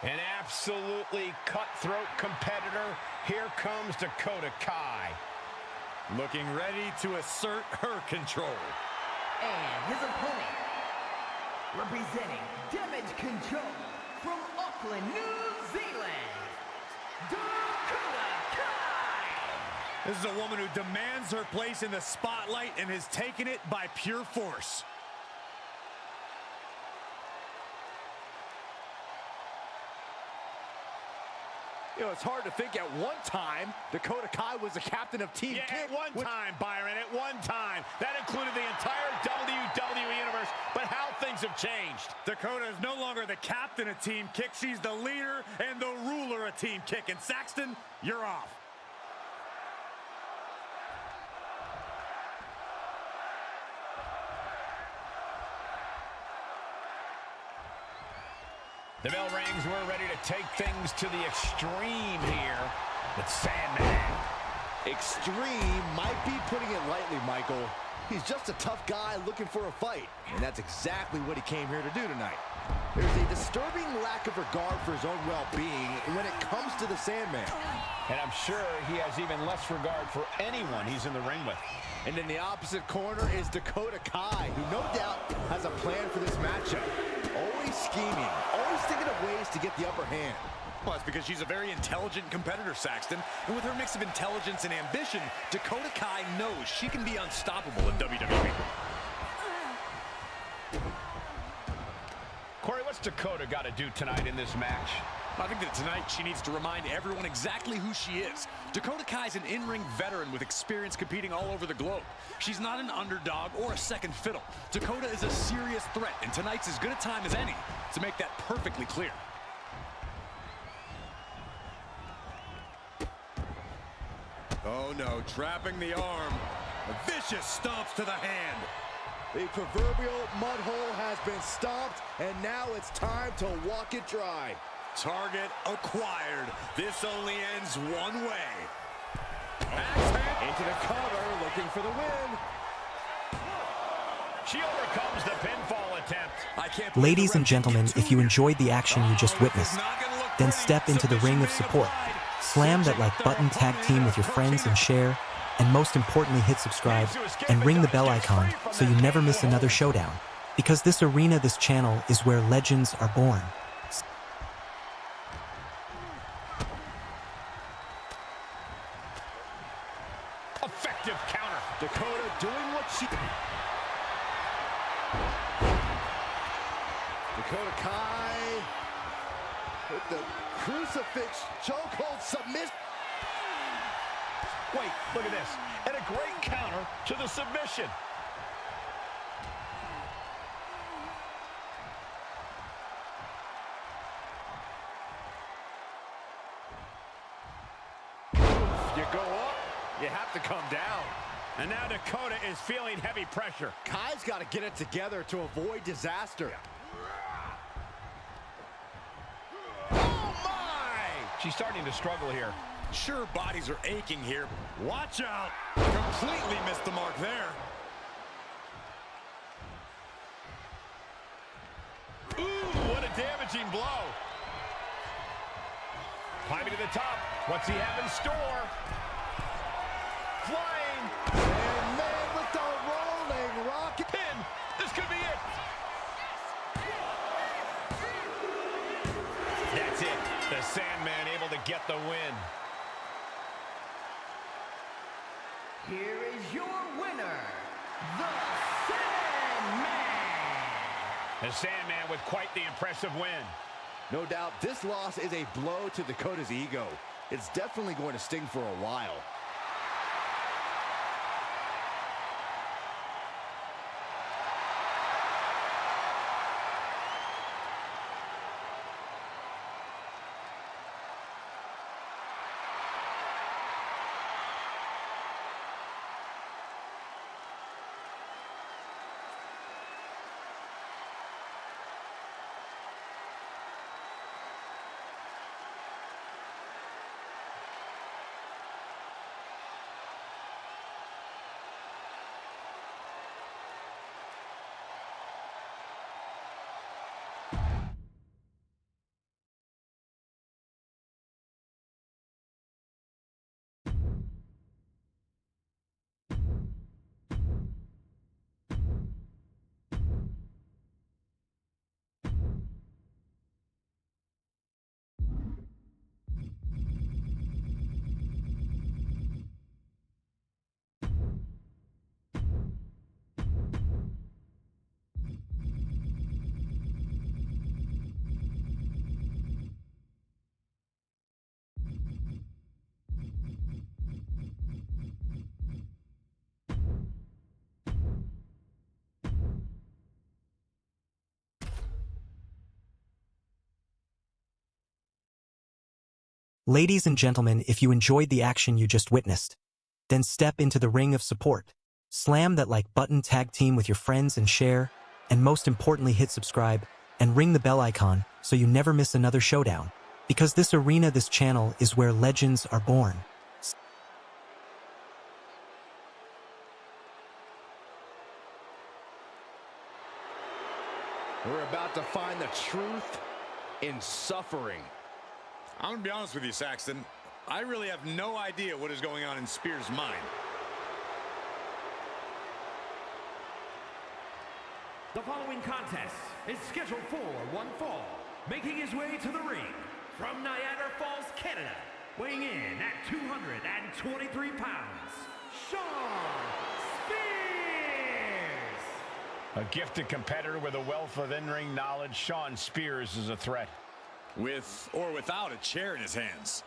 S4: An absolutely cutthroat competitor. Here comes Dakota Kai.
S5: Looking ready to assert her control.
S18: And his opponent, representing Damage Control from Auckland, New Zealand, Dakota Kai.
S5: This is a woman who demands her place in the spotlight and has taken it by pure force.
S8: You know, it's hard to think at one time Dakota Kai was the captain of Team
S4: Kick. At one time, Byron, at one time. That included the entire WWE Universe. But how things things have changed.
S5: Dakota is no longer the captain of Team Kick. She's the leader and the ruler of Team Kick. And Saxton, you're off.
S4: The bell rings. We're ready to take things to the extreme here with Sandman.
S8: Extreme might be putting it lightly, Michael. He's just a tough guy looking for a fight, and that's exactly what he came here to do tonight. There's a disturbing lack of regard for his own well-being when it comes to the Sandman.
S4: And I'm sure he has even less regard for anyone he's in the ring with.
S8: And in the opposite corner is Dakota Kai, who no doubt has a plan for this matchup. Always scheming, always thinking of ways to get the upper hand.
S5: Well, it's because she's a very intelligent competitor, Saxton. And with her mix of intelligence and ambition, Dakota Kai knows she can be unstoppable in WWE.
S4: Corey, what's Dakota got to do tonight in this match?
S5: I think that tonight she needs to remind everyone exactly who she is. Dakota Kai's an in-ring veteran with experience competing all over the globe. She's not an underdog or a second fiddle. Dakota is a serious threat, and tonight's as good a time as any to make that perfectly clear. Oh no, trapping the arm. Vicious stomps to the hand.
S8: The proverbial mud hole has been stomped, and now it's time to walk it dry.
S5: Target acquired. This only ends one way.
S8: Into the cover, looking for the win.
S4: She overcomes the pinfall attempt.
S1: Ladies and gentlemen, if you enjoyed the action you just witnessed, then step into the ring of support. Slam that like button, tag team with your friends and share, and most importantly hit subscribe and ring the bell icon so you never miss another showdown. Because this arena, this channel, is where legends are born.
S4: Effective counter.
S8: Dakota doing what she... Dakota Kai with the crucifix chokehold submission.
S4: Wait, look at this. And a great counter to the submission.
S5: You go up, you have to come down.
S4: And now Dakota is feeling heavy pressure.
S8: Kai's got to get it together to avoid disaster.
S5: Oh my!
S4: She's starting to struggle here.
S5: Sure, bodies are aching here. Watch out! Completely missed the mark there.
S4: Ooh, what a damaging blow. Climbing to the top. What's he have in store? Flying.
S8: And man with the rolling rocket.
S4: Pin. This could be it. That's it. The Sandman able to get the win.
S18: Here is your winner, the Sandman.
S4: The Sandman with quite the impressive win.
S8: No doubt this loss is a blow to Dakota's ego. It's definitely going to sting for a while.
S1: Ladies and gentlemen, if you enjoyed the action you just witnessed, then step into the ring of support. Slam that like button, tag team with your friends and share, and most importantly hit subscribe and ring the bell icon so you never miss another showdown. Because this arena, this channel, is where legends are born.
S8: We're about to find the truth in suffering.
S5: I'm gonna be honest with you, Saxton. I really have no idea what is going on in Spears' mind.
S3: The following contest is scheduled for one fall. Making his way to the ring from Niagara Falls, Canada, weighing in at 223 pounds, Shawn Spears!
S4: A gifted competitor with a wealth of in-ring knowledge, Shawn Spears is a threat.
S5: With or without a chair in his hands.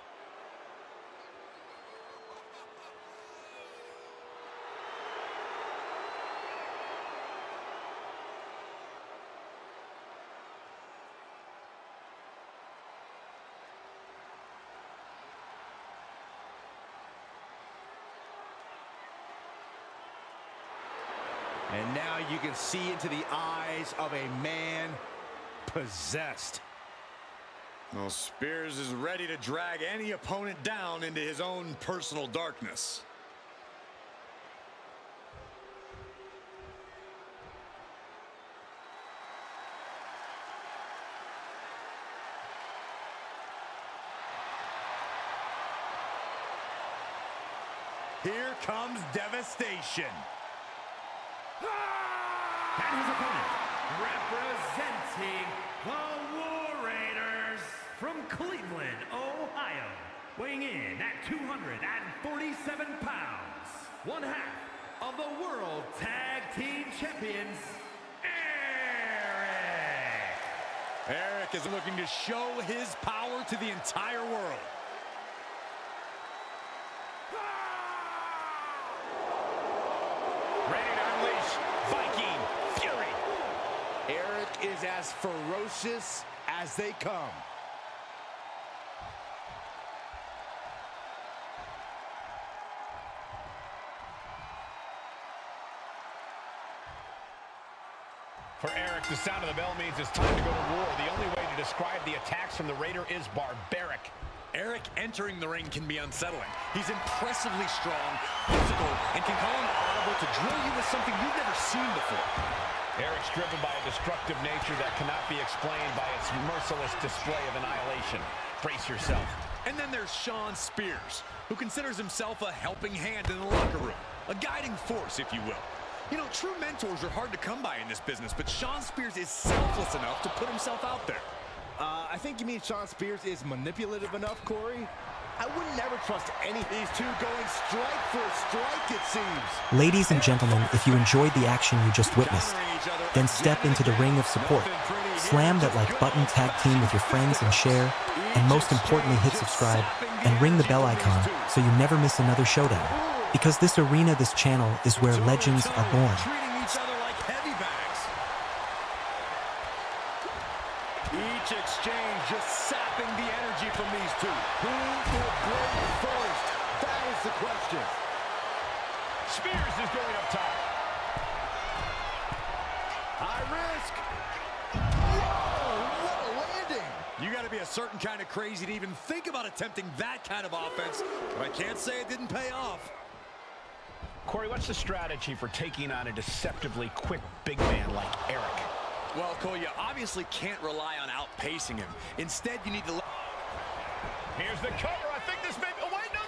S8: And now you can see into the eyes of a man possessed.
S5: Well, Spears is ready to drag any opponent down into his own personal darkness.
S8: Here comes devastation.
S3: And his opponent, representing the War Raiders from Cleveland, Ohio, weighing in at 247 pounds, one half of the World Tag Team Champions, Eric.
S8: Eric is looking to show his power to the entire world.
S4: Ready to unleash Viking Fury.
S8: Eric is as ferocious as they come.
S4: For Eric, the sound of the bell means it's time to go to war. The only way to describe the attacks from the Raider is barbaric.
S5: Eric entering the ring can be unsettling. He's impressively strong, physical, and can call an audible to drill you with something you've never seen before.
S4: Eric's driven by a destructive nature that cannot be explained by its merciless display of annihilation. Brace yourself.
S5: And then there's Shawn Spears, who considers himself a helping hand in the locker room, a guiding force, if you will. You know, true mentors are hard to come by in this business, but Shawn Spears is selfless enough to put himself out there.
S8: I think you mean Shawn Spears is manipulative enough, Corey? I would never trust any of these two going strike for strike, it seems.
S1: Ladies and gentlemen, if you enjoyed the action you just witnessed, then step into the ring of support. Slam that like button, tag team with your friends and share, and most importantly hit subscribe and ring the bell icon so you never miss another showdown. Because this arena, this channel, is where legends are born.
S5: Treating each other like heavy bags.
S8: Each exchange just sapping the energy from these two. Who will break first? That is the question.
S4: Spears is going up top.
S8: High risk. Whoa, what a landing.
S5: You got to be a certain kind of crazy to even think about attempting that kind of offense, but I can't say it didn't pay off.
S4: Corey, what's the strategy for taking on a deceptively quick big man like Eric?
S5: Well, Cole, you obviously can't rely on outpacing him. Instead, you need to...
S4: Here's the cover. I think this may... Oh, wait, no.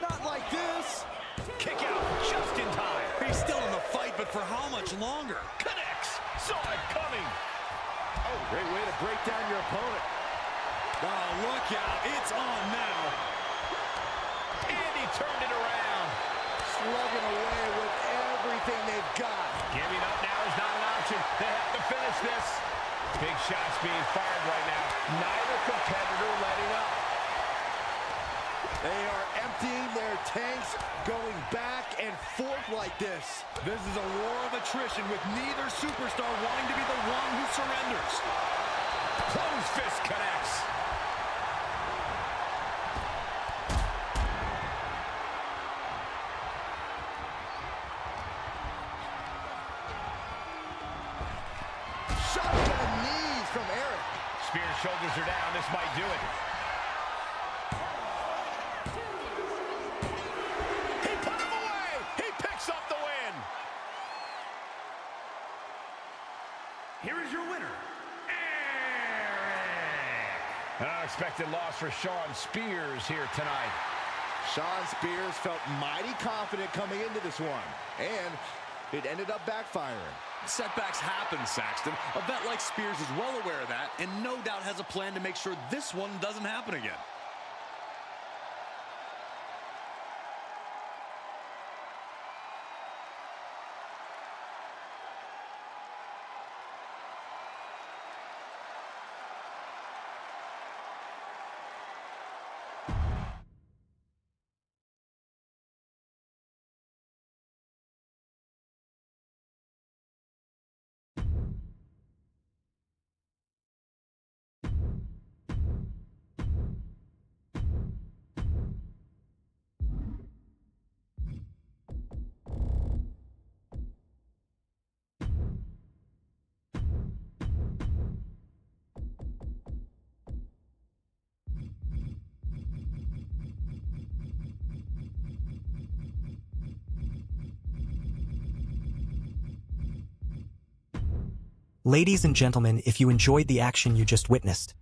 S8: Not like this.
S4: Kick out just in time.
S5: He's still in the fight, but for how much longer?
S4: Connects. Saw it coming.
S8: Oh, great way to break down your opponent.
S5: Oh, look out. It's on now.
S4: And he turned it around.
S8: Slugging away with everything they've got.
S4: Giving up now is not an option. They have to finish this. Big shots being fired right now. Neither competitor letting up.
S8: They are emptying their tanks, going back and forth like this.
S5: This is a war of attrition with neither superstar wanting to be the one who surrenders.
S4: Closed fist connects. Spears' shoulders are down. This might do it. He put him away. He picks up the win.
S3: Here is your winner,
S4: An unexpected loss for Shawn Spears here tonight.
S8: Shawn Spears felt mighty confident coming into this one, and it ended up backfiring.
S5: Setbacks happen, Saxton. A vet like Spears is well aware of that, and no doubt has a plan to make sure this one doesn't happen again.
S1: Ladies and gentlemen, if you enjoyed the action you just witnessed,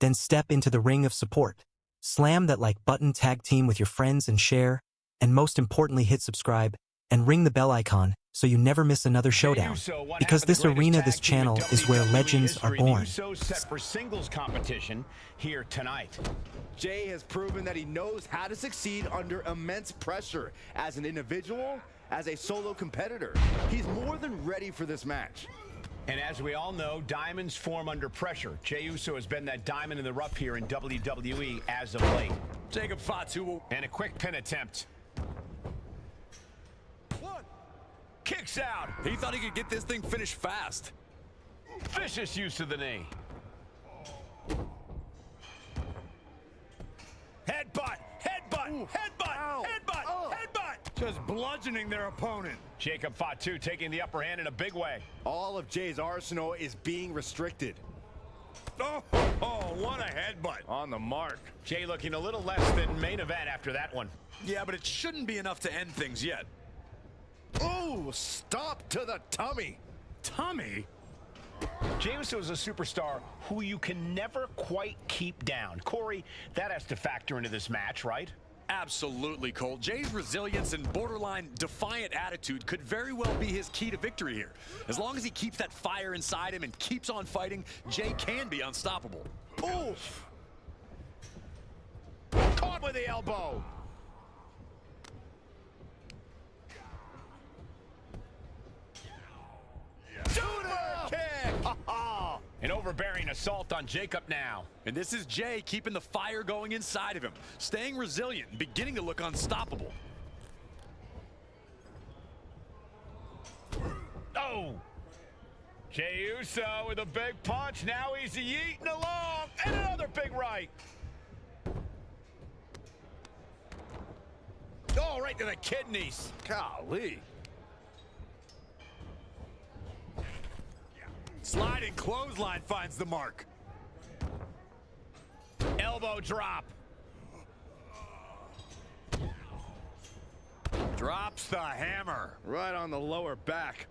S1: then step into the ring of support. Slam that like button, tag team with your friends and share, and most importantly hit subscribe and ring the bell icon so you never miss another showdown. Because this arena, this channel, is where legends are born.
S4: The Usos set for singles competition here tonight.
S8: Jay has proven that he knows how to succeed under immense pressure as an individual, as a solo competitor. He's more than ready for this match.
S4: And as we all know, diamonds form under pressure. Jey Uso has been that diamond in the rough here in WWE as of late.
S5: Jacob Fatu.
S4: And a quick pin attempt.
S5: One. Kicks out. He thought he could get this thing finished fast.
S4: Vicious use of the knee.
S5: Headbutt. Headbutt.
S8: Ooh.
S5: Headbutt.
S8: Ow.
S5: Headbutt.
S8: Oh.
S5: Headbutt. Just bludgeoning their opponent.
S4: Jacob Fatu taking the upper hand in a big way.
S8: All of Jay's arsenal is being restricted.
S5: Oh, what a headbutt.
S8: On the mark.
S4: Jay looking a little less than main event after that one.
S5: Yeah, but it shouldn't be enough to end things yet.
S8: Ooh, stop to the tummy.
S5: Tummy?
S4: Jey Uso is a superstar who you can never quite keep down. Corey, that has to factor into this match, right?
S5: Absolutely, Cole. Jay's resilience and borderline defiant attitude could very well be his key to victory here. As long as he keeps that fire inside him and keeps on fighting, Jay can be unstoppable.
S8: Oof. Caught with the elbow. Super kick.
S4: An overbearing assault on Jacob now.
S5: And this is Jay keeping the fire going inside of him, staying resilient and beginning to look unstoppable.
S4: Oh! Jey Uso with a big punch. Now he's yeeting along. And another big right. Oh, right to the kidneys.
S8: Golly.
S5: Sliding clothesline finds the mark.
S4: Elbow drop.
S5: Drops the hammer.
S8: Right on the lower back.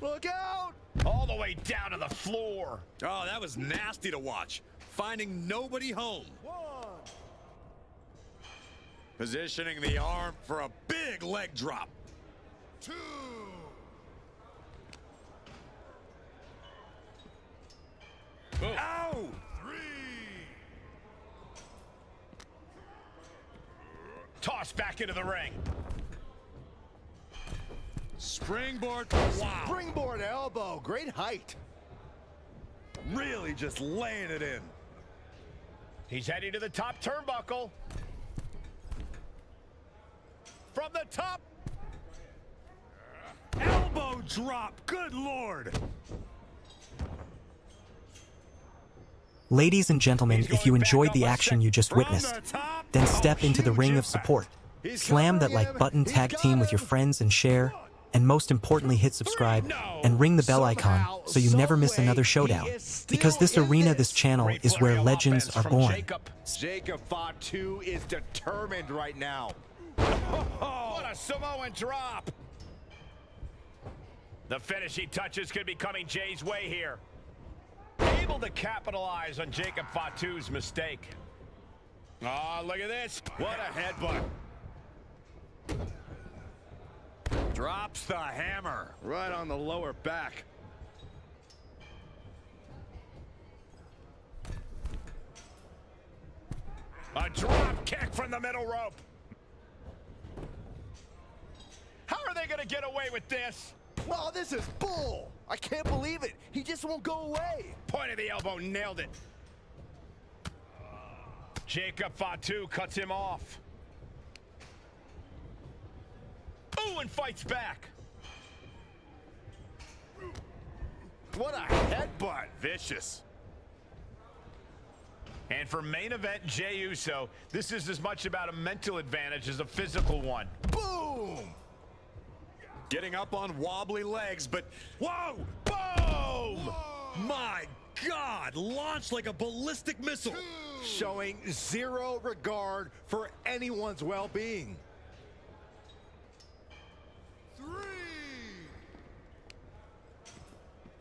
S8: Look out!
S4: All the way down to the floor.
S5: Oh, that was nasty to watch. Finding nobody home. Positioning the arm for a big leg drop.
S10: 2.
S5: Ow!
S10: 3.
S4: Tossed back into the ring.
S5: Springboard. Wow.
S8: Springboard elbow. Great height.
S5: Really just laying it in.
S4: He's heading to the top turnbuckle. From the top.
S5: Elbow drop. Good Lord.
S1: Ladies and gentlemen, if you enjoyed the action you just witnessed, then step into the ring of support. Slam that like button, tag team with your friends and share, and most importantly hit subscribe and ring the bell icon so you never miss another showdown. Because this arena, this channel, is where legends are born.
S8: Jacob Fatu is determined right now.
S4: What a Samoan drop! The finishing touches could be coming Jay's way here. Able to capitalize on Jacob Fatu's mistake. Oh, look at this. What a headbutt.
S8: Drops the hammer right on the lower back.
S4: A drop kick from the middle rope. How are they going to get away with this?
S8: Oh, this is bull. I can't believe it. He just won't go away.
S4: Point of the elbow, nailed it. Jacob Fatu cuts him off. Ooh, and fights back.
S8: What a headbutt.
S4: Vicious. And for main event Jey Uso, this is as much about a mental advantage as a physical one.
S8: Boom!
S5: Getting up on wobbly legs, but
S4: whoa!
S5: Boom! Whoa. My God! Launched like a ballistic missile.
S8: Showing zero regard for anyone's well-being.
S2: 3.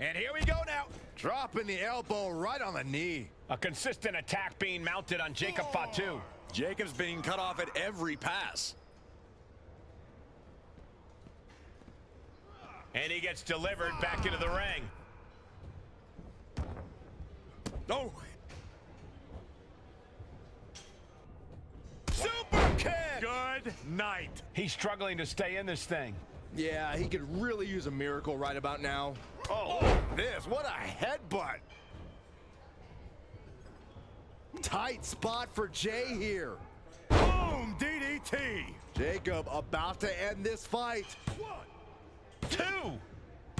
S4: And here we go now.
S8: Dropping the elbow right on the knee.
S4: A consistent attack being mounted on Jacob Fatu.
S5: Jacob's being cut off at every pass.
S4: And he gets delivered back into the ring.
S5: Oh!
S4: Super kick! Good night. He's struggling to stay in this thing.
S8: Yeah, he could really use a miracle right about now. Oh, this, what a headbutt. Tight spot for Jay here.
S4: Boom, DDT.
S8: Jacob about to end this fight.
S4: 1, 2.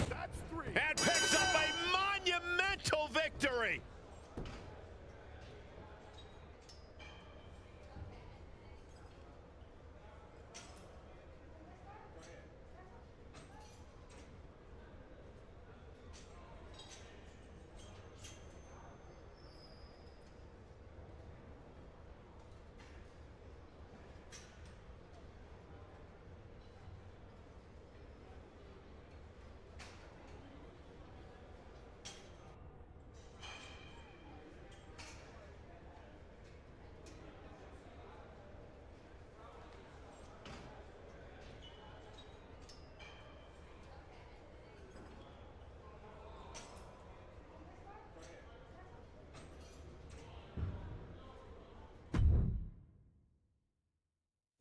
S2: That's 3.
S4: And picks up a monumental victory.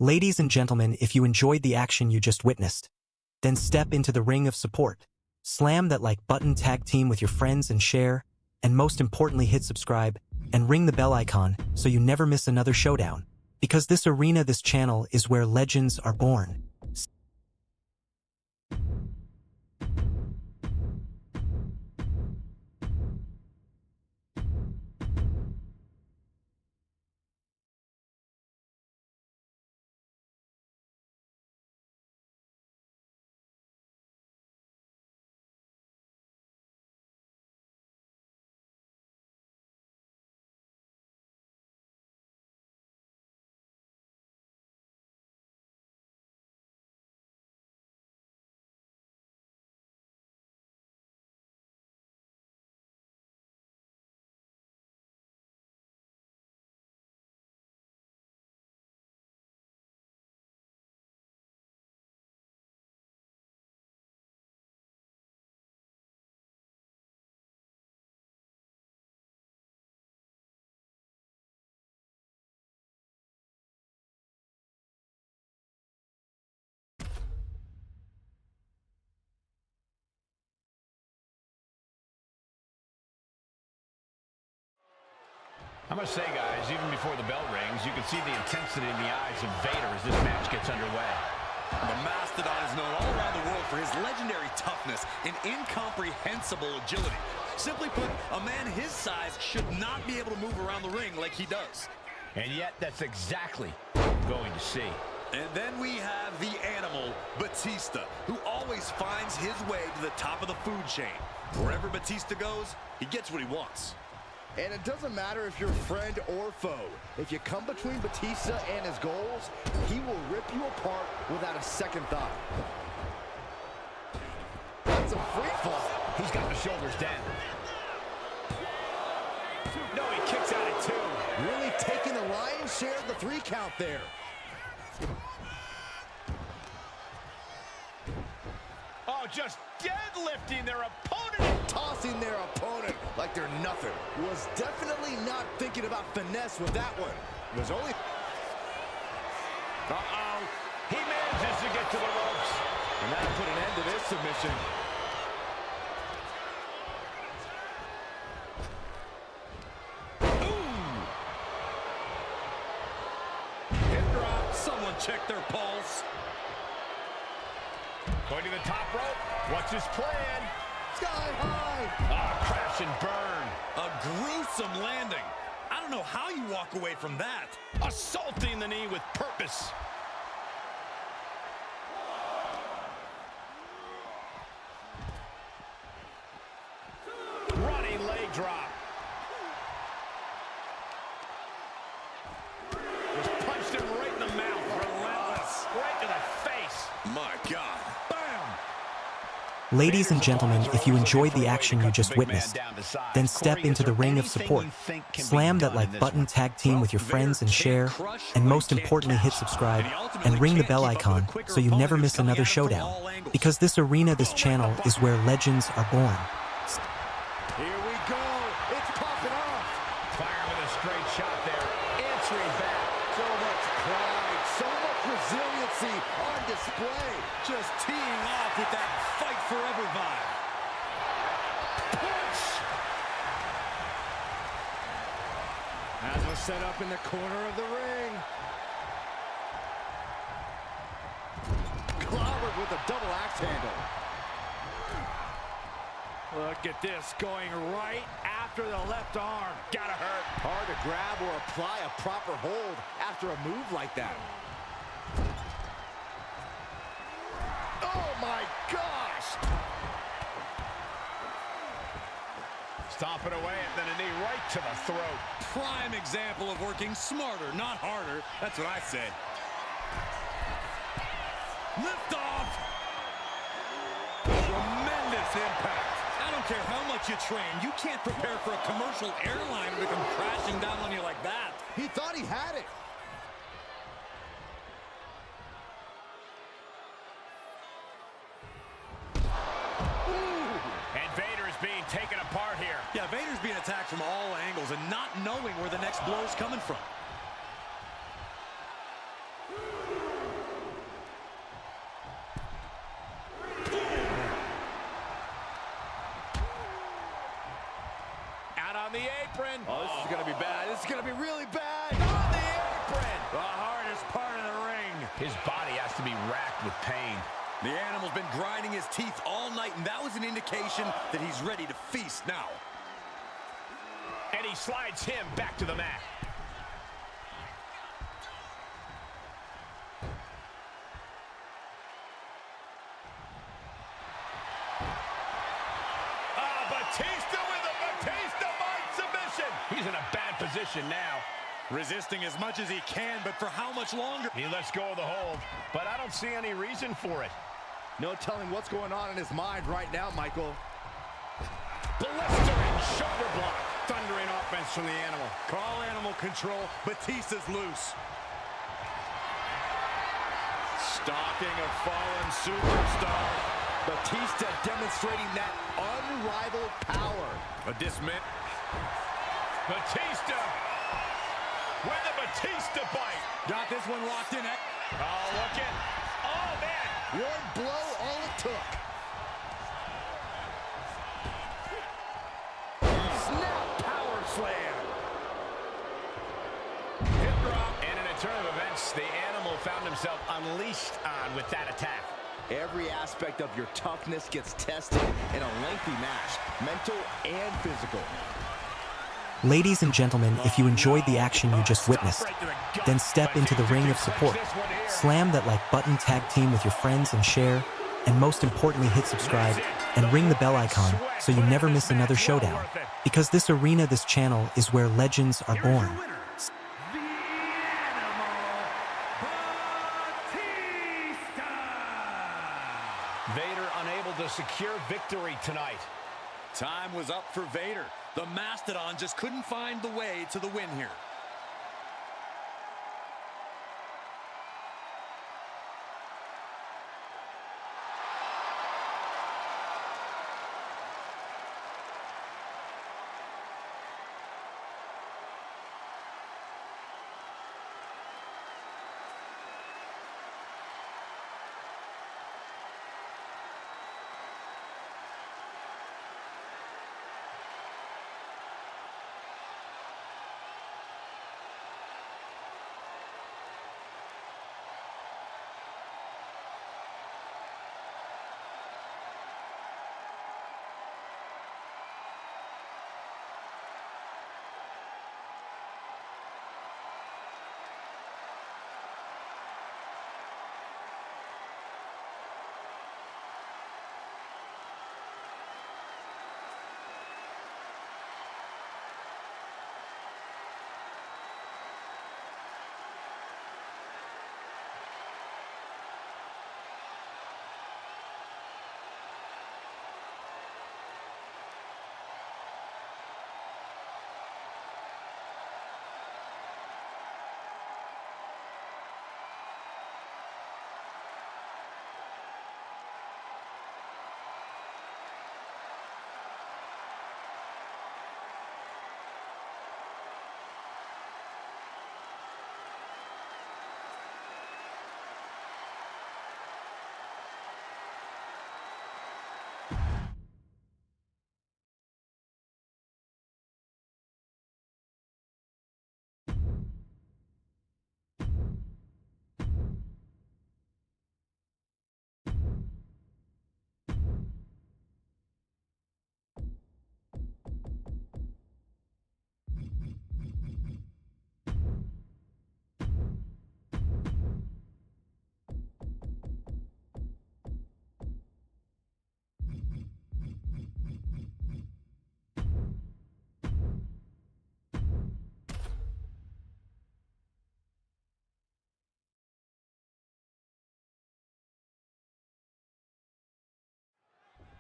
S1: Ladies and gentlemen, if you enjoyed the action you just witnessed, then step into the ring of support. Slam that like button, tag team with your friends and share, and most importantly hit subscribe and ring the bell icon so you never miss another showdown. Because this arena, this channel, is where legends are born.
S4: I must say, guys, even before the bell rings, you can see the intensity in the eyes of Vader as this match gets underway.
S5: The Mastodon is known all around the world for his legendary toughness and incomprehensible agility. Simply put, a man his size should not be able to move around the ring like he does.
S4: And yet, that's exactly what we're going to see.
S5: And then we have the animal, Batista, who always finds his way to the top of the food chain. Wherever Batista goes, he gets what he wants.
S8: And it doesn't matter if you're friend or foe. If you come between Batista and his goals, he will rip you apart without a second thought. That's a free fall.
S4: He's got the shoulders down. No, he kicks out at 2.
S8: Really taking the lion's share of the 3 count there.
S4: Oh, just deadlifting their opponent.
S8: Tossing their opponent like they're nothing. Was definitely not thinking about finesse with that one. It was only...
S4: Uh-oh. He manages to get to the ropes.
S8: And that'll put an end to this submission.
S5: Someone check their pulse.
S4: Going to the top rope. What's his plan?
S8: Sky high.
S4: Ah, crash and burn.
S5: A gruesome landing. I don't know how you walk away from that.
S4: Assaulting the knee with purpose. Running leg drop. Just punched him right in the mouth. Relentless. Right to the face.
S5: My God.
S1: Ladies and gentlemen, if you enjoyed the action you just witnessed, then step into the ring of support. Slam that like button, tag team with your friends and share, and most importantly hit subscribe and ring the bell icon so you never miss another showdown. Because this arena, this channel, is where legends are born.
S8: Here we go. It's popping off.
S4: Fire with a straight shot there. Answering back.
S8: So much pride, so much resiliency on display.
S5: Just teeing off with that fight forever vibe.
S8: Push. As was set up in the corner of the ring. Clobbered with a double axe handle.
S16: Look at this, going right after the left arm. Gotta hurt.
S8: Hard to grab or apply a proper hold after a move like that. Oh my gosh!
S4: Stomping away and then a knee right to the throat.
S5: Prime example of working smarter, not harder. That's what I say. Lift off. Tremendous impact. I don't care how much you train. You can't prepare for a commercial airliner to come crashing down on you like that.
S8: He thought he had it.
S4: And Vader's being taken apart here.
S5: Yeah, Vader's being attacked from all angles and not knowing where the next blow is coming from.
S4: Out on the apron.
S8: Oh, this is going to be bad. This is going to be really bad. On the apron.
S16: The hardest part of the ring.
S4: His body has to be racked with pain.
S5: The animal's been grinding his teeth all night, and that was an indication that he's ready to feast now.
S4: And he slides him back to the mat. Batista with a Batista Mind submission. He's in a bad position now.
S5: Resisting as much as he can, but for how much longer?
S4: He lets go of the hold, but I don't see any reason for it.
S8: No telling what's going on in his mind right now, Michael.
S4: Blistering shoulder block. Thundering offense from the animal.
S5: Call animal control. Batista's loose.
S8: Stalking a fallen superstar. Batista demonstrating that unrivaled power.
S4: A dismiss. Batista with a Batista bite.
S5: Got this one locked in.
S4: Oh, look at. Oh, man.
S8: One blow, all it took. Snap power slam.
S4: Hip drop. And in a turn of events, the animal found himself unleashed on with that attack.
S8: Every aspect of your toughness gets tested in a lengthy match, mental and physical.
S1: Ladies and gentlemen, if you enjoyed the action you just witnessed, then step into the ring of support. Slam that like button, tag team with your friends and share, and most importantly hit subscribe and ring the bell icon so you never miss another showdown. Because this arena, this channel, is where legends are born.
S4: Vader unable to secure victory tonight.
S5: Time was up for Vader. The Mastodon just couldn't find the way to the win here.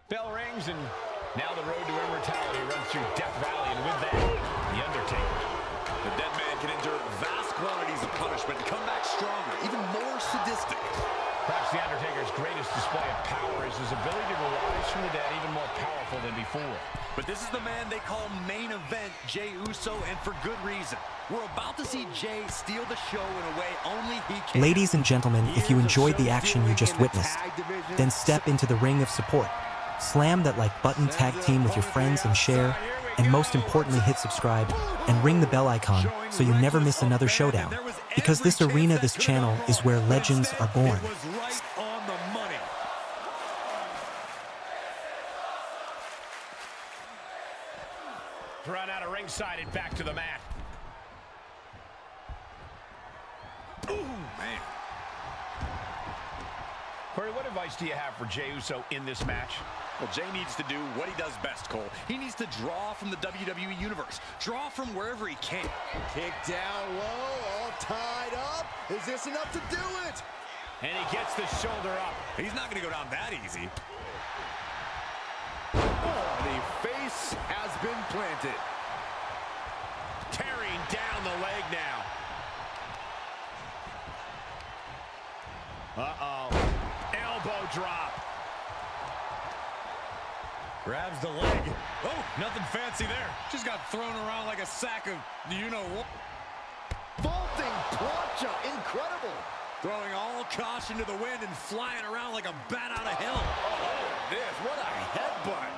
S4: Bell rings, and now the road to immortality runs through Death Valley, and with that, The Undertaker.
S5: The dead man can endure vast quantities of punishment and come back stronger, even more sadistic.
S4: Perhaps The Undertaker's greatest display of power is his ability to rise from the dead even more powerful than before.
S5: But this is the man they call main event Jey Uso, and for good reason. We're about to see Jey steal the show in a way only he can.
S1: Ladies and gentlemen, if you enjoyed the action you just witnessed, then step into the ring of support. Slam that like button, tag team with your friends and share, and most importantly hit subscribe and ring the bell icon so you never miss another showdown. Because this arena, this channel, is where legends are born.
S4: Run out of ringside and back to the mat. Ooh, man. Corey, what advice do you have for Jey Uso in this match?
S5: Well, Jey needs to do what he does best, Cole. He needs to draw from the WWE Universe. Draw from wherever he can.
S2: Kick down low, all tied up. Is this enough to do it?
S4: And he gets the shoulder up.
S5: He's not going to go down that easy.
S2: Oh, the face has been planted.
S4: Tearing down the leg now. Uh-oh. Elbow drop.
S5: Grabs the leg. Oh, nothing fancy there. Just got thrown around like a sack of you-know-what.
S2: Vaulting plancha, incredible.
S5: Throwing all caution to the wind and flying around like a bat out of hell.
S2: Oh, this, what a headbutt.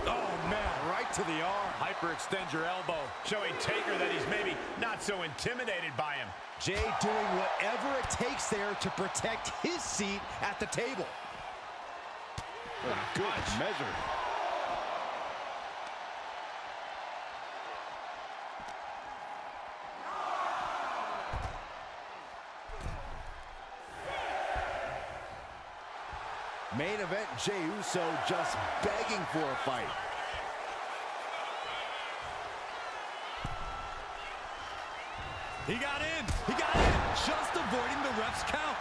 S5: Oh, man, right to the arm.
S4: Hyperextend your elbow, showing Taker that he's maybe not so intimidated by him.
S8: Jey doing whatever it takes there to protect his seat at the table.
S2: Good measure.
S8: Main event, Jey Uso just begging for a fight.
S5: He got in. He got in. Just avoiding the ref's count.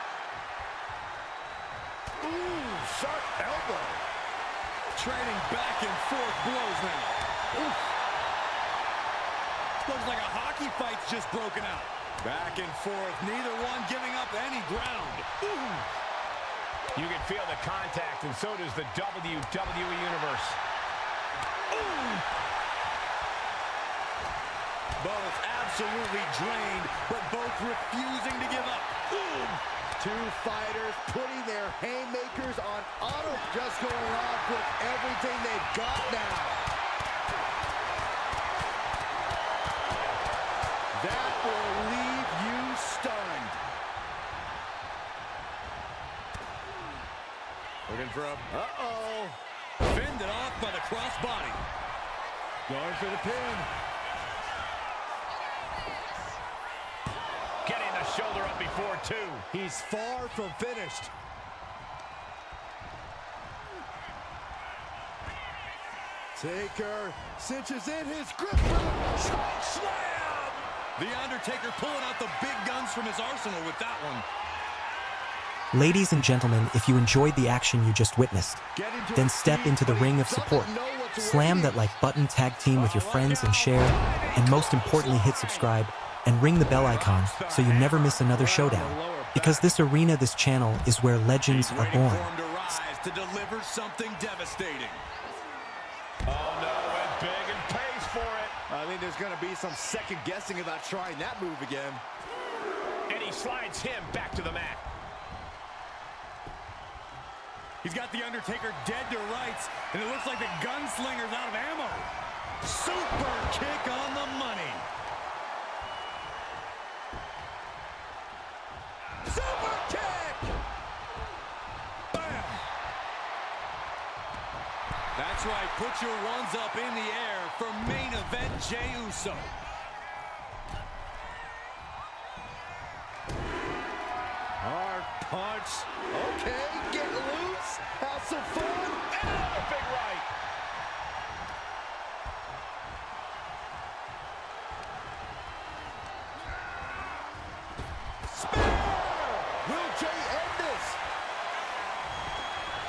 S8: Ooh, sharp elbow.
S5: Trading back and forth blows now. Oof. Looks like a hockey fight's just broken out. Back and forth, neither one giving up any ground. Ooh.
S4: You can feel the contact, and so does the WWE Universe.
S5: Ooh. Both absolutely drained, but both refusing to give up. Ooh.
S8: Two fighters putting their haymakers on auto, just going off with everything they've got now. That will leave you stunned.
S5: Looking for a... Uh-oh. Fended off by the crossbody.
S8: Going for the pin.
S4: Getting the shoulder up before two.
S8: He's far from finished. Taker cinches in his grip. Choke slam!
S5: The Undertaker pulling out the big guns from his arsenal with that one.
S1: Ladies and gentlemen, if you enjoyed the action you just witnessed, then step into the ring of support. Slam that like button, tag team with your friends and share, and most importantly hit subscribe and ring the bell icon so you never miss another showdown. Because this arena, this channel, is where legends are born.
S5: To rise to deliver something devastating.
S4: Oh no, went big and pays for it.
S8: I think there's going to be some second guessing about trying that move again.
S4: And he slides him back to the mat.
S5: He's got the Undertaker dead to rights, and it looks like the gunslinger's out of ammo. Super kick on the money. Super kick! Bam! That's right, put your ones up in the air for main event Jey Uso.
S8: Hard punch. Okay, get loose. Have some fun.
S4: And another big right.
S8: Will Jey end this?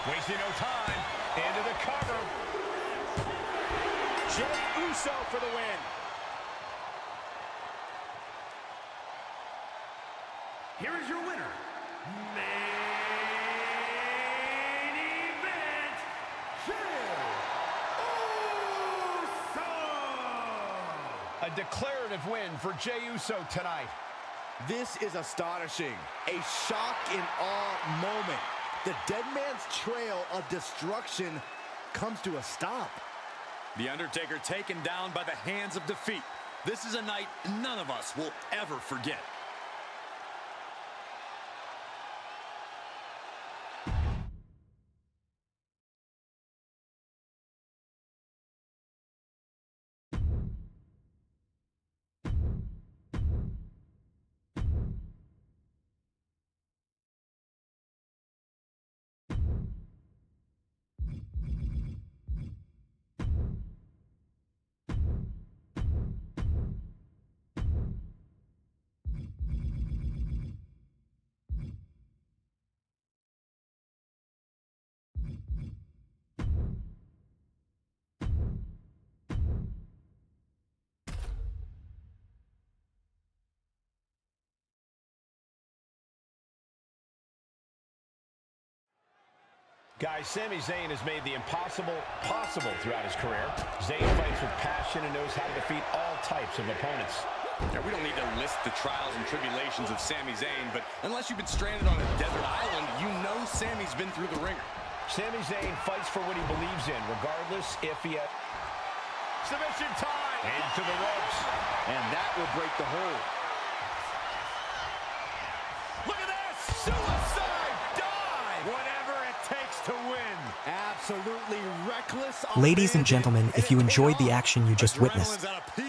S4: Wasting no time. Into the cover. Jey Uso for the win.
S3: Here is your winner, main event, Jey Uso!
S4: A declarative win for Jey Uso tonight.
S8: This is astonishing. A shock and awe moment. The dead man's trail of destruction comes to a stop.
S5: The Undertaker taken down by the hands of defeat. This is a night none of us will ever forget.
S4: Guys, Sami Zayn has made the impossible possible throughout his career. Zayn fights with passion and knows how to defeat all types of opponents.
S5: Yeah, we don't need to list the trials and tribulations of Sami Zayn, but unless you've been stranded on a desert island, you know Sami's been through the ringer.
S4: Sami Zayn fights for what he believes in, regardless if he has... Submission time! Into the ropes.
S8: And that will break the hold.
S5: Look at this! Suicide dive! Whatever it takes to win.
S8: Absolutely reckless.
S1: Ladies and gentlemen, if you enjoyed the action you just witnessed,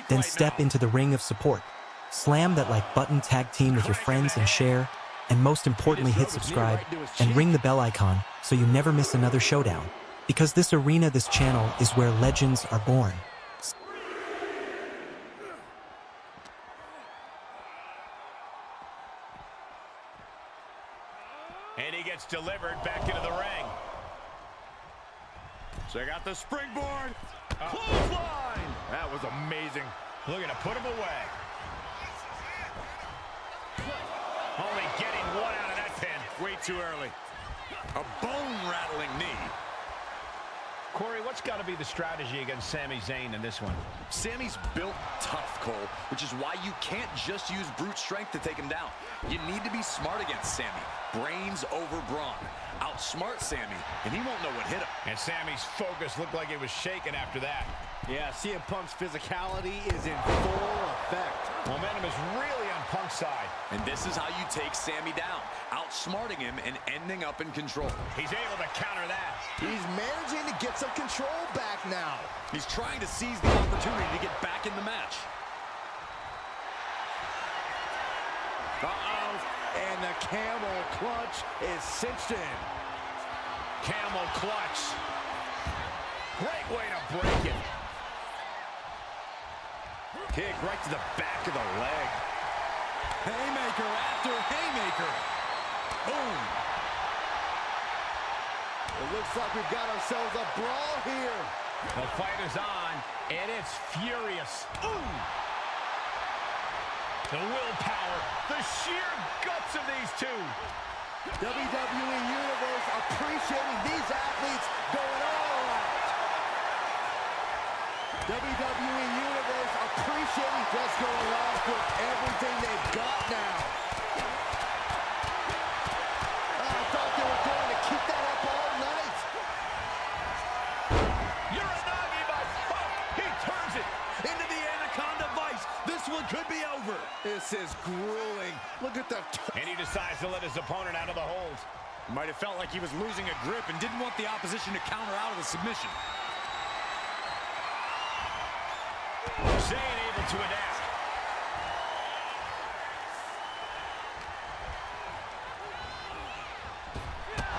S1: then step into the ring of support. Slam that like button, tag team with your friends and share, and most importantly hit subscribe and ring the bell icon so you never miss another showdown. Because this arena, this channel, is where legends are born.
S4: And he gets delivered back into the ring. Check out the springboard. Clothesline. That was amazing. Looking to put him away. Only getting one out of that pin. Way too early. A bone-rattling knee. Corey, what's got to be the strategy against Sami Zayn in this one?
S5: Sami's built tough, Cole, which is why you can't just use brute strength to take him down. You need to be smart against Sami. Brains over brawn. Outsmart Sami, and he won't know what hit him.
S4: And Sami's focus looked like it was shaken after that.
S8: Yeah, CM Punk's physicality is in full effect.
S4: Momentum is really on Punk's side.
S5: And this is how you take Sami down. Outsmarting him and ending up in control.
S4: He's able to counter that.
S8: He's managing to get some control back now.
S5: He's trying to seize the opportunity to get back in the match.
S8: Uh-oh. And the camel clutch is cinched in.
S4: Camel clutch. Great way to break it.
S5: Kick right to the back of the leg. Haymaker after haymaker. Boom.
S8: It looks like we've got ourselves a brawl here.
S4: The fight is on, and it's furious. Ooh. The willpower, the sheer guts of these two.
S8: WWE Universe appreciating these athletes going all out. WWE Universe appreciating just going off with everything they've got now. I thought they were going to keep that up all night.
S4: Uranagi by Punk. He turns it into the Anaconda Vice. This one could be over.
S8: This is grueling. Look at the...
S4: And he decides to let his opponent out of the hold.
S5: Might have felt like he was losing a grip and didn't want the opposition to counter out of the submission.
S4: Zayn able to adapt.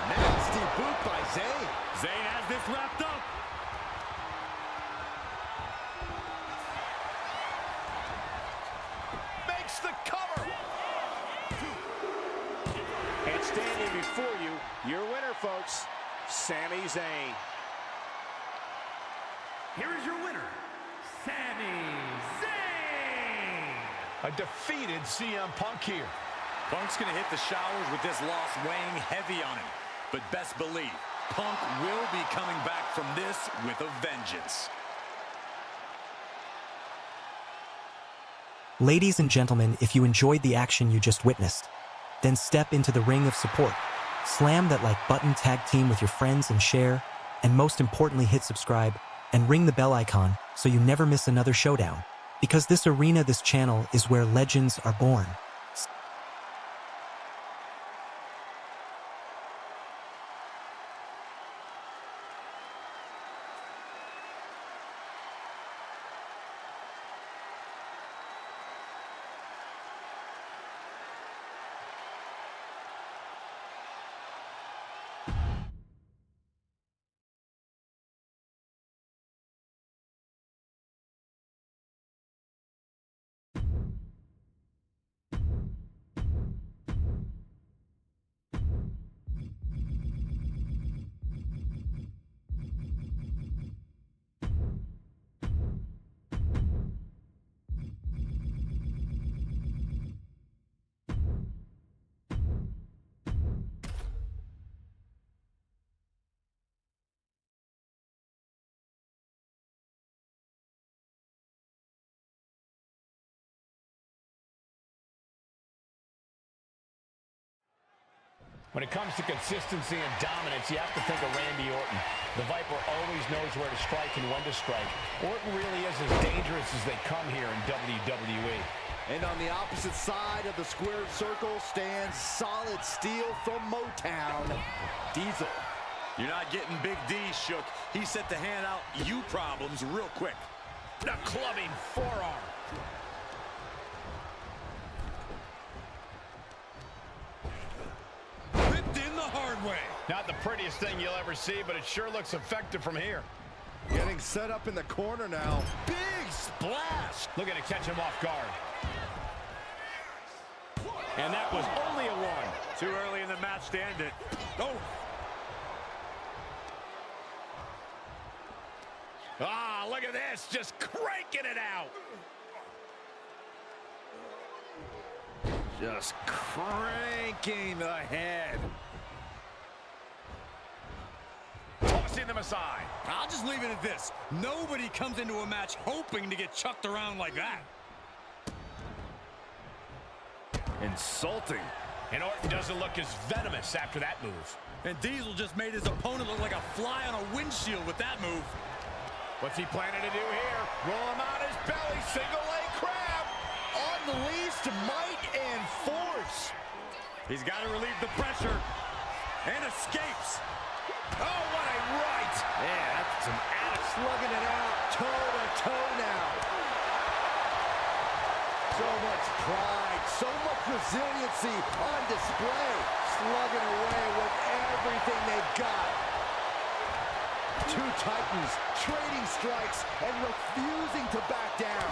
S8: Nasty boot by Zayn.
S4: Zayn has this wrapped up. Makes the cover.
S3: And standing before you, your winner, folks, Sami Zayn.
S16: Here is your winner, Sami Zayn.
S4: A defeated CM Punk here.
S5: Punk's going to hit the showers with this loss weighing heavy on him. But best believe, Punk will be coming back from this with a vengeance.
S1: Ladies and gentlemen, if you enjoyed the action you just witnessed, then step into the ring of support. Slam that like button, tag team with your friends and share, and most importantly hit subscribe and ring the bell icon so you never miss another showdown. Because this arena, this channel, is where legends are born.
S4: When it comes to consistency and dominance, you have to think of Randy Orton. The Viper always knows where to strike and when to strike. Orton really is as dangerous as they come here in WWE.
S8: And on the opposite side of the squared circle stands solid steel from Motown, Diesel.
S5: You're not getting Big D shook. He's set to hand out you problems real quick.
S4: The clubbing forearm.
S5: Whipped in the hard way.
S4: Not the prettiest thing you'll ever see, but it sure looks effective from here.
S2: Getting set up in the corner now.
S4: Big splash. Looking to catch him off guard. And that was only a one.
S5: Too early in the match to end it. Oh.
S4: Ah, look at this. Just cranking it out.
S2: Just cranking the head.
S4: Tossing them aside.
S5: I'll just leave it at this. Nobody comes into a match hoping to get chucked around like that.
S2: Insulting.
S4: And Orton doesn't look as venomous after that move.
S5: And Diesel just made his opponent look like a fly on a windshield with that move.
S4: What's he planning to do here? Roll him on his belly. Single leg crab.
S2: Unleashed might and force.
S5: He's got to relieve the pressure. And escapes.
S4: Oh, what a right.
S2: Yeah, that's some ass. Slugging it out. Toe to toe now. So much pride, so much resiliency on display. Slugging away with everything they've got. Two Titans trading strikes and refusing to back down.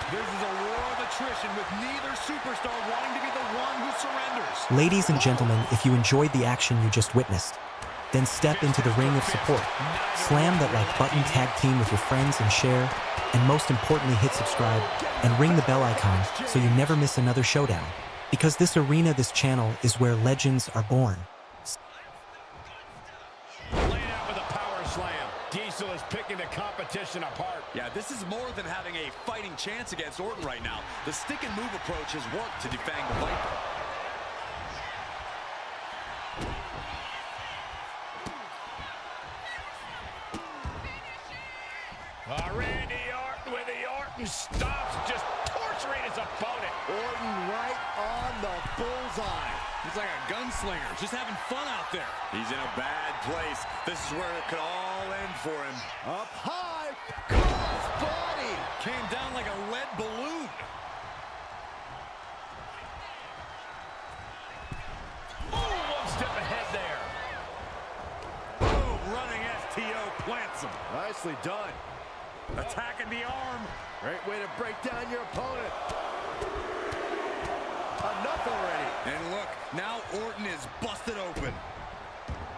S5: This is a war of attrition with neither superstar wanting to be the one who surrenders.
S1: Ladies and gentlemen, if you enjoyed the action you just witnessed, then step into the ring of support. Slam that like button, tag team with your friends and share, and most importantly hit subscribe and ring the bell icon so you never miss another showdown. Because this arena, this channel, is where legends are born.
S4: Laid out with a power slam. Diesel is picking the competition apart.
S5: Yeah, this is more than having a fighting chance against Orton right now. The stick and move approach has worked to defang the Viper.
S4: Randy Orton with the Orton stops, just torturing his opponent.
S2: Orton right on the bullseye.
S5: He's like a gunslinger, just having fun out there. He's in a bad place. This is where it could all end for him.
S2: Up high, cross body.
S5: Came down like a lead balloon.
S4: Oh, one step ahead there.
S5: Boom, running STO plants him.
S2: Nicely done.
S5: Attacking the arm.
S2: Great way to break down your opponent. Enough already.
S5: And look, now Orton is busted open.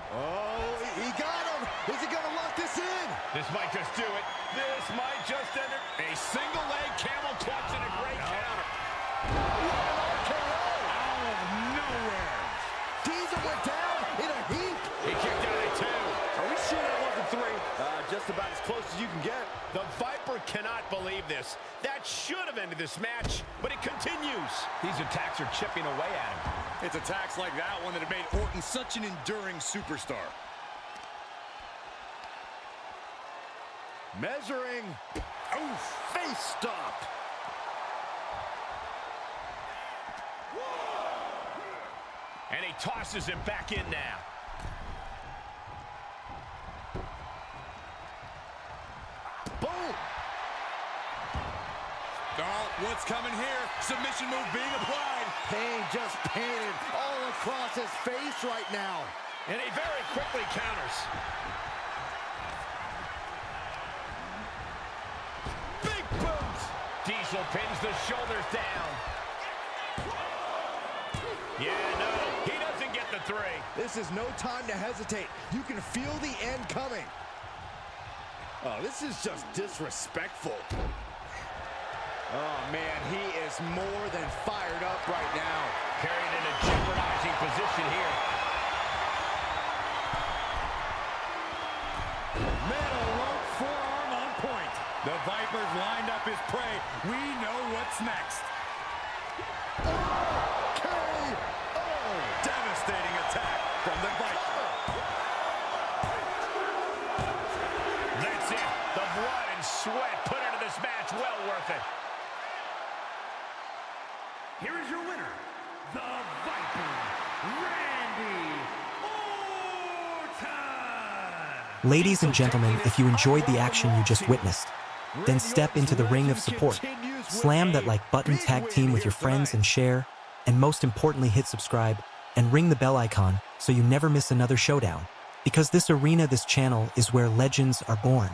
S2: Oh, he got him. Is he going to lock this in?
S4: This might just do it. This might just end it. A single leg camel clutch and a great counter.
S5: Out of nowhere.
S2: Diesel went down in a heap.
S4: He kicked out at 2.
S2: Are we sure that wasn't 3? Just about as close as you can get.
S4: The Viper cannot believe this. That should have ended this match, but it continues. These attacks are chipping away at him.
S5: It's attacks like that one that have made Orton such an enduring superstar.
S2: Measuring. Oh, face stop.
S4: And he tosses him back in now.
S2: Boom.
S5: Oh, what's coming here? Submission move being applied.
S2: Pain just painted all across his face right now.
S4: And he very quickly counters. Big boot. Diesel pins the shoulders down. Yeah, no, he doesn't get the 3.
S2: This is no time to hesitate. You can feel the end coming. Oh, this is just disrespectful. Oh, man, he is more than fired up right now.
S4: Carried in a jeopardizing position here.
S5: Metal rope forearm on point. The Viper's lined up his prey. We know what's next. Devastating attack from the Viper.
S4: That's it. The blood and sweat put into this match. Well worth it.
S3: Here is your winner, the Viper, Randy Orton.
S1: Ladies and gentlemen, if you enjoyed the action you just witnessed, then step into the ring of support. Slam that like button, tag team with your friends and share, and most importantly hit subscribe and ring the bell icon so you never miss another showdown. Because this arena, this channel, is where legends are born.